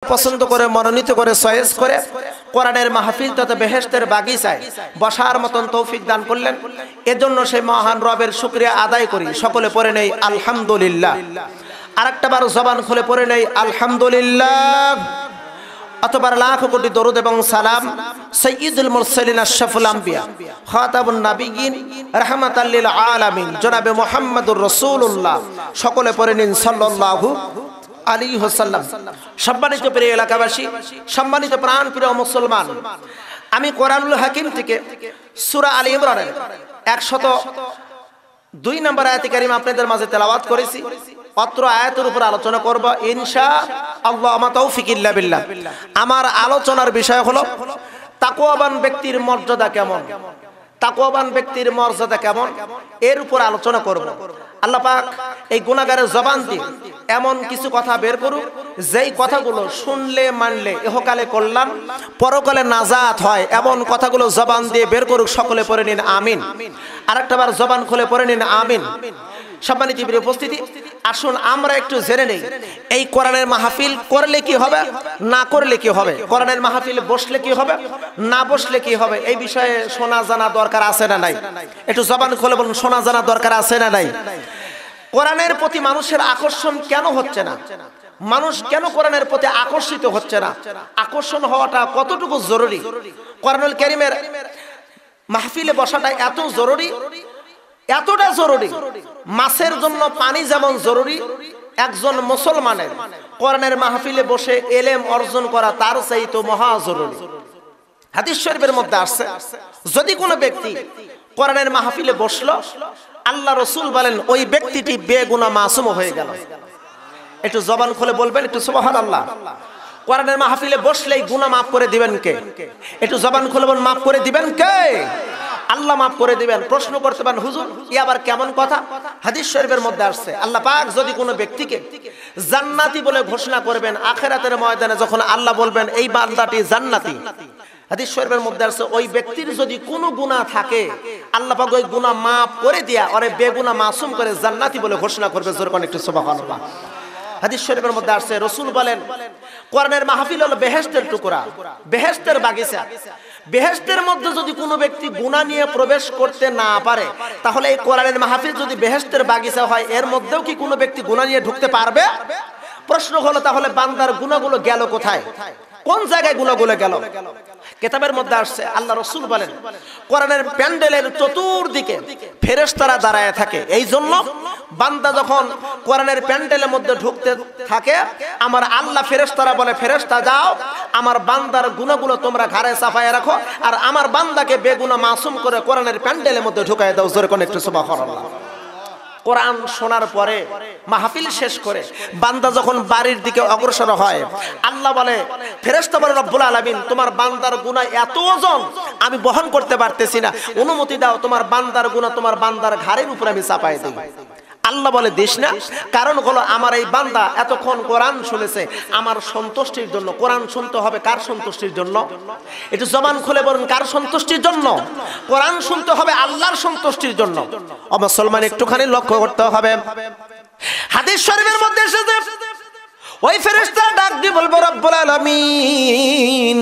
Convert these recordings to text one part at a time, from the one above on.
পছন্দ করে মনোনীত করে চয়েস করে কোরআনের মাহফিল তথা বেহেশতের বাগিচায় বসার মতন তৌফিক দান করলেন। এজন্য সেই মহান রবের শুকরিয়া আদায় করি। সকলে পড়ে নেই আলহামদুলিল্লাহ। আরেকটা বার জবান খুলে পড়ে নেই আলহামদুলিল্লাহ। অতবার লাখ কোটি দরুদ এবং সালাম সাইয়্যিদুল মুরসালিন আশরাফুল আম্বিয়া খাতামুন নবিয়্যিন রাহমাতাল লিল আলামিন জনাবে মুহাম্মদুর রাসূলুল্লাহ। সকলে পড়ে নিন সাল্লাল্লাহু আলাইহি ওয়াসাল্লাম। সম্মানিত প্রিয় এলাকাবাসী, সম্মানিত প্রাণপ্রিয় মুসলমান, আমি কোরআনুল হাকিম থেকে সূরা আলে ইমরানের 102 নম্বর আয়াত কারীমা আপনাদের মাঝে তেলাওয়াত করেছি। অত্র আয়াতের উপর আলোচনা করব ইনশাআল্লাহ, আমা তৌফিক ইল্লা বিল্লাহ। আমার আলোচনার বিষয় হলো তাকওয়াবান ব্যক্তির মর্যাদা কেমন, তাকওয়াবান ব্যক্তির মর্যাদা কেমন, এর উপর আলোচনা করব। আল্লাহ পাক এই গুনাহগারের জবান দিয়ে এমন কিছু কথা বের করুক, যেই কথাগুলো শুনলে মানলে ইহকালে কল্যাণ পরকালে নাজাত হয়, এমন কথাগুলো জবান দিয়ে বের করুক। সকলে পড়ে নিন আমিন। আরেকটা বার জবান খুলে পড়ে নিন আমিন। সম্মানিত উপস্থিতি, আসুন আমরা একটু জেনে নেই এই কোরআনের মাহফিল করলে কি হবে, না করলে কি হবে, কোরআনের মাহফিল বসলে কি হবে, না বসলে কি হবে, এই বিষয়ে শোনা জানা দরকার আছে না নাই? একটু জবান খুলে বলুন, শোনা জানা দরকার আছে না নাই? কোরআনের প্রতি মানুষের আকর্ষণ কেন হচ্ছে না? মানুষ কেন কোরআনের প্রতি আকর্ষিত হচ্ছে না? আকর্ষণ হওয়াটা কতটুকু জরুরি? কোরআনুল কারীমের মাহফিলে বসাটা এত জরুরি, এতটা জরুরি, মাছের জন্য পানি যেমন জরুরি, একজন মুসলমানের কোরআনের মাহফিলে বসে ইলম অর্জন করা তার চাইতে মহা জরুরি। হাদিস শরীফের মধ্যে আসছে, যদি কোনো ব্যক্তি কোরআনের মাহফিলে বসলো, আল্লাহ রাসূল বলেন ওই ব্যক্তিটি বেগুনাহ মাসুম হয়ে গেল। একটু জবান খুলে বলবেন একটু সুবহানাল্লাহ। কোরআনের মাহফিলে বসলেই গুনাহ মাফ করে দিবেন কে? একটু জবান খুলে বলুন, মাফ করে দিবেন কে? আল্লাহ মাফ করে দিবেন। প্রশ্ন করতে পারেন, হুজুর ই আবার কেমন কথা? হাদিস শরীফের মধ্যে আসছে, আল্লাহ পাক যদি কোনো ব্যক্তিকে জান্নাতি বলে ঘোষণা করবেন, আখিরাতের ময়দানে যখন আল্লাহ বলবেন এই বান্দাটি জান্নাতি, হাদিস শরীফের মধ্যে আছে ওই ব্যক্তির যদি কোনো গুনাহ থাকে, আল্লাহ পাক ওই গুনাহ মাফ করে দিয়া ওরে বেগুনাহ মাসুম করে জান্নাতি বলে ঘোষণা করবে। জোরে কোন একটু সুবহানাল্লাহ। হাদিস শরীফের মধ্যে আছে, রাসূল বলেন কোরআনের মাহফিল হলো বেহেশতের টুকরা, বেহেশতের বাগিচা। বেহেশতের মধ্যে যদি কোনো ব্যক্তি গুনাহ নিয়ে প্রবেশ করতে না পারে, তাহলে এই কোরআনের মাহফিল যদি বেহেশতের বাগিচা হয়, এর মধ্যেও কি কোনো ব্যক্তি গুনাহ নিয়ে ঢুকতে পারবে? প্রশ্ন হলো তাহলে বান্দার গুনাহগুলো গেল কোথায়? কোন জায়গায় গুনাহগুলো গেল? কিতাবের মধ্যে আসছে, আল্লাহ রাসূল বলেন কোরআনের প্যান্ডেলের চতুর্দিকে ফেরেশতারা দাঁড়ায় থাকে। এই জন্য বান্দা যখন কোরআনের প্যান্ডেলের মধ্যে ঢুকতে থাকে, আমার আল্লাহ ফেরেশতারা বলে, ফেরেশতা যাও আমার বান্দার গুনাহগুলো তোমরা ঘাড়ে চাপায় রাখো, আর আমার বান্দাকে বেগুনাহ মাসুম করে কোরআনের প্যান্ডেলের মধ্যে ঢুকায় দাও। জোরে কোন একটু সুবহানাল্লাহ। কোরআন শোনার পরে মাহফিল শেষ করে বান্দা যখন বাড়ির দিকে অগ্রসর হয়, আল্লাহ বলে, ফেরেশতা বলে, রব্বুল আলামিন তোমার বান্দার গুনাহ এত ওজন আমি বহন করতে পারতেছি না, অনুমতি দাও তোমার বান্দার গুনাহ তোমার বান্দার ঘাড়ের উপরে আমি চাপায় দেই। আল্লাহ বলে, দিস না, কারণ হলো আমার এই বান্দা এতক্ষণ কোরআন শুনেছে আমার সন্তুষ্টির জন্য। কোরআন শুনতে হবে কার সন্তুষ্টির জন্য? একটু জবান খুলে বলুন, কার সন্তুষ্টির জন্য? কোরআন শুনতে হবে আল্লাহর সন্তুষ্টির জন্য। ও মুসলমান, একটুখানি লক্ষ্য করতে হবে। হাদিস শরীফের মধ্যে এসেছে ওই ফেরেশতা ডাক দিয়ে বলবে, রব্বুল আলামিন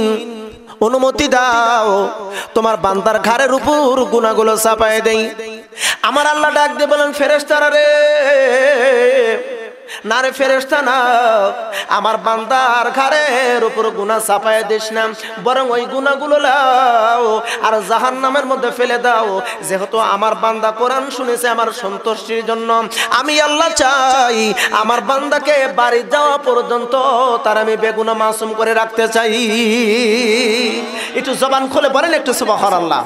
অনুমতি দাও তোমার বান্দার ঘাড়ের উপর গুনাহগুলো চাপায় দেই। আমার আল্লাহ ডাক দিয়ে বলেন, ফেরেশতারা রে, না রে ফেরেশতা না, আমার বান্দার ঘাড়ের উপর গুনাহ চাপায় দিস না, বরং ওই গুনাহগুলো লাও আর জাহান্নামের মধ্যে ফেলে দাও। যেহেতু আমার বান্দা কোরআন শুনেছে আমার সন্তুষ্টির জন্য, আমি আল্লাহ চাই আমার বান্দাকে বাড়ি যাওয়া পর্যন্ত তার আমি বেগুনাহ মাসুম করে রাখতে চাই। একটু জবান খুলে বলেন একটু সুবহানাল্লাহ।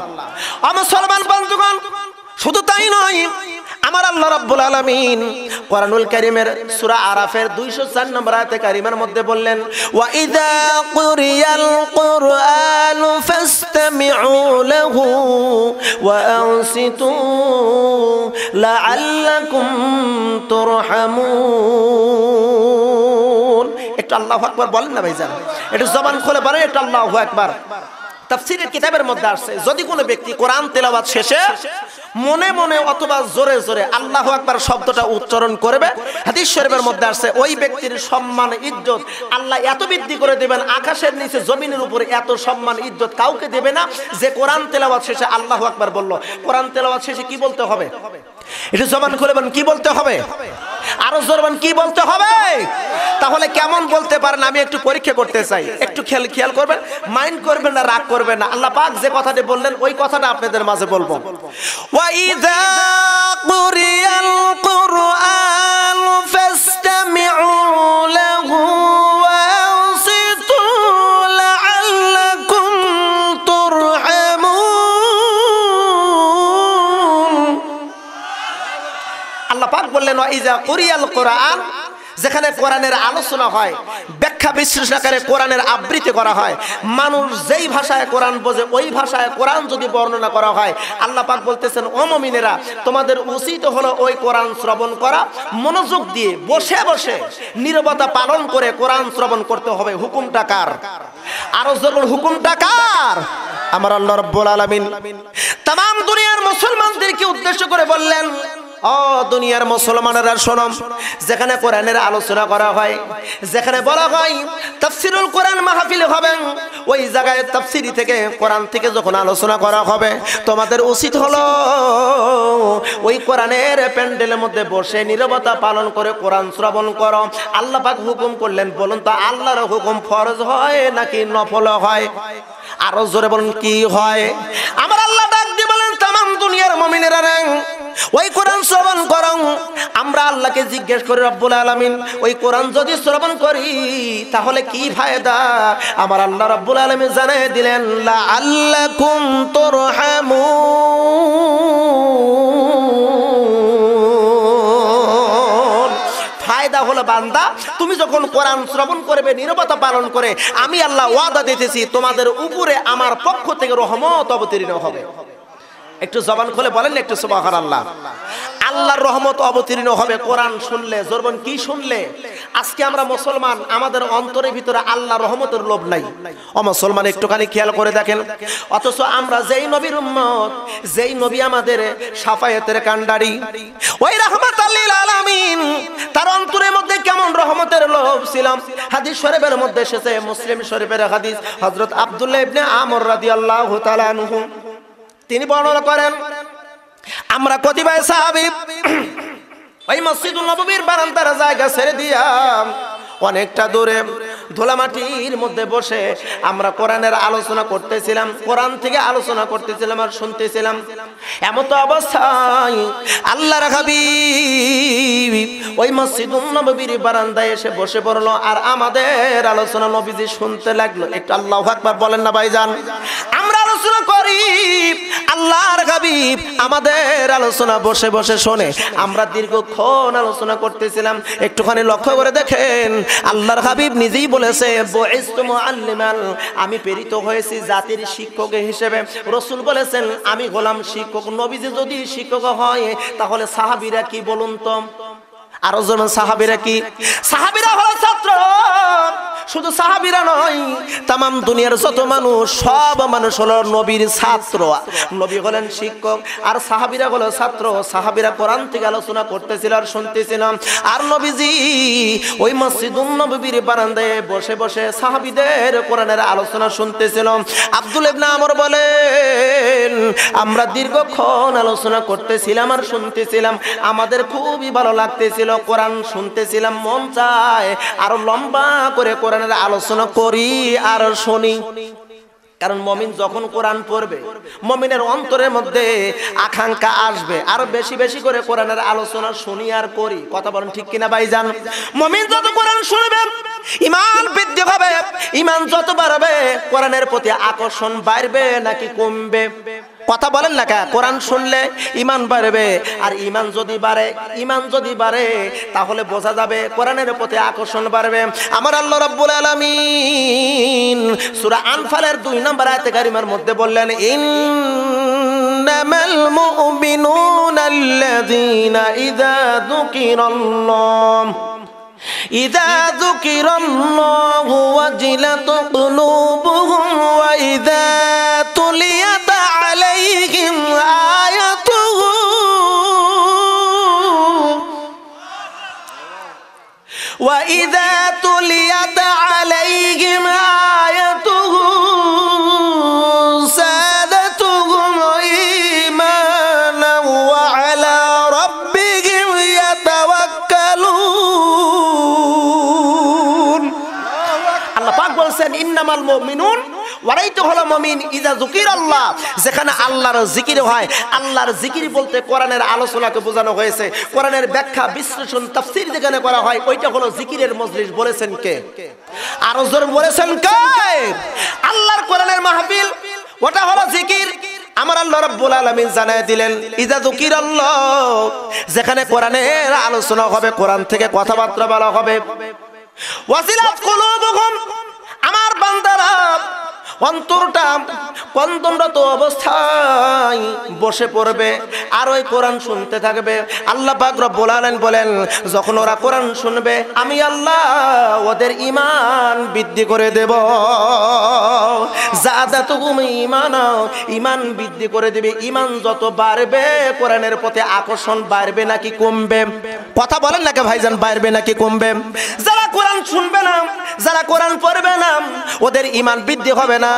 আমার মুসলমান বন্ধুগণ, শুধু তাই নয়, আমার আল্লাহ রাব্বুল আলামিন কোরআনুল কারীমের সূরা আরাফের 204 নম্বর আয়াতে কারীমার মধ্যে বললেন, ওয়া ইযা কুরিয়াল কুরআনু ফাসতামিউ লাহু ওয়া আনসিতু লাআল্লাকুম তুরহামুন। একটু আল্লাহু আকবার বলেন না ভাইজান, একটু জবান খুলে বলেন একটু আল্লাহু আকবার। তাফসীরের কিতাবের মধ্যে আসছে, যদি কোনো ব্যক্তি কোরআন তেলাওয়াত শেষে মনে মনে অথবা জোরে জোরে আল্লাহু আকবার শব্দটা উচ্চারণ করবে, হাদিস শরীফের মধ্যে আছে ওই ব্যক্তির সম্মান ইজ্জত আল্লাহ এত বৃদ্ধি করে দেবেন, আকাশের নিচে জমিনের উপরে এত সম্মান ইজ্জত কাউকে দেবে না যে কোরআন তেলাওয়াত শেষে আল্লাহু আকবার বলল। কোরআন তেলাওয়াত শেষে কি বলতে হবে? এটা জবান খুলে বলেন, কি বলতে হবে? আরো জোরবান কি বলতে হবে? তাহলে কেমন বলতে পারেন আমি একটু পরীক্ষা করতে চাই, একটু খেয়াল করবেন, মাইন্ড করবেন না, রাগ করবেন না। আল্লাহ পাক যে কথাটা বললেন ওই কথাটা আপনাদের মাঝে বলবো। ওয়া ইযা কুরিয়াল কুরআন ফাসতামিউ লাহু ওয়া আনসিতু লাআল্লাকুম তুরহামুন। আল্লাহ পাক বললেন ওয়া ইযা কুরিয়াল কুরআন, যেখানে কোরআনের আলোচনা হয়, ব্যাখ্যা বিশ্লেষণ আকারে কোরআনের আবৃত্তি করা হয়, মানুষ যেই ভাষায় কোরআন বোঝে ওই ভাষায় কোরআন যদি বর্ণনা করা হয়, আল্লাহ পাক বলতেছেন ও মুমিনেরা তোমাদের উচিত হলো ওই কোরআন শ্রবণ করা, মনোযোগ দিয়ে বসে বসে নীরবতা পালন করে কোরআন শ্রবণ করতে হবে। হুকুমটা কার? আরো জোরে হুকুমটা কার? আমার আল্লাহ রাব্বুল আলামিন तमाम দুনিয়ার মুসলমানদেরকে উদ্দেশ্য করে বললেন, ও দুনিয়ার মুসলমানেরা শোনো, যেখানে কোরআনের আলোচনা করা হয়, যেখানে বলা হয় তাফসীরুল কোরআন মাহফিল হবে, ওই জায়গায় তাফসীরি থেকে কোরআন থেকে যখন আলোচনা করা হবে, তোমাদের উচিত হলো ওই কোরআনের প্যান্ডেলের মধ্যে বসে নীরবতা পালন করে কোরআন শ্রবণ করো। আল্লাহ পাক হুকুম করলেন, বলুন তো আল্লাহর হুকুম ফরজ হয় নাকি নফল হয়? আরো জোরে বলুন কি হয়? আমার আল্লাহ ডাক দিয়ে বলেন तमाम দুনিয়ার মুমিনেরা ওই কোরআন শ্রবণ করো। আমরা আল্লাহকে জিজ্ঞেস করি রব্বুল আলামিন ওই কোরআন যদি শ্রবণ করি তাহলে কি ফায়দা? আমার আল্লাহ রব্বুল আলামিন জানিয়ে দিলেন লাআল্লাকুম তুরহামুন। ফায়দা হলো বান্দা তুমি যখন কোরআন শ্রবণ করবে নীরবতা পালন করে, আমি আল্লাহ ওয়াদা দিতেছি তোমাদের উপরে আমার পক্ষ থেকে রহমত অবতীর্ণ হবে। একটু জবান খুলে বলেন একটু সুবহানাল্লাহ। আল্লাহর রহমত অবতীর্ণ হবে কোরআন শুনলে। জোরবন কি শুনলে? আজকে আমরা মুসলমান, আমাদের অন্তরের ভিতরে আল্লাহর রহমতের লোভ নাই। ও মুসলমান একটুখানি খেয়াল করে দেখেন, অথচ আমরা যেই নবীর উম্মত, যেই নবী আমাদের শাফায়াতের কান্ডারি, ওই রাহমাতাল লিল আলামিন, তার অন্তরের মধ্যে কেমন রহমতের লোভ ছিল। হাদিস শরীফের মধ্যে এসেছে, মুসলিম শরীফের হাদিস, হযরত আব্দুল্লাহ ইবনে আমর রাদিয়াল্লাহু তাআলা আনহু তিনি বর্ণনা করেন, আমরা কতিপয় সাহাবী ওই মসজিদুল নববীর বারান্দার জায়গা ছেড়ে দিয়া অনেকটা দূরে ধুলামাটির মধ্যে বসে আমরা কোরআনের আলোচনা করতেছিলাম, কোরআন থেকে আলোচনা করতেছিলাম আর শুনতেছিলাম। এমত অবস্থায় আল্লাহর হাবিব ওই মসজিদুল নববীর বারান্দায় এসে বসে পড়লো আর আমাদের আলোচনা নবীজি শুনতে লাগলো। একটু আল্লাহু আকবার বলেন না ভাইজান। আমরা আলোচনা করি, আল্লাহর হাবিব আমাদের আলোচনা বসে বসে শোনে। আমরা দীর্ঘক্ষণ আলোচনা করতেছিলাম। একটুখানি লক্ষ্য করে দেখেন, আল্লাহর হাবিব নিজেই বলেছে বুইস্তু মুআল্লিমান, আমি প্রেরিত হয়েছি জাতির শিক্ষক হিসেবে। রাসূল বলেছেন আমি গোলাম শিক্ষক। নবীজি যদি শিক্ষক হয় তাহলে সাহাবীরা কি বলুন তো? আরো যেমন সাহাবীরা কি? সাহাবীরা হলো ছাত্র। শুধু সাহাবীরা নয়, तमाम দুনিয়ার যত মানুষ, সব মানুষ হলো নবীর ছাত্র। নবী হলেন শিক্ষক আর সাহাবীরা হলো ছাত্র। সাহাবীরা কোরআন থেকে আলোচনা করতেছিল আর শুনতেছিল, আর নবীজি ওই মসজিদুন নববীর বারান্দায় বসে বসে সাহাবীদের কোরআনের আলোচনা শুনতেছিল। আব্দুল ইবনে আমর বলেন, আমরা দীর্ঘক্ষণ আলোচনা করতেছিলাম আর শুনতেছিলাম, আমাদের খুবই ভালো লাগতেছিল, কোরআন শুনতেছিলাম, মন চায় আরো লম্বা করে কোরআনের আলোচনা করি আর শুনি। কারণ মুমিন যখন কোরআন পড়বে, মুমিনের অন্তরের মধ্যে আকাঙ্ক্ষা আসবে আর বেশি বেশি করে কোরআনের আলোচনা শুনি আর করি। কথা বলেন ঠিক কিনা ভাইজান? মুমিন যত কোরআন শুনবে ঈমান বৃদ্ধি হবে, ঈমান যত বাড়বে কোরআনের প্রতি আকর্ষণ বাড়বে নাকি কমবে? কথা বলেন না কা? কোরআন শুনলে ঈমান বাড়বে, আর ঈমান যদি বাড়ে তাহলে বোঝা যাবে কোরআনের প্রতি আকর্ষণ বাড়বে। আমার আল্লাহ রাব্বুল আলামিন সূরা আনফালের 2 নম্বর আয়াতে কারিমার মধ্যে বললেন, ইন্নামাল মুমিনুনা আল্লাযীনা ইযা যুকিরাল্লাহু ওয়াজিলাত কুলুবুহুম ওয়া ইযা তুলিয়াত আলাইহিম আয়াতুহু আল্লাহ পাক বলছেন ইন্নামাল মুমিনুন ওয়ারাই তো হলো মুমিন ইজা যুকিরাল্লাহ, যেখানে আল্লাহর জিকির হয়। আল্লাহর জিকির বলতে কোরআনের আলোচনাকে বোঝানো হয়েছে। কোরআনের ব্যাখ্যা বিশ্লেষণ তাফসীর যেখানে করা হয় ওইটা হলো জিকিরের মজলিস। বলেছেন কে? আরো জোরে বলেছেন কে? আল্লাহর কোরআনের মাহফিল ওটা হলো জিকির। আমার আল্লাহ রাব্বুল আলামিন জানায় দিলেন ইজা যুকিরাল্লাহ, যেখানে কোরআনের আলোচনা হবে, কোরআন থেকে কথাবার্তা বলা হবে। ওয়াসিলাত কুলুবুহুম, আমার বান্দারা অন্তরটা কন্দনরত অবস্থায় বসে পড়বে আর ওই কোরআন শুনতে থাকবে। আল্লাহ পাক রব্বুল আলামিন বলেন যখন ওরা কোরআন শুনবে আমি আল্লাহ ওদের ঈমান বৃদ্ধি করে দেব। যাদাতুহুম ঈমানা, ঈমান বৃদ্ধি করে দেবে। ঈমান যত বাড়বে কোরআনের প্রতি আকর্ষণ বাড়বে নাকি কমবে? কথা বলেন নাকি ভাইজান, বাড়বে নাকি কমবে? যারা কোরআন শুনবে না, যারা কোরআন পড়বে না, ওদের ঈমান বৃদ্ধি হবে না।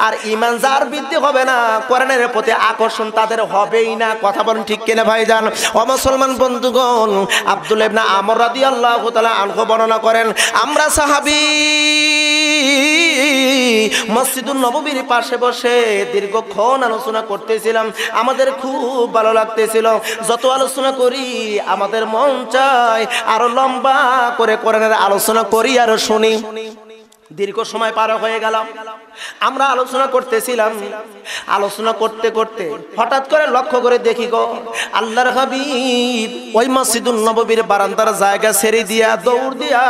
আর ঈমান যার বৃদ্ধি হবে না, কোরআনের প্রতি আকর্ষণ তাদের হবেই না। কথা বলেন ঠিক কিনা ভাইজান? ও মুসলমান বন্ধুগণ, আব্দুল্লাহ ইবনে আমর রাদিয়াল্লাহু তাআলা আনহু বর্ণনা করেন, আমরা সাহাবী মসজিদুন নববীর পাশে বসে দীর্ঘক্ষণ আলোচনা করতেছিলাম। আমাদের খুব ভালো লাগতেছিল। যত আলোচনা করি আমাদের মন চায় আরো লম্বা করে কোরআনের আলোচনা করি আর শুনি। দীর্ঘ সময় পার হয়ে গেল, আমরা আলোচনা করতেছিলাম। আলোচনা করতে করতে হঠাৎ করে লক্ষ্য করে দেখি গো আল্লাহর হাবিব ওই মসজিদুন নববীর বারান্দার জায়গা ছেড়ে দিয়া দৌড় দিয়া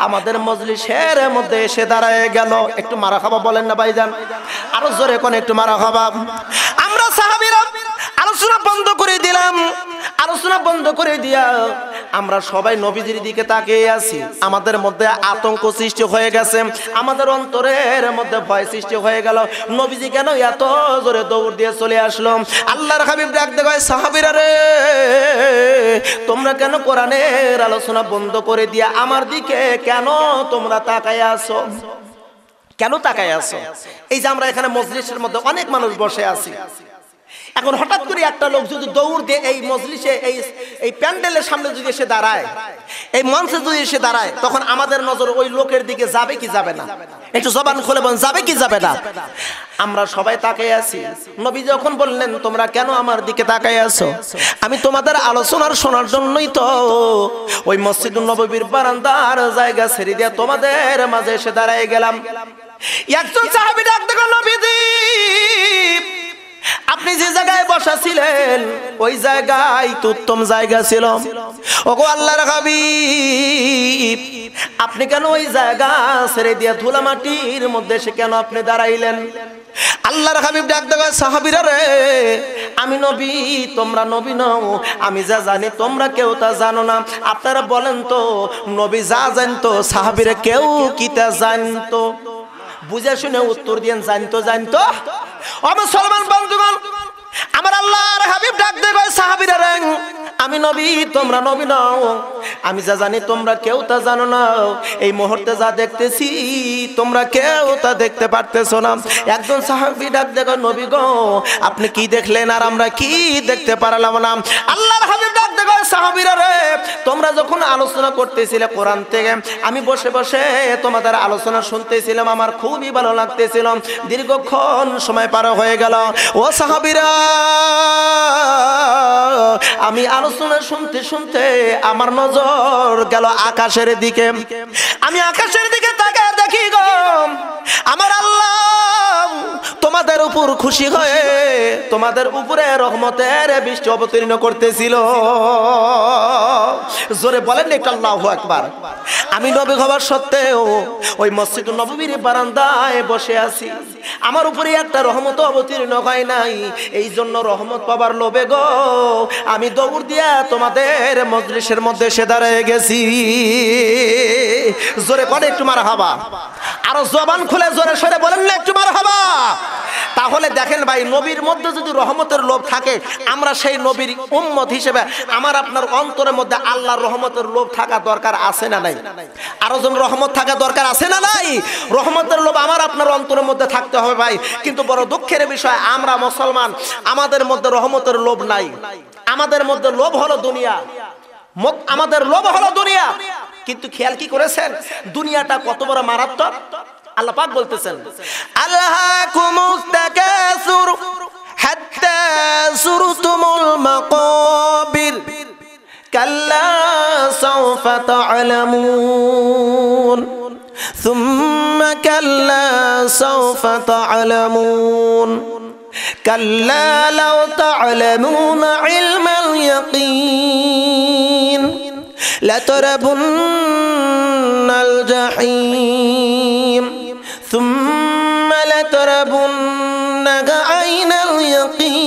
আমাদের মজলিসের মধ্যে এসে দাঁড়ায় গেল। একটু মারহাবা বলেন না ভাইজান, আরো জোরে কোন একটু মারহাবা। আমরা সাহাবীরা আলোচনা বন্ধ করে দিলাম। আলোচনা বন্ধ করে দিয়া আমরা সবাই নবীজির দিকে তাকিয়ে আছি। আমাদের মধ্যে আতঙ্ক সৃষ্টি হয়ে গেছে, আমাদের অন্তরের মধ্যে ভয় সৃষ্টি হয়ে গেল। নবীজি কেন এত জোরে দৌড় দিয়ে চলে আসলো? আল্লাহর হাবিব ডাক দিয়ে কয়, সাহাবীরা রে, তোমরা কেন কোরআনের আলোচনা বন্ধ করে দিয়া আমার দিকে কেন তোমরা তাকায় আছো? কেন তাকায় আছো? এই যে আমরা এখানে মজলিসের মধ্যে অনেক মানুষ বসে আছি, এখন হঠাৎ করে একটা লোক যদি দৌড় দিয়ে এই মজলিসে এই প্যান্ডেলের সামনে যদি এসে দাঁড়ায়, এই মঞ্চে যদি এসে দাঁড়ায়, তখন আমাদের নজর ওই লোকের দিকে যাবে কি যাবে না? একটু জবান খুলে বলেন, যাবে কি যাবে না? আমরা সবাই তাকিয়ে আছি। নবী যখন বললেন তোমরা কেন আমার দিকে তাকিয়ে আছো, আমি তোমাদের আলোচনার শোনার জন্যই তো ওই মসজিদুন নববীর বারান্দার জায়গা ছেড়ে দিয়ে তোমাদের মাঝে এসে দাঁড়ায় গেলাম। একজন সাহাবী ডাক দিয়ে বলল, নবীজি আপনি যে জায়গায় বসা ছিলেন ওই জায়গায় তো উত্তম জায়গা ছিল। ওগো আল্লাহর হাবিব, আপনি কেন ওই জায়গা ছেড়ে দিয়ে ধুলা মাটির মধ্যে এসে কেন আপনি দাঁড়াইলেন? আল্লাহর হাবিব ডাক দেয়, সাহাবীরা রে, আমি নবী, তোমরা নবী নও। আমি যা জানি তোমরা কেউ তা জানো না। আপনারা বলেন তো, নবী যা জানতো সাহাবীরা কেউ কি তা জানতো? বুঝে শুনে উত্তর দিয়েন, জানতো জানতো। ও মুসলমান বন্ধুগণ, আমার আল্লাহর হাবিব ডাক দেয়, সাহাবীরা রে, আমি নবী, তোমরা নবী নও। আমি যা জানি তোমরা কেউ তা জানো না। এই মুহূর্তে যা দেখতেছি তোমরা কেউ তা দেখতে পারতেছো না। একজন সাহাবী ডাক দেয়, নবী গো আপনি কি দেখলেন আর আমরা কি দেখতে পারলাম না? আল্লাহর হাবিব ডাক দেয়, সাহাবীরা রে, তোমরা যখন আলোচনা করতেছিলে কোরআন থেকে, আমি বসে বসে তোমাদের আলোচনা শুনতেছিলাম, আমার খুবই ভালো লাগতেছিল। দীর্ঘক্ষণ সময় পার হয়ে গেল। ও সাহাবীরা, আমি আলোচনা শুনতে শুনতে আমার নজর গেল আকাশের দিকে। আমি আকাশের দিকে তাকিয়ে দেখি গো আমার আল্লাহ তোমাদের উপর খুশি হয়ে তোমাদের উপরে রহমতের বৃষ্টি অবতীর্ণ করতেছিল। জোরে বলেন একটু আল্লাহু আকবার। আমি নবী হবার সত্ত্বেও ওই মসজিদুন নববীর বারান্দায় বসে আছি, আমার উপরে একটা রহমত অবতীর্ণ হয় নাই। এই জন্য রহমত পাবার লোভে গো আমি দৌড় দিয়া তোমাদের মজলিসের মধ্যে এসে দাঁড়িয়ে গেছি। জোরে করে একটু মারহাবা, আরো জবান খুলে জোরে সরে বলেন না একটু মারহাবা। তাহলে দেখেন ভাই, নবীর মধ্যে যদি রহমতের লোভ থাকে, আমরা সেই নবীর উম্মত হিসেবে আমার আপনার অন্তরের মধ্যে আল্লাহর রহমতের লোভ থাকা দরকার আছে না নাই? আরো জন রহমত থাকা দরকার আছে না নাই? রহমতের লোভ আমার আপনার অন্তরের মধ্যে থাকতে হবে ভাই। কিন্তু বড় দুঃখের বিষয়, আমরা মুসলমান, আমাদের মধ্যে রহমতের লোভ নাই। আমাদের মধ্যে লোভ হলো দুনিয়া, আমাদের লোভ হলো দুনিয়া। কিন্তু খেয়াল কি করেছেন দুনিয়াটা কত বড় মারাত্মক। আল্লাহ পাক বলতেছেন আল্লাহাকুমুত তাকাসুর হাত্তা যুরতুমুল মাকাবির কাল্লা সাওফা তা'লামুন সুম্মা কাল্লা সাওফা তা'লামুন কাল্লা লাউ তা'লামুনা ইলমাল ইয়াকিন লাতারাবুন্নাল জাহিম সুম্মা লাতারাবুন্নাহা আইনাল ইয়াকিন।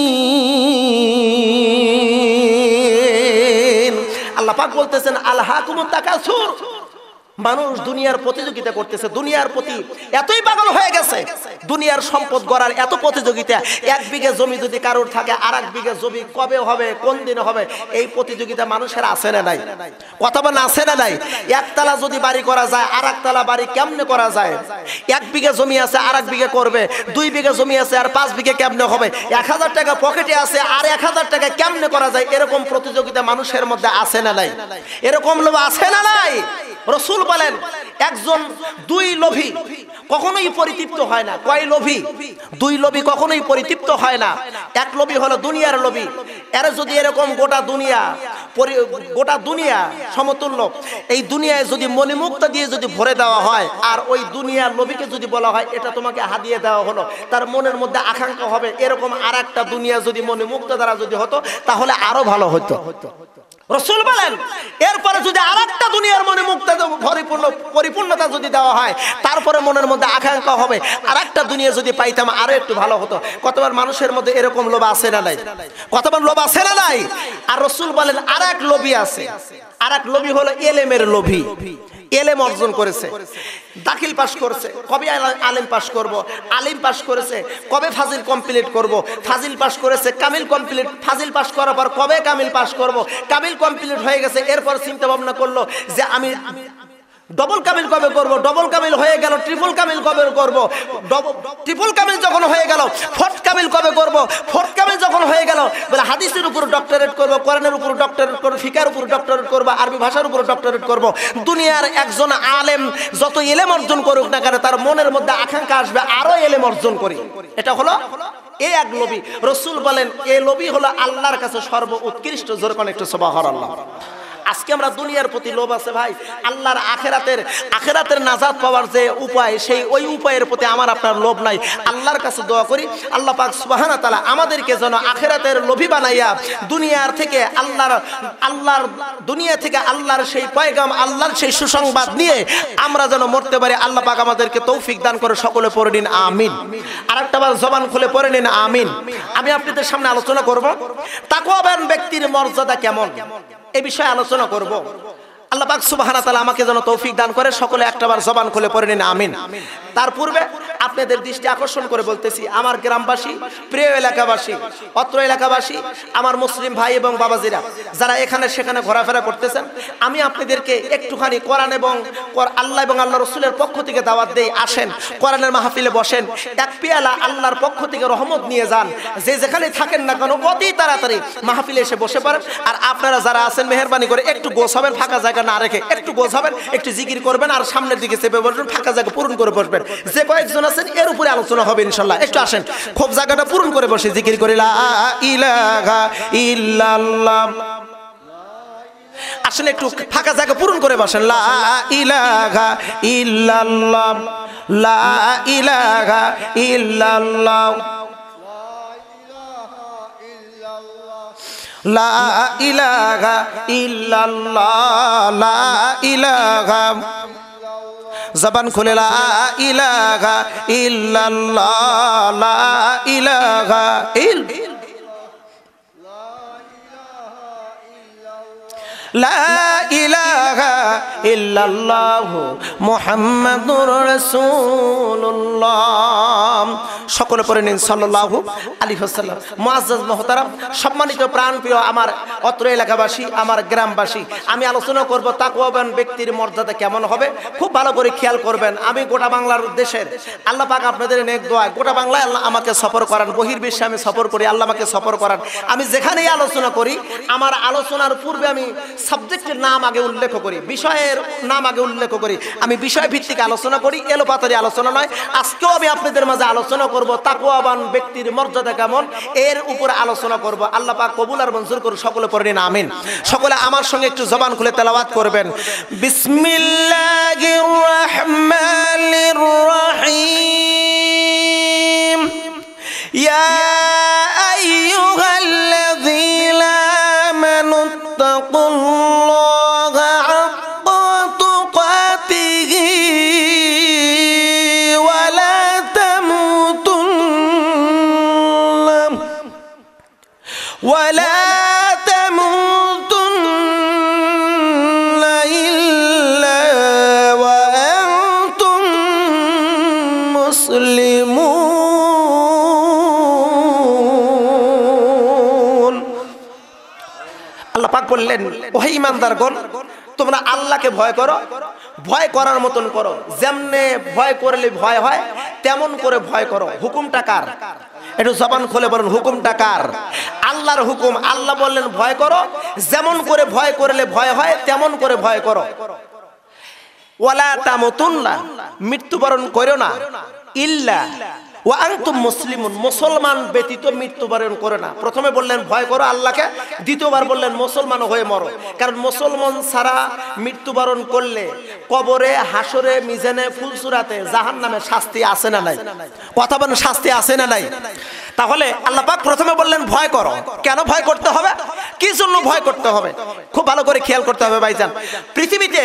আল্লাহ পাক বলতেছেন আলহাকুমুত তাকাসুর, মানুষ দুনিয়ার প্রতিযোগিতা করতেছে, দুনিয়ার প্রতি এতই পাগল হয়ে গেছে, দুনিয়ার সম্পদ গড়ার এত প্রতিযোগিতা। 1 বিঘা জমি যদি কারোর থাকে আর 1 বিঘা জমি কবে হবে, কোন দিনে হবে, এই প্রতিযোগিতা মানুষের আছে না নাই? কথা বলেন আছে না নাই? একতলা যদি বাড়ি করা যায় আর একতলা বাড়ি কেমনে করা যায়? 1 বিঘা জমি আছে আর 1 বিঘা করবে, 2 বিঘা জমি আছে আর 5 বিঘা কেমনে হবে, 1000 টাকা পকেটে আছে আর 1000 টাকা কেমনে করা যায়? এরকম প্রতিযোগিতা মানুষের মধ্যে আছে না নাই? এরকম লোভ আছে না নাই? রাসূল বলেন একজন 2 লোভী কখনোই পরিতৃপ্ত হয় না। কয় লোভী? 2 লোভী কখনোই পরিতৃপ্ত হয় না। এক লোভী হলো দুনিয়ার লোভী। এর যদি এরকম গোটা দুনিয়া সমতুল্য এই দুনিয়ায় যদি মণিমুক্তা দিয়ে যদি ভরে দেওয়া হয় আর ওই দুনিয়ার লোভীকে যদি বলা হয় এটা তোমাকে হাদিয়ে দেওয়া হলো, তার মনের মধ্যে আকাঙ্ক্ষা হবে এরকম আরেকটা দুনিয়া যদি মণিমুক্তা দ্বারা যদি হতো তাহলে আরো ভালো হতো। রাসূল বলেন এরপরে যদি আরেকটা দুনিয়ার মণিমুক্তা পরিপূর্ণতা যদি দেওয়া হয় তারপরে মনের মধ্যে আকাঙ্ক্ষা হবে আরেকটা দুনিয়া যদি পাইতাম আরো একটু ভালো হতো। কতবার মানুষের মধ্যে এরকম লোভ আছে না নাই? কতবার লোভ আছে না নাই? আর রাসূল বলেন আরেক লোভী আছে, আরেক লোভী হলো ইলমের লোভী। ইলম অর্জন করেছে, দাখিল পাস করেছে, কবে আলিম পাস করব, আলিম পাস করেছে কবে ফাজিল কমপ্লিট করব, ফাজিল পাস করেছে কামিল কমপ্লিট, ফাজিল পাস করার পর কবে কামিল পাস করব, কামিল কমপ্লিট হয়ে গেছে এরপর চিন্তা ভাবনা করলো যে আমি ডবল কামিল কবে করব, ডবল কামিল হয়ে গেল ট্রিপল কামিল কবে করব, ট্রিপল কামিল যখন হয়ে গেল ফোর্থ কামিল কবে করব, ফোর্থ কামিল যখন হয়ে গেল বলে হাদিসের উপর ডক্টরেট করব, কোরআনের উপর ডক্টরেট করব, ফিকার উপর ডক্টরেট করব, আরবি ভাষার উপর ডক্টরেট করব। দুনিয়ার একজন আলেম যত ইলম অর্জন করুক না কেন তার মনের মধ্যে আকাঙ্ক্ষা আসবে আরো ইলম অর্জন করি। এটা হলো এই এক লোভী। রাসূল বলেন এই লোভী হলো আল্লাহর কাছে সর্ব উৎকৃষ্ট। জোরে কোন একটু সুবহানাল্লাহ। আজকে আমরা দুনিয়ার প্রতি লোভ আছে ভাই, আল্লাহর আখিরাতের নাজাত পাওয়ার যে উপায় সেই ওই উপায়ের প্রতি আমার আপনার লোভ নাই। আল্লাহর কাছে দোয়া করি আল্লাহ পাক সুবহানাহু ওয়া তাআলা আমাদেরকে যেন আখিরাতের লোভী বানাইয়া দুনিয়ার থেকে আল্লাহর সেই পয়গাম আল্লাহর সেই সুসংবাদ নিয়ে আমরা যেন মরতে পারি। আল্লাহ পাক আমাদেরকে তৌফিক দান করে সকলে পড়ে নিন আমিন। আরেকটা বার জবান খুলে পড়ে নিন আমিন। আমি আপনাদের সামনে আলোচনা করব তাকওয়াবান ব্যক্তির মর্যাদা কেমন এই বিষয়ে আলোচনা করব। আল্লাহ পাক সুবহানাহু ওয়া তাআলা আমাকে যেন তৌফিক দান করে সকলে একটাবার জবান খুলে পড়ে নিন আমিন। তার পূর্বে আপনাদের দৃষ্টি আকর্ষণ করে বলতেছি আমার গ্রামবাসী, প্রিয় এলাকাবাসী, অত্র এলাকাবাসী, আমার মুসলিম ভাই এবং বাবাজিরা যারা এখানে সেখানে ঘোরাফেরা করতেছেন, আমি আপনাদেরকে একটুখানি কোরআন এবং আল্লাহ এবং আল্লাহ রাসূলের পক্ষ থেকে দাওয়াত দেই, আসেন কোরআনের মাহফিলে বসেন, এক পেয়ালা আল্লাহর পক্ষ থেকে রহমত নিয়ে যান। যে যেখানে থাকেন না কেন অতি তাড়াতাড়ি মাহফিলে এসে বসে পড়েন। আর আপনারা যারা আছেন মেহেরবানি করে একটু গোছাবেন, ফাঁকা জায়গা না রেখে একটু গোছাবেন, একটু জিকির করবেন আর সামনের দিকে চেপে বসবেন, ফাঁকা জায়গা পূরণ করে বসবেন। যে কয়েকজন আছেন এর উপরে আলোচনা হবে ইনশাআল্লাহ। একটু আসেন খুব জায়গাটা পূরণ করে বসে জিকির করি লা ইলাহা ইল্লাল্লাহ। আসেন একটু ফাঁকা জায়গা পূরণ করে বসেন লা ইলাহা ইল্লাল্লাহ, লা ইলাহা ইল্লাল্লাহ, লা ইলাহা ইল্লাল্লাহ, লা ইলাহা। জবান খুলে লা ইলাহা ইল্লাল্লাহ, লা ইলাহা লা ইলাহা ইল্লাল্লাহ মুহাম্মাদুর রাসূলুল্লাহ। সকলে পড়ে নিন সাল্লাল্লাহু আলাইহি ওয়াসাল্লাম। মুআজ্জাজ মুহতারাম, সম্মানিত প্রাণপ্রিয় আমার অত্র এলাকাবাসী, আমার গ্রামবাসী, আমি আলোচনা করব তাকওয়াবান ব্যক্তির মর্যাদা কেমন হবে। খুব ভালো করে খেয়াল করবেন। আমি গোটা বাংলার দেশের আল্লাহ পাক আপনাদের নেক দোয়া, গোটা বাংলায় আল্লাহ আমাকে সফর করান, বহির্বিশ্বে আমি সফর করি, আল্লাহ আমাকে সফর করান। আমি যেখানেই আলোচনা করি আমার আলোচনার পূর্বে আমি সাবজেক্টের নাম আগে উল্লেখ করি, বিষয়ের নাম আগে উল্লেখ করি, আমি বিষয় ভিত্তিক আলোচনা করি, এলোপাতারি আলোচনা নয়। আজকেও আমি আপনাদের মাঝে আলোচনা করব তাকওয়াবান ব্যক্তির মর্যাদা কেমন, এর উপরে আলোচনা করব। আল্লাহ পাক কবুল আর মঞ্জুর করুন, সকলে পড়ে নিন আমিন। সকলে আমার সঙ্গে একটু জবান খুলে তেলাওয়াত করবেন। বিসমিল্লাহির রাহমানির রাহিম। ইয়া আইয়ুহাল্লাযীনা আমানু তাকুল্লাহা হাক্কা তুকাতিহি ওয়া লা তামুতুন্না ইল্লা ওয়া আনতুম মুসলিমুন। আল্লাহ পাক বললেন, ওহে ঈমানদারগণ, তোমরা আল্লাহকে ভয় করো, ভয় করার মতন করো। যেমনে ভয় করলে ভয় হয় তেমন করে ভয় করো। হুকুমটা কার? একটু জবান খুলে বলুন, হুকুমটা কার? আল্লাহর হুকুম। আল্লাহ বললেন ভয় করো, যেমন করে ভয় করলে ভয় হয় তেমন করে ভয় করো। ওয়ালা তামুতুন্না, মৃত্যুবরণ করো না, ইল্লা ওয়া আনতুম মুসলিমুন, মুসলমান ব্যতীত মৃত্যুবরণ করে না। প্রথমে বললেন ভয় করো আল্লাহকে, দ্বিতীয়বার বললেন মুসলমান হয়ে মরো। কারণ মুসলমান ছাড়া মৃত্যুবরণ করলে কবরে, হাসরে, মিজানে, ফুলসুরাতে, জাহান্নামে শাস্তি আছে না নাই? কথা বলেন, শাস্তি আছে না নাই? তাহলে আল্লাহ পাক প্রথমে বললেন ভয় করো। কেন ভয় করতে হবে? কি জন্য ভয় করতে হবে? খুব ভালো করে খেয়াল করতে হবে ভাইজান। পৃথিবীতে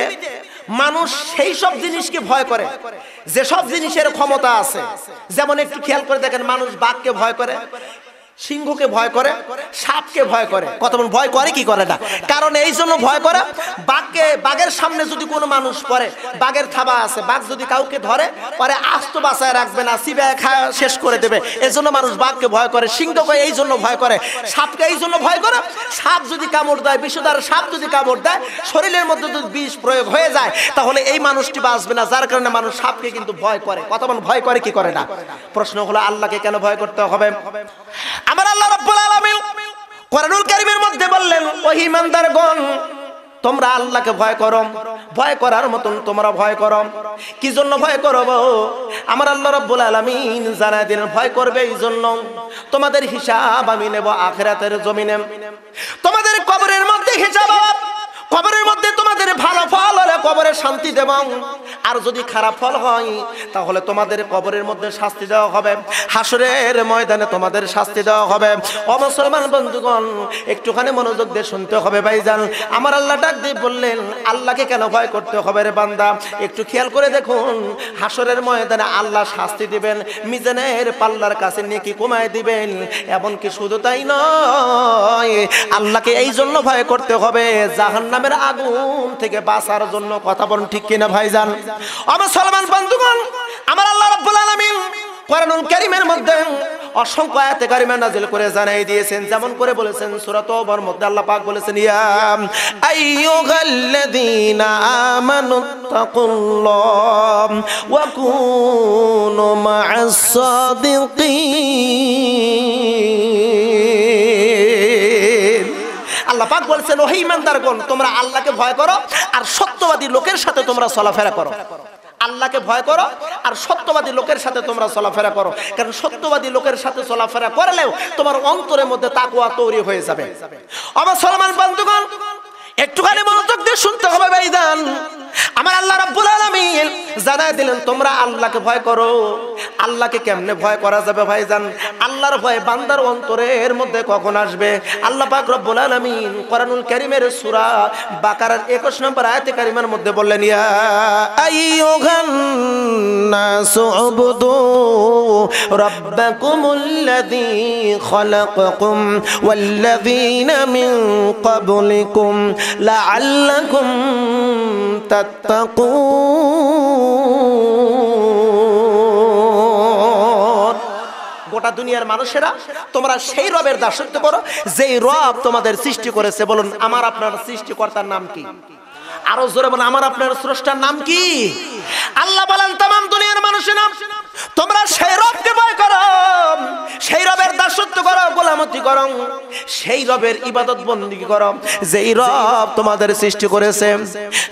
মানুষ সেই সব জিনিসকে ভয় করে যেসব জিনিসের ক্ষমতা আছে। যেমন একটু খেয়াল করে দেখেন, মানুষ বাঘকে ভয় করে, সিংহকে ভয় করে, সাপকে ভয় করে। কত ভয় করে কি করে না? কারণ এই জন্য ভয় করে, বাঘের সামনে যদি কোনো মানুষ পড়ে, বাঘের থাবা আছে, বাঘ যদি কাউকে ধরে পরে আস্ত বাঁচায় রাখবে না, চিবায় খায় শেষ করে দেবে। এই জন্য মানুষ বাঘকে ভয় করে। সিংহকে এই জন্য ভয় করে, সাপকে এই জন্য ভয় করে, সাপ যদি কামড় দেয়, বিষধর সাপ যদি কামড় দেয়, শরীরের মধ্যে যদি বিষ প্রয়োগ হয়ে যায়, তাহলে এই মানুষটি বাঁচবে না। যার কারণে মানুষ সাপকে কিন্তু ভয় করে। কত ভয় করে কি করে না? প্রশ্ন হলো, আল্লাহকে কেন ভয় করতে হবে? আমার আল্লাহ রাব্বুল আলামিন কোরআনুল কারীমের মধ্যে বললেন, ও ঈমানদারগণ, তোমরা আল্লাহকে ভয় করো, ভয় করার মতন তোমরা ভয় করো। কি জন্য ভয় করব? আমার আল্লাহ রাব্বুল আলামিন জানায় দিলেন, ভয় করবে এই জন্য তোমাদের হিসাব আমি নেব আখিরাতের জমিনে। তোমাদের কবরের মধ্যে হিসাব, কবরের মধ্যে তোমাদের ভালো ফল হলে কবরে শান্তি দেব, আর যদি খারাপ ফল হয় তাহলে তোমাদের কবরের মধ্যে শাস্তি দেওয়া হবে, হাসরের ময়দানে তোমাদের শাস্তি দেওয়া হবে। ও মুসলমান বন্ধুগণ, একটুখানি মনোযোগ দিয়ে শুনতে হবে ভাইজান। আমার আল্লাহ ডাক দিয়ে বললেন, আল্লাহকে কেন ভয় করতে হবে রে বান্দা? একটু খেয়াল করে দেখুন, হাসরের ময়দানে আল্লাহ শাস্তি দিবেন, মিজানের পাল্লার কাছে নেকি কমায় দিবেন। এমনকি শুধু তাই নয়, আল্লাহকে এই জন্য ভয় করতে হবে জাহান্নামের আগুন থেকে বাঁচার জন্য। কথা বলুন ঠিক কিনা ভাইজান? ও মুসলমান বন্ধুগণ, আমার আল্লাহ রাব্বুল আলামিন কোরআনুল কারীমের মধ্যে অসংখ্য আয়াতে কারিমা নাযিল করে জানাই দিয়েছেন। যেমন করে বলেছেন সূরা তাওবার মধ্যে আল্লাহ পাক বলেছেন, ইয়া আইয়ুহাল্লাযীনা আমানুত্তাকুল্লাহ ওয়া কুনু মা'আস সাদিকিন। আল্লাহ পাক বলেছেন, ওহে ঈমানদারগণ, তোমরা আল্লাহকে ভয় করো আর সত্যবাদী লোকের সাথে তোমরা চলাফেরা করো। আল্লাহকে ভয় করো আর সত্যবাদী লোকের সাথে তোমরা চলাফেরা করো। কারণ সত্যবাদী লোকের সাথে চলাফেরা করলেও তোমার অন্তরের মধ্যে তাকওয়া তৈরি হয়ে যাবে। ও মুসলমান বন্ধুগণ, একটুখানি মনোযোগ দিয়ে শুনতে হবে ভাইজান। আমার আল্লাহ রাব্বুল আলামিন জানায় দিলেন, তোমরা আল্লাহকে ভয় করো। আল্লাহকে কেমনে ভয় করা যাবে ভাইজান? আল্লাহর ভয় বান্দার অন্তরের মধ্যে কখন আসবে? আল্লাহ পাক রব্বুল আলামিন কোরআনুল কারীমের সূরা বাকারার 21 নম্বর আয়াতে কারিমার মধ্যে বললেন, ইয়া আইয়ুহান নাসু উবুদু রাব্বাকুমুল্লাযী খালাকাকুম ওয়াল্লাযীনা মিন ক্বাবলিকুম লাআল্লাকুম তাত্তাকুন। গোটা দুনিয়ার মানুষেরা, তোমরা সেই রবের দাসত্ব করো যেই রব তোমাদের সৃষ্টি করেছে। বলুন, আমার আপনার সৃষ্টিকর্তার নাম কি? আরো জোরে বলুন, আমার আপনার স্রষ্টার নাম কি? আল্লাহ বলেন, तमाम দুনিয়ার মানুষেরা, তোমরা সেই রবকে ভয় করো, সেই রবের দাসত্ব করো, গোলাম গোলামতি করো, সেই রবের ইবাদত বন্দেগী করো যেই রব তোমাদের সৃষ্টি করেছে।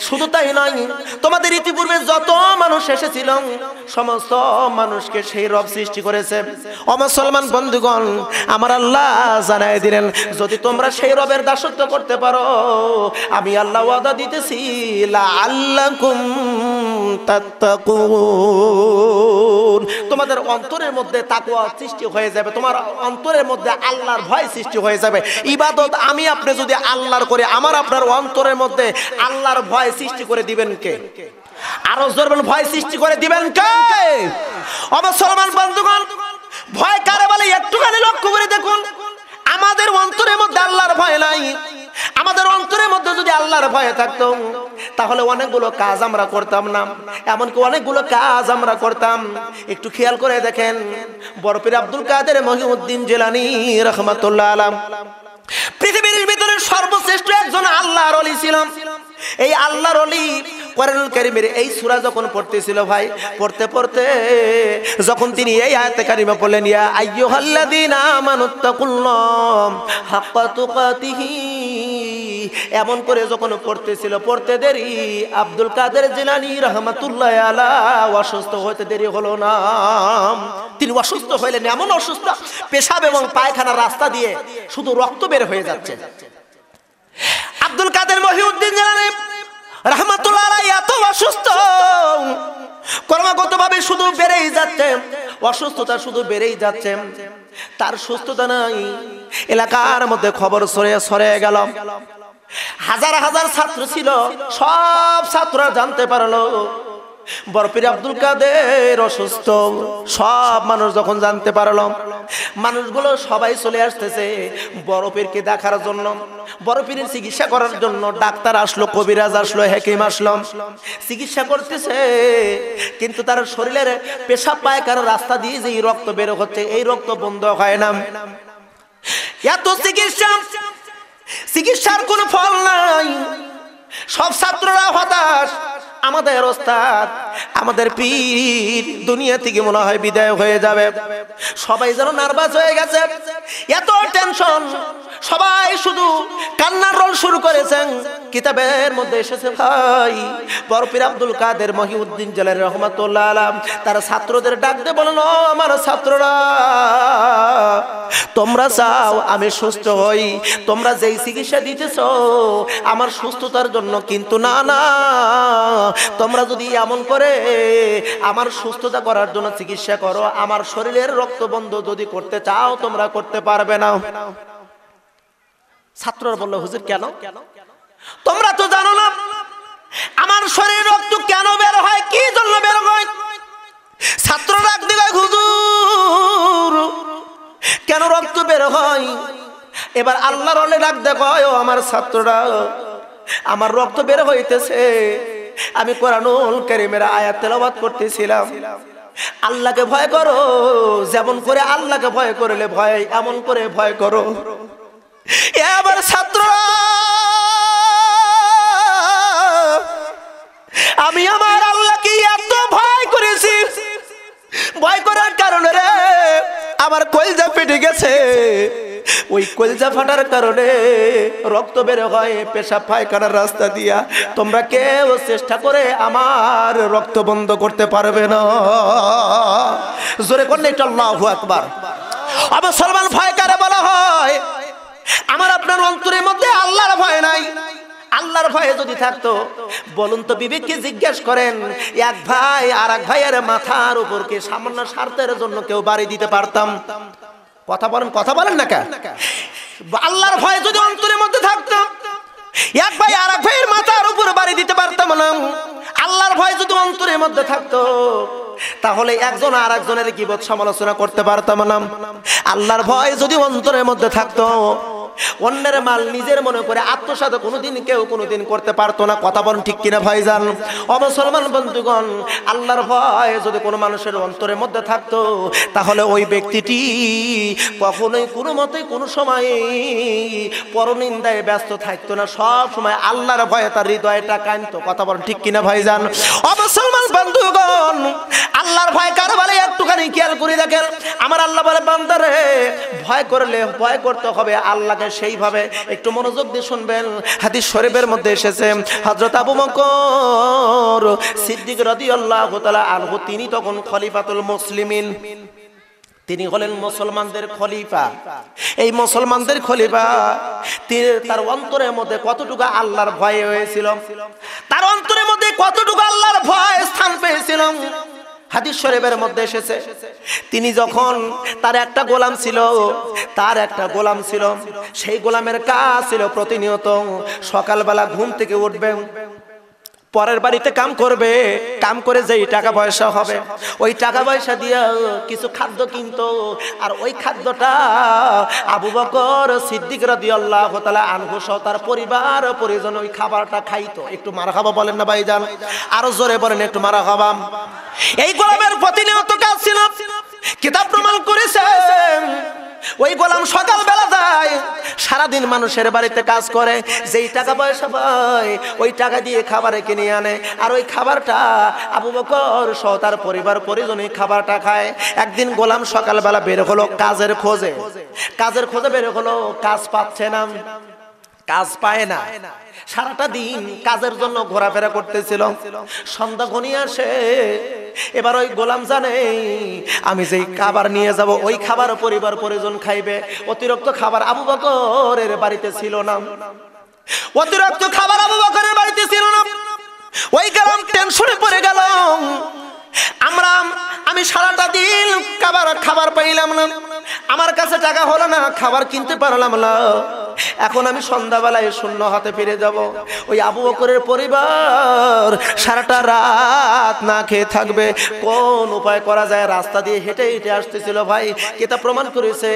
শুধু তাই নয়, তোমাদের ইতিপূর্বে যত মানুষ এসেছিল সমস্ত মানুষকে সেই রব সৃষ্টি করেছে। ও মুসলমান বন্ধুগণ, আমার আল্লাহ জানাই দিলেন, যদি তোমরা সেই রবের দাসত্ব করতে পারো, আমি আল্লাহ ওয়াদা দিতেছি লাআল্লাকুম তাত্তাকুন, তোমাদের অন্তরের মধ্যে তাকওয়া সৃষ্টি হয়ে যাবে, তোমার অন্তরের মধ্যে আল্লাহর ভয় সৃষ্টি হয়ে যাবে। ইবাদত আমি আপনি যদি আল্লাহর করে, আমার আপনার অন্তরের মধ্যে আল্লাহর ভয় সৃষ্টি করে দিবেন কে? আরো জোরে বলুন, ভয় সৃষ্টি করে দিবেন কে? ও মুসলমান বন্ধুগণ, ভয় কারে বলে একটুখানি লক্ষ্য করে দেখুন। আমাদের অন্তরের মধ্যে আল্লাহর ভয় নাই। আমাদের অন্তরের মধ্যে যদি আল্লাহর ভয় থাকতো তাহলে অনেকগুলো কাজ আমরা করতাম না, এমনকি অনেকগুলো কাজ আমরা করতাম। একটু খেয়াল করে দেখেন, বড় পীর আব্দুল কাদের মহিউদ্দিন জিলানী রাহমাতুল্লাহ আলাইহি পৃথিবীর ভিতরে সর্বশ্রেষ্ঠ একজন আল্লাহর ওলি ছিলেন। এই আল্লাহর ওলি কোরআনুল কারীমের এই সূরা যখন পড়তেছিল ভাই, পড়তে পড়তে যখন তিনি এই আয়াতে কারিমা পড়লেন, ইয়া আইয়ুহাল্লাযীনা আমানুত্তাকুল্লাহ হাক্কা তুকাতিহি, এমন করে যখন পড়তেছিল, পড়তে দেরি আব্দুল কাদের জিলানী রাহমাতুল্লাহ আলাইহি অসুস্থ হতে দেরি হলো না। তিনি অসুস্থ হইলেন, এমন অসুস্থ পেশাব এবং পায়খানার রাস্তা দিয়ে শুধু রক্ত বের হয়ে যাচ্ছে। আব্দুল কাদের মহিউদ্দিন জিলানী রাহমাতুল্লাহ আলাইহি এত অসুস্থ, ক্রমাগতভাবে শুধু বেড়েই যাচ্ছে, অসুস্থতা শুধু বেড়েই যাচ্ছে, তার সুস্থতা নাই। এলাকার মধ্যে খবর ছড়িয়ে গেল। হাজার হাজার ছাত্র ছিল, সব ছাত্ররা জানতে পারলো বড় পীর আব্দুল কাদের অসুস্থ। সব মানুষ যখন জানতে পারলো, মানুষগুলো সবাই চলে আসতেছে বড় পীরকে দেখার জন্য, বড় পীরের চিকিৎসা করার জন্য। ডাক্তার আসলো, কবিরাজ আসলো, হাকিম আসলো, চিকিৎসা করতেছে, কিন্তু তার শরীরের পেশাব পায়খানার রাস্তা দিয়ে যে রক্ত বের হচ্ছে, এই রক্ত বন্ধ হয় না। এত চিকিৎসার কোনো ফল নাই। সব ছাত্ররা হতাশ। আমাদের ওস্তাদ, আমাদের পীর দুনিয়া থেকে মনে হয় বিদায় হয়ে যাবে। সবাই যেন নার্ভাস হয়ে গেছে, এত টেনশন, সবাই শুধু কান্নার রোল শুরু করেছেন। কিতাবের মধ্যে এসেছে ভাই, বড় পীর আব্দুল কাদের মহিউদ্দিন জিলানী রাহমাতুল্লাহ আলাইহি তার ছাত্রদের ডাক দিয়ে বলল, আমার ছাত্ররা, তোমরা চাও আমি সুস্থ হই, তোমরা যেই চিকিৎসা দিতেছো আমার সুস্থতার জন্য, কিন্তু না না, তোমরা যদি এমন করে আমার সুস্থতা করার জন্য চিকিৎসা করো, আমার শরীরের রক্ত বন্ধ যদি করতে চাও তোমরা করতে পারবে না। ছাত্ররা বলল, হুজুর কেন? তোমরা তো জানো না আমার শরীরের রক্ত কেন বের হয়, কি জন্য বের হয়। ছাত্ররা ডাক দিল, হুজুর কেন রক্ত বের হয়? এবার আল্লাহর ওলি ডাক দেয়, ও আমার ছাত্ররা, আমার রক্ত বের হইতেছে, আমি কোরআনুল কারীমের আয়াত তেলাওয়াত করতেছিলাম। আল্লাহকে ভয় করো, যেমন করে আল্লাহকে ভয় করলে ভয়, এমন করে ভয় করো। এবার ছাত্ররা, আমি আমার আল্লাহকে এত ভয় করেছি, ভয় করার কারণে রে আমার কলিজা ফেটে গেছে। ওই কলিজা ফাটার কারণে রক্ত বের হয় পেশাব পায়খানার রাস্তা দিয়া। তোমরা কেউ চেষ্টা করে আমার রক্ত বন্ধ করতে পারবে না। জোরে করলে একটু আল্লাহু আকবার। আবার মুসলমান ভয় কারে বলা হয়? আমার আপনার অন্তরের মধ্যে আল্লাহর ভয় নাই। আল্লাহর ভয়ে যদি থাকতো, বলুন তো, বিবেককে জিজ্ঞেস করেন, এক ভাই আর এক ভাইয়ের মাথার উপর কি সামান্য স্বার্থের জন্য কেউ বাড়ি দিতে পারতাম? কথা বলেন না কেন? আল্লাহর ভয় যদি অন্তরের মধ্যে থাকতো, এক ভাই আর এক ভাইয়ের মাথার উপর বাড়ি দিতে পারতাম না। আল্লাহর ভয় যদি অন্তরের মধ্যে থাকতো, তাহলে একজন আর একজনের গীবত সমালোচনা করতে পারতাম না। আল্লাহর ভয় যদি অন্তরের মধ্যে থাকতো, অন্যের মাল নিজের মনে করে আত্মসাৎ কোনোদিন কেউ কোনোদিন করতে পারতো না। কথা বলেন ঠিক কিনা ভাইজান? ও মুসলমান বন্ধুগণ, আল্লাহর ভয় যদি কোনো মানুষের অন্তরের মধ্যে থাকতো, তাহলে ওই ব্যক্তিটি কখনোই কোনো মতে কোনো সময় পরনিন্দায় ব্যস্ত থাকতো না। সব সময় আল্লাহর ভয়ে তার হৃদয়টা কাঁদতো। কথা বলেন ঠিক কিনা ভাইজান? ও মুসলমান বন্ধুগণ, আল্লাহর ভয় কার বলে একটুখানি খেয়াল করে দেখেন আমার আল্লাহ বলে বান্দারে ভয় করলে ভয় করতে হবে আল্লাহকে সেইভাবে। একটু মনোযোগ দিয়ে শুনবেন, হাদিস শরীফের মধ্যে এসেছে হযরত আবু বকর সিদ্দিক রাদিয়াল্লাহু তাআলা আনহু তিনি তখন খলিফাতুল মুসলিমিন, তিনি হলেন মুসলমানদের খলিফা। এই মুসলমানদের খলিফা তার অন্তরের মধ্যে কতটুকু আল্লাহর ভয় হয়েছিল, তার অন্তরের মধ্যে কতটুকু আল্লাহর ভয় স্থান পেয়েছিল হাদিস শরীফের মধ্যে এসেছে। তিনি যখন তার একটা গোলাম ছিল, সেই গোলামের কাজ ছিল প্রতিনিয়ত সকালবেলা ঘুম থেকে উঠবে, পরের বাড়িতে কাম করবে, কাম করে যেই টাকা পয়সা হবে ওই টাকা পয়সা দিয়ে কিছু খাদ্য কিনতো, আর ওই খাদ্যটা আবু বকর সিদ্দিক রাদিয়াল্লাহু তাআলা আনহু সহ তার পরিবার পরিজন ওই খাবারটা খাইতো। একটু মারহাবা বলেন না ভাইজান, আরো জোরে বলেন একটু মারহাবা। এই গোলামের প্রতিনিয়ত কাজ ছিল, কিতাব প্রমাণ করেছে ওই গোলাম সকালবেলা যায়, সারাদিন মানুষের বাড়িতে কাজ করে, যেই টাকা পয়সা পায় ওই টাকা দিয়ে খাবারে কিনে আনে, আর ওই খাবারটা আবু বকর সহ তার পরিবার পরিজন এই খাবারটা খায়। একদিন গোলাম সকালবেলা বের হলো কাজের খোঁজে বের হলো, কাজ পাচ্ছে না, কাজ পায় না, সারাটা দিন কাজের জন্য ঘোরাফেরা করতেছিল। সন্ধ্যা ঘনিয়ে আসে, এবার ওই গোলাম জানে আমি যেই খাবার নিয়ে যাব ওই খাবার পরিবার পরিজন খাইবে। অতিরিক্ত খাবার আবু বকরের বাড়িতে ছিল না, ওই গোলাম টেনশনে পড়ে গেল, আমি সারাটা দিন খাবার পাইলাম না, আমার কাছে টাকা হলো না, খাবার কিনতে পারলাম না, এখন আমি সন্ধ্যাবেলায় শূন্য হাতে ফিরে যাব। ওই আবু বকরের পরিবার সারাটা রাত না খেয়ে থাকবে, কোন উপায় করা যায়? রাস্তা দিয়ে হেঁটে হেঁটে আসতেছিল ভাই, কিতাব প্রমাণ করেছে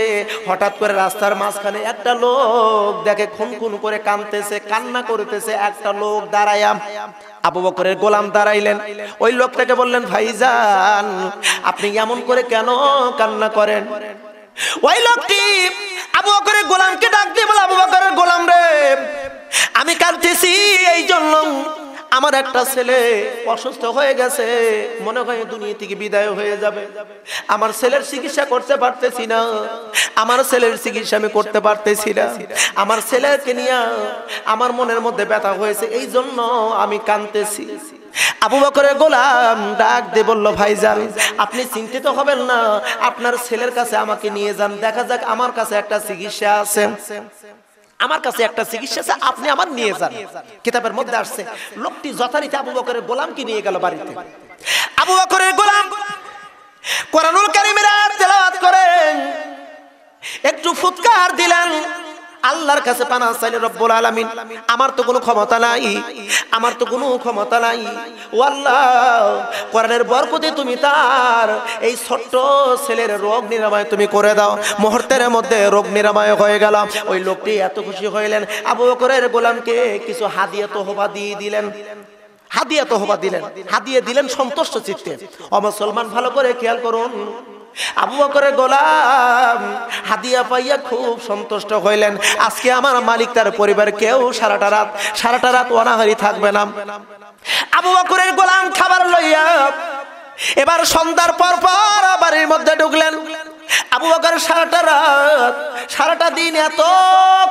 হঠাৎ করে রাস্তার মাঝখানে একটা লোক দেখে খুন করে কান্না করতেছে। একটা লোক দাঁড়ায়া, আবু বকরের গোলাম দাঁড়াইলেন, ওই লোকটাকে বললেন ভাইজান আপনি এমন করে কেন কান্না করেন? ওই লোকটি আবু বকরের গোলামকে ডাক দিয়ে বলে, আবু বকরের গোলাম রে, আমি কাঁদতেছি এই জন্য আমার একটা ছেলে অসুস্থ হয়ে গেছে, মনে হয় দুনিয়া থেকে বিদায় হয়ে যাবে, আমার ছেলের চিকিৎসা করতে পারতেছি না, আমার ছেলেকে নিয়ে আমার মনের মধ্যে ব্যথা হয়েছে, এই জন্য আমি কাঁদতেছি। আবু বকরের গোলাম ডাক দিয়ে বলল ভাইজান আপনি চিন্তিত হবেন না, আপনার ছেলের কাছে আমাকে নিয়ে যান, দেখা যাক আমার কাছে একটা চিকিৎসা আছে, আপনি আমার নিয়ে যান। কিতাবের মধ্যে আসছে লোকটি যথারীতি আবু বকরের গোলামকে নিয়ে গেল বাড়িতে। আবু বকরের গোলাম কোরআনুল কারীমের আয়াত তেলাওয়াত করেন, একটু ফুৎকার দিলেন, আল্লাহর কাছে পানা চাইলেন, রব্বুল আলামিন আমার তো কোনো ক্ষমতা নাই, ও আল্লাহ কোরআনের বরকতে তুমি তার এই ছোট্ট ছেলের রোগ নিরাময় তুমি করে দাও। মুহূর্তের মধ্যে রোগ নিরাময় হয়ে গেল। ওই লোকটি এত খুশি হইলেন, আবু বকরের গোলামকে কিছু হাদিয়া তোহফা দিলেন সন্তুষ্ট চিত্তে। ও মুসলমান ভালো করে খেয়াল করুন, আবু বকরের গোলাম হাদিয়া পাইয়া খুব সন্তুষ্ট হইলেন, আজকে আমার মালিক তার পরিবার কেউ সারাটা রাত অনাহারি থাকবে না। আবু বকরের গোলাম খাবার লইয়া এবার সন্ধ্যার পর বাড়ির মধ্যে ঢুকলেন। আবু বকর সারাটা দিন এত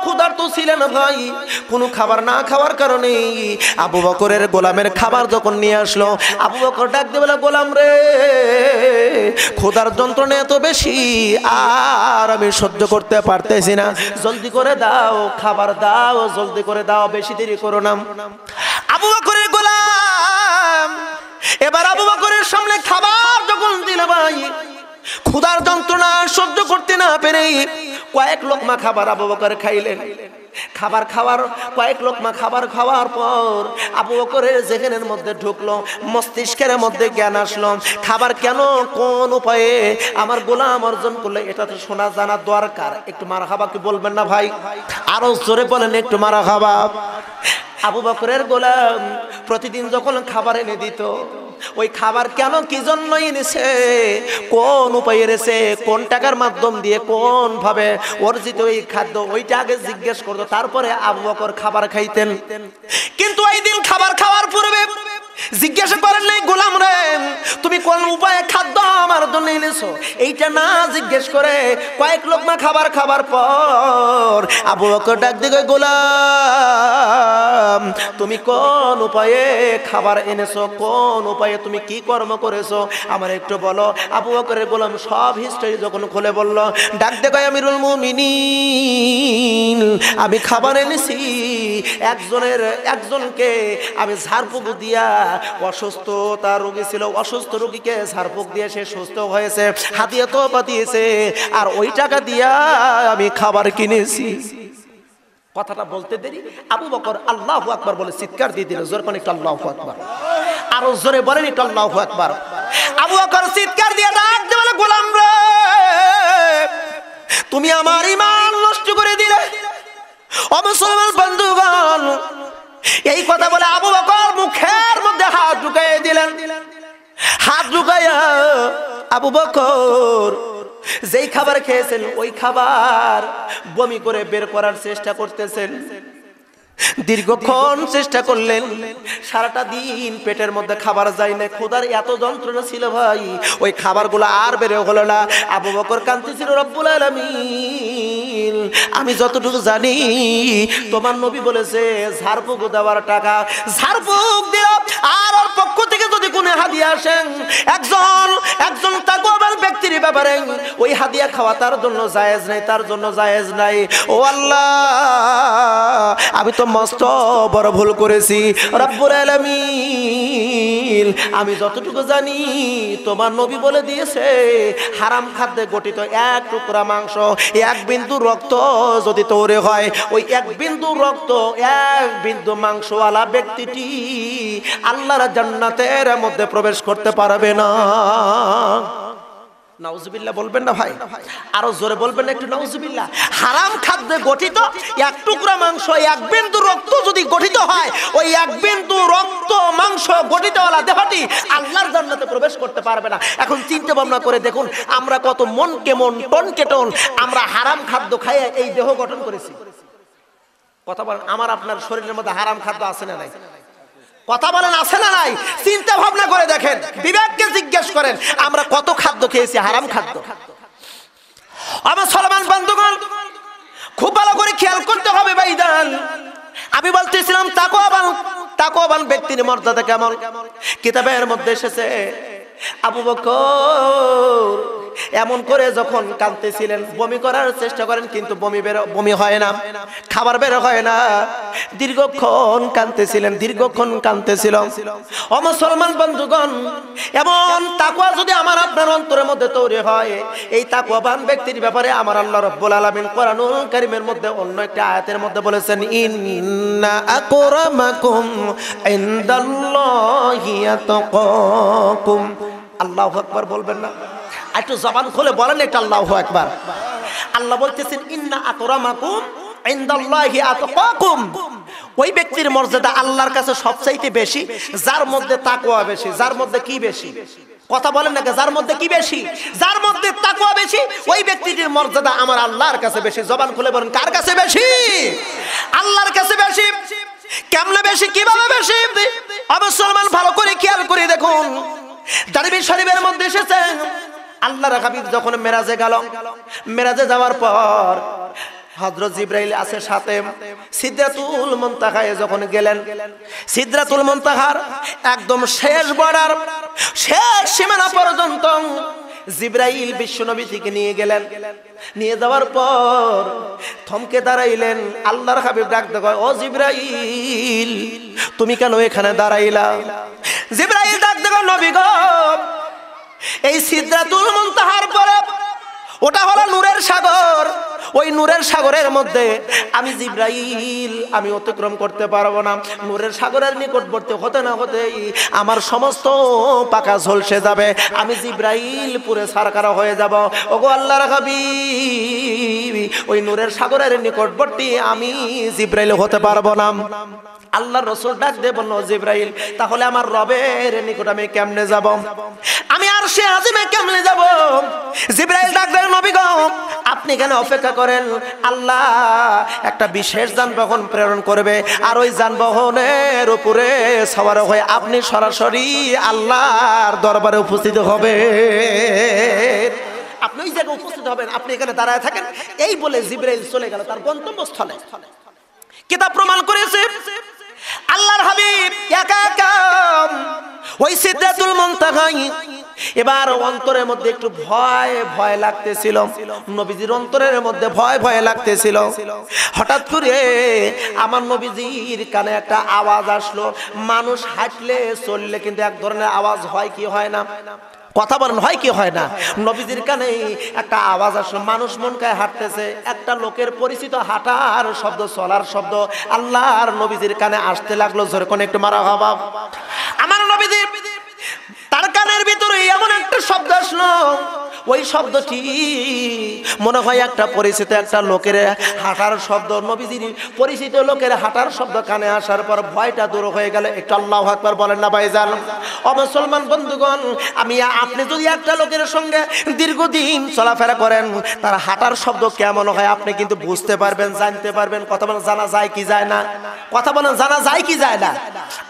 ক্ষুধার্ত ছিলেন ভাই, কোনো খাবার না খাওয়ার কারণে আবু বকরের গোলামের খাবার যখন নিয়ে আসলো, আবু বকর ডাক দিয়ে বলে, গোলাম রে, ক্ষুধার যন্ত্রণা এত বেশি আর আমি সহ্য করতে পারতেছি না, জলদি করে দাও, খাবার দাও, জলদি করে দাও, বেশি দেরি করো না। আবু বকরের গোলাম এবার আবু বকরের সামনে খাবার যখন দিল ভাই, ক্ষুধার যন্ত্রণা সহ্য করতে না পেরে কয়েক লোকমা খাবার আবু বকর খাইলেন। কয়েক লোকমা খাবার খাওয়ার পর আবু বকরের জেহেনের মধ্যে ঢুকলো, মস্তিষ্কের মধ্যে জ্ঞান আসলো, খাবার কেন কোন উপায়ে আমার গোলাম অর্জন করলে এটা তো শোনা জানা দরকার। একটু মারহাবা কি বলবেন না ভাই? আরো জোরে বলেন একটু মারহাবা। আবু বকরের গোলাম প্রতিদিন যখন খাবার এনে দিত, ওই খাবার কেন কি জন্য এনেছে, কোন উপায়ে এনেছে, কোন টাকার মাধ্যম দিয়ে, কোন ভাবে অর্জিত এই খাদ্য, ওইটা আগে জিজ্ঞেস করতো, তারপরে আবু বকর খাবার খাইতেন। কিন্তু ওই দিন খাবার খাওয়ার পূর্বে জিজ্ঞাসা করেন নাই গোলাম রে তুমি কোন উপায়ে খাদ্য আমার জন্য এনেছো, এইটা না জিজ্ঞেস করে কয়েক লোকমা খাবার খাবার পর আবু বকর ডাক দিয়ে কয় গোলাম তুমি কোন উপায়ে খাবার এনেছো, কোন উপায়ে তুমি কি কর্ম করেছো আমার একটু বলো। আবু বকরের গোলাম সব হিস্টরি যখন খুলে বলল, ডাক দিয়ে কয় আমিরুল মুমিনিন আমি খাবার এনেছি, একজনকে আমি ঝাড়ফুঁক দিয়া, অসুস্থতা রোগী ছিল, অসুস্থ রোগীকে ঝাড়ফুঁক দিয়ে সে সুস্থ হয়েছে, হাদিয়া তো পাঠিয়েছে, আর ওই টাকা দিয়া আমি খাবার কিনেছি। কথাটা বলতে দেরি আবু বকর আল্লাহু আকবার বলে চিৎকার দিয়ে দিল। জোরে কোন একটু আল্লাহু আকবার, আরো জোরে বলেন একটু আল্লাহু আকবার। আবু বকর চিৎকার দিয়ে ডাক দিয়ে বলে গোলাম রে তুমি আমার ঈমান নষ্ট করে দিলে। ও মুসলমান বন্ধুগণ, এই কথা বলে আবু বকর মুখের মধ্যে হাত ঢুকাইয়া দিলেন। হাত ঢুকাইয়া আবু বকর যেই খাবার খেয়েছেন ওই খাবার বমি করে বের করার চেষ্টা করতেছেন। দীর্ঘক্ষণ চেষ্টা করলেন, সারাটা দিন পেটের মধ্যে খাবার যায় না, ক্ষুধার এত যন্ত্রণা ছিল ভাই, ওই খাবারগুলো আর বের হলো না। আবু বকর কাঁদতেছিল, রব্বুল আলামিন আমি যতটুকু জানি তোমার নবী বলেছে ঝাড়ফুঁক দেওয়ার টাকা, ঝাড়ফুঁক দিও, আর ওর পক্ষ থেকে যদি কোনো হাদিয়া আসেন একজন তাকওয়াবান ব্যক্তির ব্যাপারে ওই হাদিয়া খাওয়া তার জন্য জায়েজ নাই, তার জন্য জায়েজ নাই। ও আল্লাহ আমি তো মস্ত বড় ভুল করেছি রব্বুল আলামিন, আমি যতটুকু জানি তোমার নবী বলে দিয়েছে হারাম খাদ্যে গঠিত এক টুকরা মাংস, এক বিন্দু রক্ত যদি তৈরি হয়, ওই এক বিন্দু রক্ত এক বিন্দু মাংসওয়ালা ব্যক্তিটি আল্লাহর জান্নাতের মধ্যে প্রবেশ করতে পারবে না। নাউজুবিল্লাহ বলবেন না ভাই, আরো জোরে বলবেন একটু নাউজুবিল্লাহ। হারাম খাদ্যে গঠিত এক টুকরা মাংস এক বিন্দু রক্ত যদি গঠিত হয়, ওই এক বিন্দু রক্ত মাংস গঠিতওয়ালা দেহটি আল্লাহর জান্নাতে প্রবেশ করতে পারবে না। এখন চিন্তা ভাবনা করে দেখুন আমরা কত মন কেমন টন কেটন আমরা হারাম খাদ্য খাইয়ে এই দেহ গঠন করেছি। কথা বলেন আমার আপনার শরীরের মধ্যে হারাম খাদ্য আছে না নাই? কথা বলেন আছে না নাই? চিন্তা ভাবনা করে দেখেন, বিবেককে জিজ্ঞেস করেন আমরা কত খাদ্য খেয়েছি হারাম খাদ্য। আমার মুসলমান বন্ধুগণ খুব ভালো করে খেয়াল করতে হবে ভাইজান। আমি বলতেছিলাম তাকওয়াবান ব্যক্তির মর্যাদা কেমন। কিতাবের মধ্যে এসেছে আবু বকর এমন করে যখন কাঁদতেছিলেন, বমি করার চেষ্টা করেন কিন্তু বমি হয় না, খাবার বের হয় না, দীর্ঘক্ষণ কাঁদতেছিল। ও মুসলমান বন্ধুগণ, এমন তাকওয়া যদি আমার আপনার অন্তরের মধ্যে তৈরি হয়, এই তাকওয়াবান ব্যক্তির ব্যাপারে আমার আল্লাহ রাব্বুল আলামিন কোরআনুল কারীমের মধ্যে অন্য একটা আয়াতের মধ্যে বলেছেন ইন্না আকরামাকুম ইনদাল্লাহি আতকাকুম। আল্লাহু আকবার বলবেন না? একটু জবান খুলে বলেন একটা আল্লাহু আকবার। আল্লাহ বলতেছেন ইন্না আকরামাকুম ইনদাল্লাহি আতকাকুম। ওই ব্যক্তির মর্যাদা আল্লাহর কাছে সবচাইতে বেশি যার মধ্যে তাকওয়া বেশি। যার মধ্যে কি বেশি? কথা বলেন না, যার মধ্যে কি বেশি? যার মধ্যে তাকওয়া বেশি ওই ব্যক্তিটির মর্যাদা আমার আল্লাহর কাছে বেশি। জবান খুলে বলেন কার কাছে বেশি? আল্লাহর কাছে বেশি। কেমনে বেশি? কিভাবে বেশি? মুসলমান ভালো করে খেয়াল করে দেখুন, দারবি শরীফের মধ্যে এসেছে আল্লাহর হাবিব যখন মেরাজে গেল, মেরাজে যাওয়ার পর হযরত জিবরাইল আছে সাথে, সিদরাতুল মুনতাহায় যখন গেলেন, সিদরাতুল মুনতাহার একদম শেষ বর্ডার, শেষ সীমানা পর্যন্ত জিবরাইল বিশ্বনবী থেকে নিয়ে গেলেন। নিয়ে যাওয়ার পর থমকে দাঁড়াইলেন। আল্লাহর হাবিব ডাক দেয়, ও জিবরাইল তুমি কেন এখানে দাঁড়াইলা? জিবরাইল ডাক দেয়, নবী গো এই সিদরাতুল মুনতাহার পরে ওটা হলো নূরের সাগর, ওই নূরের সাগরের মধ্যে আমি জিবরাইল আমি অতিক্রম করতে পারবো না। নূরের সাগরের নিকটবর্তী হতে না হতেই আমার সমস্ত পাকা ঝলসে যাবে, আমি জিবরাইল পুরে সারকারা হয়ে যাব। ওগো আল্লাহর হাবিব ওই নূরের সাগরের নিকটবর্তী আমি জিবরাইল হতে পারবো না। আল্লাহর রাসূল ডাক দিয়ে বলল, জিবরাইল তাহলে আমার রবের নিকট আমি কেমনে যাব? আমি আরশে আজিমে কেমনে যাব? জিবরাইল ডাক দিয়ে, নবী গো আপনি এখানে অপেক্ষা করেন, আল্লাহ একটা বিশেষ যানবাহন প্রেরণ করবে, আর ওই যানবাহনের উপরে সওয়ার হয়ে আপনি সরাসরি আল্লাহর দরবারে উপস্থিত হবে। আপনি ওই জায়গায় উপস্থিত হবেন, আপনি এখানে দাঁড়ায় থাকেন। এই বলে জিবরাইল চলে গেল তার গন্তব্যস্থলে। কিতাব প্রমাণ করেছে আল্লাহর হাবিব একা একা ওই সিদরাতুল মুনতাহায়, এবার অন্তরের মধ্যে একটু ভয় ভয় লাগতেছিল, নবীজির অন্তরের মধ্যে ভয় ভয় লাগতেছিল। হঠাৎ করে আমার নবীজির কানে একটা আওয়াজ আসলো। মানুষ হাঁটলে চললে কিন্তু এক ধরনের আওয়াজ হয় কি হয় না? কথা বলেন, হয় কি হয় না? নবীজির কানে একটা আওয়াজ আসলো, মানুষ মনকায় হাঁটতেছে, একটা লোকের পরিচিত হাঁটার শব্দ, চলার শব্দ আল্লাহর নবীজির কানে আসতে লাগলো। জোরে কোন একটু মারহাবা। আমার নবীজির তার কানের ভিতরে এমন একটা শব্দ আসলো, ওই শব্দটি মনে হয় একটা পরিচিত একটা লোকের হাঁটার শব্দ। নবীজির পরিচিত লোকের হাঁটার শব্দ কানে আসার পর ভয়টা দূর হয়ে গেল। একটু আল্লাহু আকবার বলেন না ভাইজান? ও মুসলমান বন্ধুগণ, আপনি যদি একটা লোকের সঙ্গে দীর্ঘদিন চলাফেরা করেন, তার হাঁটার শব্দ কেমন হয় আপনি কিন্তু বুঝতে পারবেন, জানতে পারবেন। কথা বলেন, জানা যায় কি যায় না? কথা বলেন, জানা যায় কি যায় না?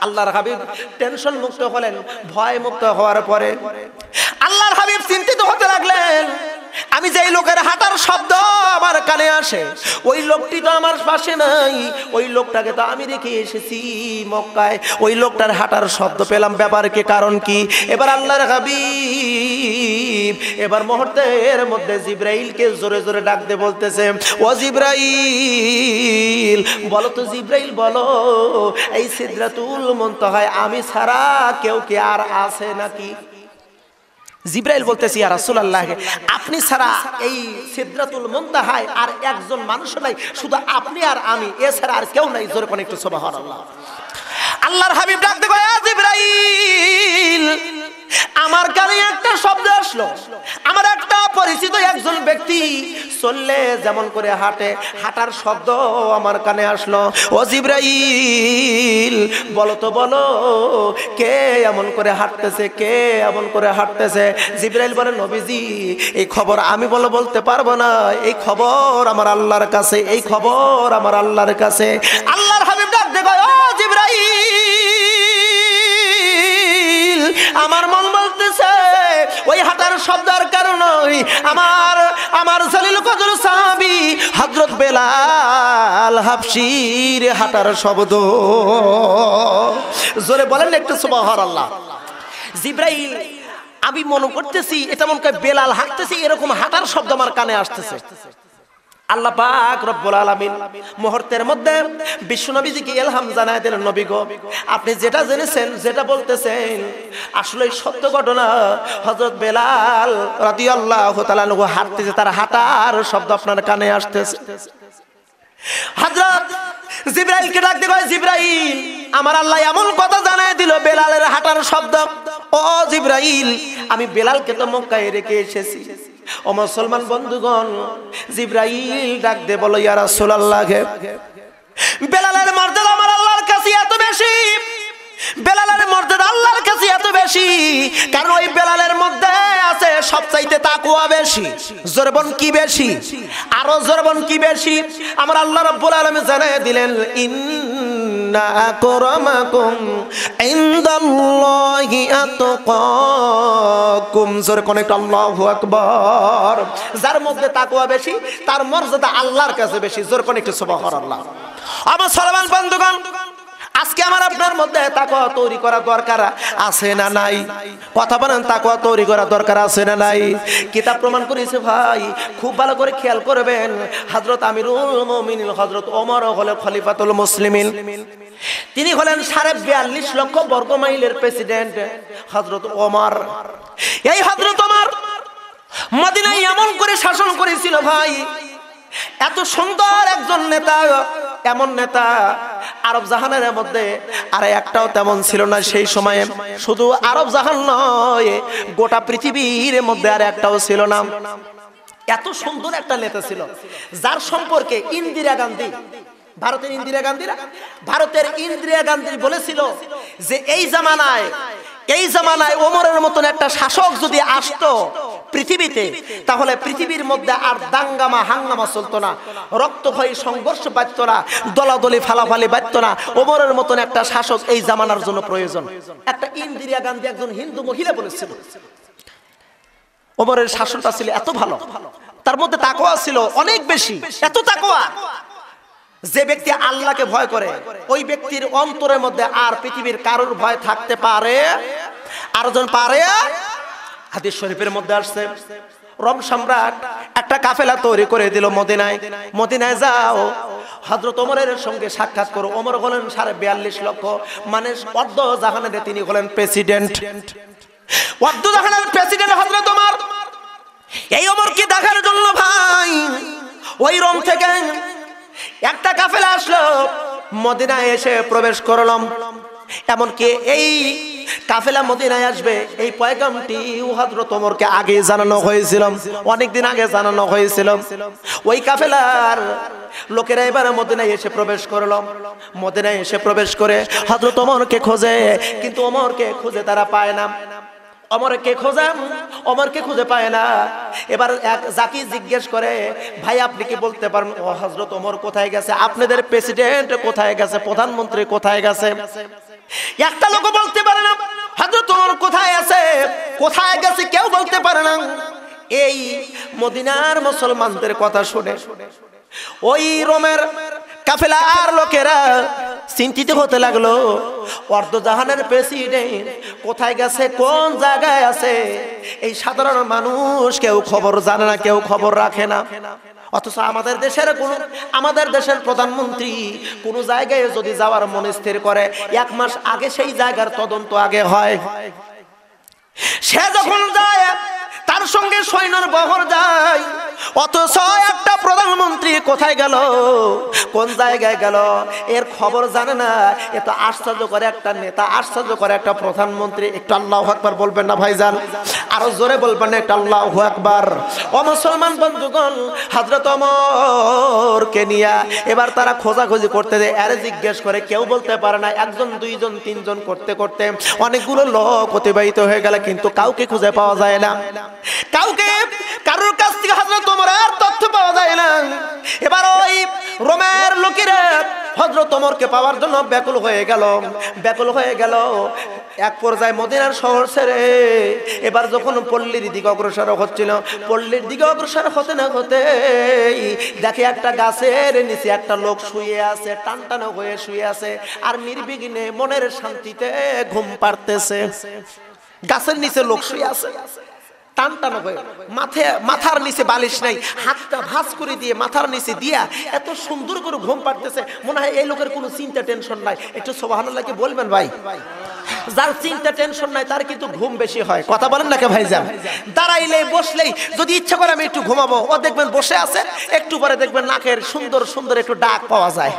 আল্লাহর হাবিব টেনশন মুক্ত হলেন। ভয় মুক্ত হওয়ার পরে আল্লাহর হাবিব চিন্তিত হতে লাগলেন, আমি যেই লোকের হাঁটার শব্দ আমার কানে আসে, ওই লোকটি তো আমার পাশে নাই, ওই লোকটাকে তো আমি রেখে এসেছি মক্কায়, ওই লোকটার হাঁটার শব্দ পেলাম, ব্যাপার কি, কারণ কি? এবার আল্লাহর হাবিব এবার মুহূর্তের মধ্যে জিবরাইলকে জোরে জোরে ডাক দিয়ে বলতেছে, ও জিবরাইল বলো তো, জিবরাইল বলো, এই সিদরাতুল মুনতাহায় আমি ছাড়া কেউ কি আর আছে নাকি? জিবরাইল বলতেছি, ইয়া রাসূলুল্লাহ, আপনি ছাড়া এই সিদরাতুল মুনতাহায় আর একজন মানুষ নাই, শুধু আপনি আর আমি, এছাড়া আর কেউ নাই। জোরে কোন একটু সুবহানাল্লাহ। আল্লাহর হাবিব ডাক দিয়ে কয়, জিবরাইল আমার কানে একটা শব্দ আসলো, আমার একটা পরিচিত একজন ব্যক্তি চললে যেমন করে হাঁটে, হাঁটার শব্দ আমার কানে আসলো। ও জিবরাইল বলো তো, বলো কে এমন করে হাঁটতেছে, কে এমন করে হাঁটতেছে? জিবরাইল বলে, নবীজি এই খবর আমি বলতে পারবো না, এই খবর আমার আল্লাহর কাছে, এই খবর আমার আল্লাহর কাছে। আল্লাহর হাবিব ডাক দিয়ে কয়, ও জিবরাইল আমার মন বলতেছে ওই হাঁটার শব্দের কারণে আমার জলিল কদর সাহাবী হযরত বেলাল হাবশীর হাঁটার শব্দ। জোরে বলেন একটু সুবহানাল্লাহ। জিবরাইল আমি মনে করতেছি এটা মনে হয় বেলাল হাঁটতেছে, এরকম হাঁটার শব্দ আমার কানে আসতেছে। আল্লাহ পাক রব্বুল আলামিন মুহূর্তের মধ্যে বিশ্বনবীজিকে ইলহাম জানায় দিলেন, নবী গো, আপনি যেটা জেনেছেন, যেটা বলতেছেন আসলে সত্য ঘটনা। হযরত বেলাল রাদিয়াল্লাহু তাআলা আনহু হাঁটতেছে, তার হাঁটার শব্দ আপনার কানে আসতেছে। হযরত জিবরাইলকে ডাক দিয়ে কয়, জিবরাইল আমার আল্লাহ এমন কথা জানায় দিল, বেলালের হাঁটার শব্দ। ও জিবরাইল আমি বেলালকে তো মক্কায় রেখে এসেছি। ও মুসলমান বন্ধুগণ, জিবরাইল ডাক দে বলো, ইয়া রাসূলুল্লাহ, বেলালের মর্যাদা আমার আল্লাহর কাছে এত বেশি, বেলালের মর্যাদা আল্লাহর কাছে এত বেশি, কারণ ওই বেলালের মধ্যে আছে সবচাইতে তাকওয়া বেশি। জোরবন কি বেশি? আরো জোরবন কি বেশি? আমার আল্লাহ রাব্বুল আলামিন জানায় দিলেন, ইন্না আকরামাকুম ইনদাল্লাহি আতকাকুম। জোরে কোন একটা আল্লাহু আকবার। যার মধ্যে তাকওয়া বেশি তার মর্যাদা আল্লাহর কাছে বেশি। জোরে কোন একটা সুবহানাল্লাহ। আমার মুসলমান বন্ধুগণ, আজকে আমার আপনার মধ্যে তাকওয়া তৈরি করা দরকার আছে না নাই? কথা বলেন, তাকওয়া তৈরি করা দরকার আছে না নাই? কিতাব প্রমাণ করেছে ভাই, খুব ভালো করে খেয়াল করবেন। হযরত আমিরুল মুমিনিন হযরত ওমর হলেন খলিফাতুল মুসলিমিন, তিনি হলেন 42.5 লক্ষ বর্গ মাইলের প্রেসিডেন্ট হযরত ওমর। এই হযরত ওমর মদিনায় এমন করে শাসন করেছিল ভাই, এত সুন্দর একজন নেতা, এমন নেতা আরব জাহানের মধ্যে আর একটাও তেমন ছিল না সেই সময়ে। শুধু আরব জাহান নয়, গোটা পৃথিবীর মধ্যে আর একটাও ছিল না। এত সুন্দর একটা নেতা ছিল, যার সম্পর্কে ইন্দিরা গান্ধী, ভারতের ইন্দিরা গান্ধী বলেছিল যে এই জামানায় ওমরের মতন একটা শাসক যদি আসতো পৃথিবীতে, তাহলে পৃথিবীর মধ্যে আর দাঙ্গামা হাঙ্গামা চলতো না, রক্তক্ষয়ী সংঘর্ষ বাঁচতো না, দলাদলি ফালাফালি বাঁচতো না। ওমরের মতন একটা শাসক এই জামানার জন্য প্রয়োজন। একটা ইন্দিরা গান্ধী একজন হিন্দু মহিলা বলেছিল, ওমরের শাসনটা ছিল এত ভালো, তার মধ্যে তাকওয়া ছিল অনেক বেশি, এত তাকওয়া, যে ব্যক্তি আল্লাহকে ভয় করে ওই ব্যক্তির অন্তরের মধ্যে আর পৃথিবীর কারোর ভয় থাকতে পারে আরজন পারে। হাদিস শরীফের মধ্যে আসছে, রোম সম্রাট একটা কাফেলা তৈরি করে দিল মদিনায়। মদিনায় যাও, হযরত ওমরের সঙ্গে সাক্ষাৎ করো। ওমর হলেন 42.5 লক্ষ, মানে অর্ধ জাহানের তিনি হলেন প্রেসিডেন্ট, অর্ধ জাহানের প্রেসিডেন্ট হযরত ওমর। এই ওমরকে দেখার জন্য ভাই ওই রোম থেকে একটা কাফেলা আসলো, মদিনায় এসে প্রবেশ করলাম। এমনকি এই কাফেলা মদিনায় আসবে এই পয়গামটি হযরত ওমরকে আগে জানানো হয়েছিল, অনেকদিন আগে জানানো হয়েছিল। ওই কাফেলার লোকেরা এবার মদিনায় এসে প্রবেশ করলো। মদিনায় এসে প্রবেশ করে হযরত ওমরকে খোঁজে, কিন্তু ওমরকে খুঁজে তারা পায় না। ওমরকে খুঁজে পায় না। এবার এক জাকি জিজ্ঞেস করে, ভাই আপনি কি বলতে পারেন ও হযরত ওমর কোথায় গেছে, আপনাদের প্রেসিডেন্ট কোথায় গেছে, প্রধানমন্ত্রী কোথায় গেছে? একটা লোক বলতে পারে না হযরত ওমর কোথায় আছে, কোথায় গেছে কেউ বলতে পারে না। এই মদিনার মুসলমানদের কথা শুনে ওই রোমের কাফেলার লোকেরা চিন্তিত হতে লাগলো, অর্ধজাহানের প্রেসিডেন্ট কোথায় গেছে, কোন জায়গায় আছে। এই সাধারণ মানুষ কেউ খবর জানে না, কেউ খবর রাখে না। অথচ আমাদের দেশের প্রধানমন্ত্রী কোন জায়গায় যদি যাওয়ার মন স্থির করে 1 মাস আগে সেই জায়গার তদন্ত আগে হয়। সে যখন যায় তার সঙ্গে সৈন্যর বহর যায়, অথচ একটা প্রধানমন্ত্রী কোথায় গেল, কোন জায়গায় গেল এর খবর জানে না। এত আশ্চর্য করে একটা নেতা, আশ্চর্য করে একটা প্রধানমন্ত্রী। একটু আল্লাহু আকবার বলবেন না ভাইজান? আরো জোরে বলবেন না একটু আল্লাহু আকবার? ও মুসলমান বন্ধুগণ, হযরত ওমরকে নিয়ে এবার তারা খোঁজাখুঁজি করতে যায়, আরে জিজ্ঞেস করে কেউ বলতে পারে না। 1 জন 2 জন 3 জন করতে করতে অনেকগুলো লোক অতিবাহিত হয়ে গেল, কিন্তু কাউকে খুঁজে পাওয়া যায় না। কারোর কাছ থেকে হযরত ওমরের তথ্য পাওয়া যায় না। এবার ওই রোমের লোকেরা হযরত ওমরকে পাওয়ার জন্য ব্যাকুল হয়ে গেল। এক পর্যায়ে মদিনার শহর ছেড়ে এবার যখন পল্লীর দিকে অগ্রসর হচ্ছিল, পল্লীর দিকে অগ্রসর হতে না হতে দেখে একটা গাছের নিচে একটা লোক শুয়ে আছে, টানটানো হয়ে শুয়ে আছে, আর নির্বিঘ্নে মনের শান্তিতে ঘুম পাড়তেছে। গাছের নিচে লোক শুয়ে আছে, টানটানো হয়ে, মাথার নিচে বালিশ নাই, হাতটা ভাঁজ করে দিয়ে মাথার নিচে দিয়া এত সুন্দর করে ঘুম পাড়তেছে। মনে হয় এই লোকের কোনো চিন্তা টেনশন নাই। একটু সুবহানাল্লাহ কি বলবেন ভাই? যার চিন্তা টেনশন নাই তার কিন্তু ঘুম বেশি হয়। কথা বলেন না কে ভাইজান? দাঁড়াইলে বসলেই যদি ইচ্ছা করে আমি একটু ঘুমাবো, ও দেখবেন বসে আছে, একটু পরে দেখবেন নাকের সুন্দর সুন্দর একটু ডাক পাওয়া যায়।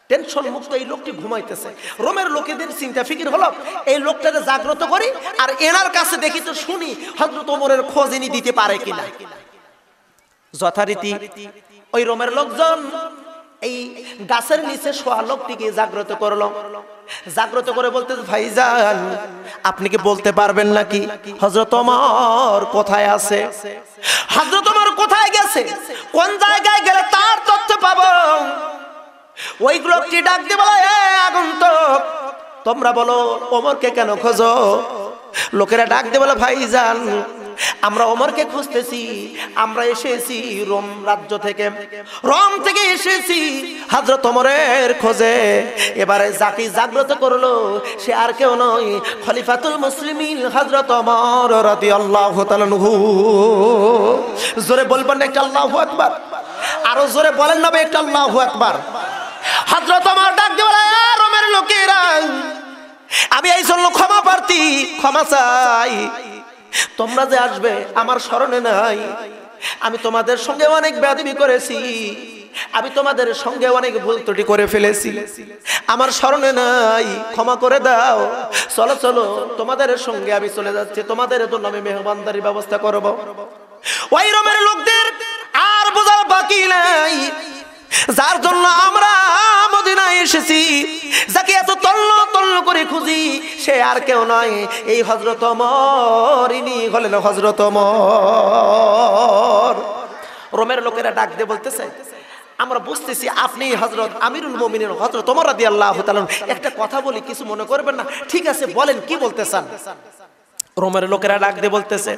টেনশন মুক্ত এই লোকটি ঘুমাইতেছে। রোমের লোকেদের চিন্তা ফিকির হলো এই লোকটাকে জাগ্রত করি, আর এনার কাছে দেখি তো শুনি হযরত ওমরের খোঁজ ইনি দিতে পারে কিনা। যথারীতি ওই রোমের লোকজন এই গাছের নিচে শোয়া লোকটিকে জাগ্রত করলো। জাগ্রত করে বলতে, ভাইজান আপনি কি বলতে পারবেন নাকি হযরত ওমর কোথায় আছে? হযরত ওমর কোথায় গেছে, কোন জায়গায় গেলে তার তথ্য পাবো? ওই লোকটি ডাক দিয়ে বলে, আগন্তুক তোমরা বলো ওমরকে কেন খোঁজো? লোকেরা ডাক দিয়ে বলে, ভাইজান আমরা ওমরকে খুঁজতেছি, আমরা এসেছি রোম রাজ্য থেকে, রোম থেকে এসেছি হযরত ওমরের খোঁজে। এবারে যাকে জাগ্রত করলো সে আর কেউ নয়, খলিফাতুল মুসলিমিন হযরত ওমর রাদিয়াল্লাহু তাআলা আনহু। জোরে বলবেন না একটা আল্লাহু আকবার? আরো জোরে বলেন না একটা আল্লাহু আকবার? হযরত ওমর ডাক দিয়ে বলে, রোমের লোকেরা আমি এই জন্য ক্ষমা প্রার্থী, ক্ষমা চাই। তোমরা যে আসবে আমার স্মরণে নাই, আমি তোমাদের সঙ্গে অনেক বেয়াদবি করেছি, আমি তোমাদের সঙ্গে অনেক ভুল ত্রুটি করে ফেলেছি, আমার স্মরণে নাই, ক্ষমা করে দাও। চলো চলো তোমাদের সঙ্গে আমি চলে যাচ্ছি, তোমাদের জন্য আমি মেহমানদারির ব্যবস্থা করব। ওই রোমের লোকদের আর বোঝার বাকি নাই, যার জন্য আমরা মদিনায় এসেছি, যাকে এত তল্ল তল্ল করে খুঁজি, সে আর কেউ নয়, এই হযরত ওমর। ইনি হলেন হযরত ওমর। রোমের লোকেরা ডাক দিয়ে বলতেছে, আমরা বুঝতেছি আপনি হযরত আমিরুল মুমিনিন হযরত ওমর রাদিয়াল্লাহু তাআলা। একটা কথা বলি, কিছু মনে করবেন না? ঠিক আছে, বলেন কি বলতে চান। রোমের লোকেরা ডাক দিয়ে বলতেছে,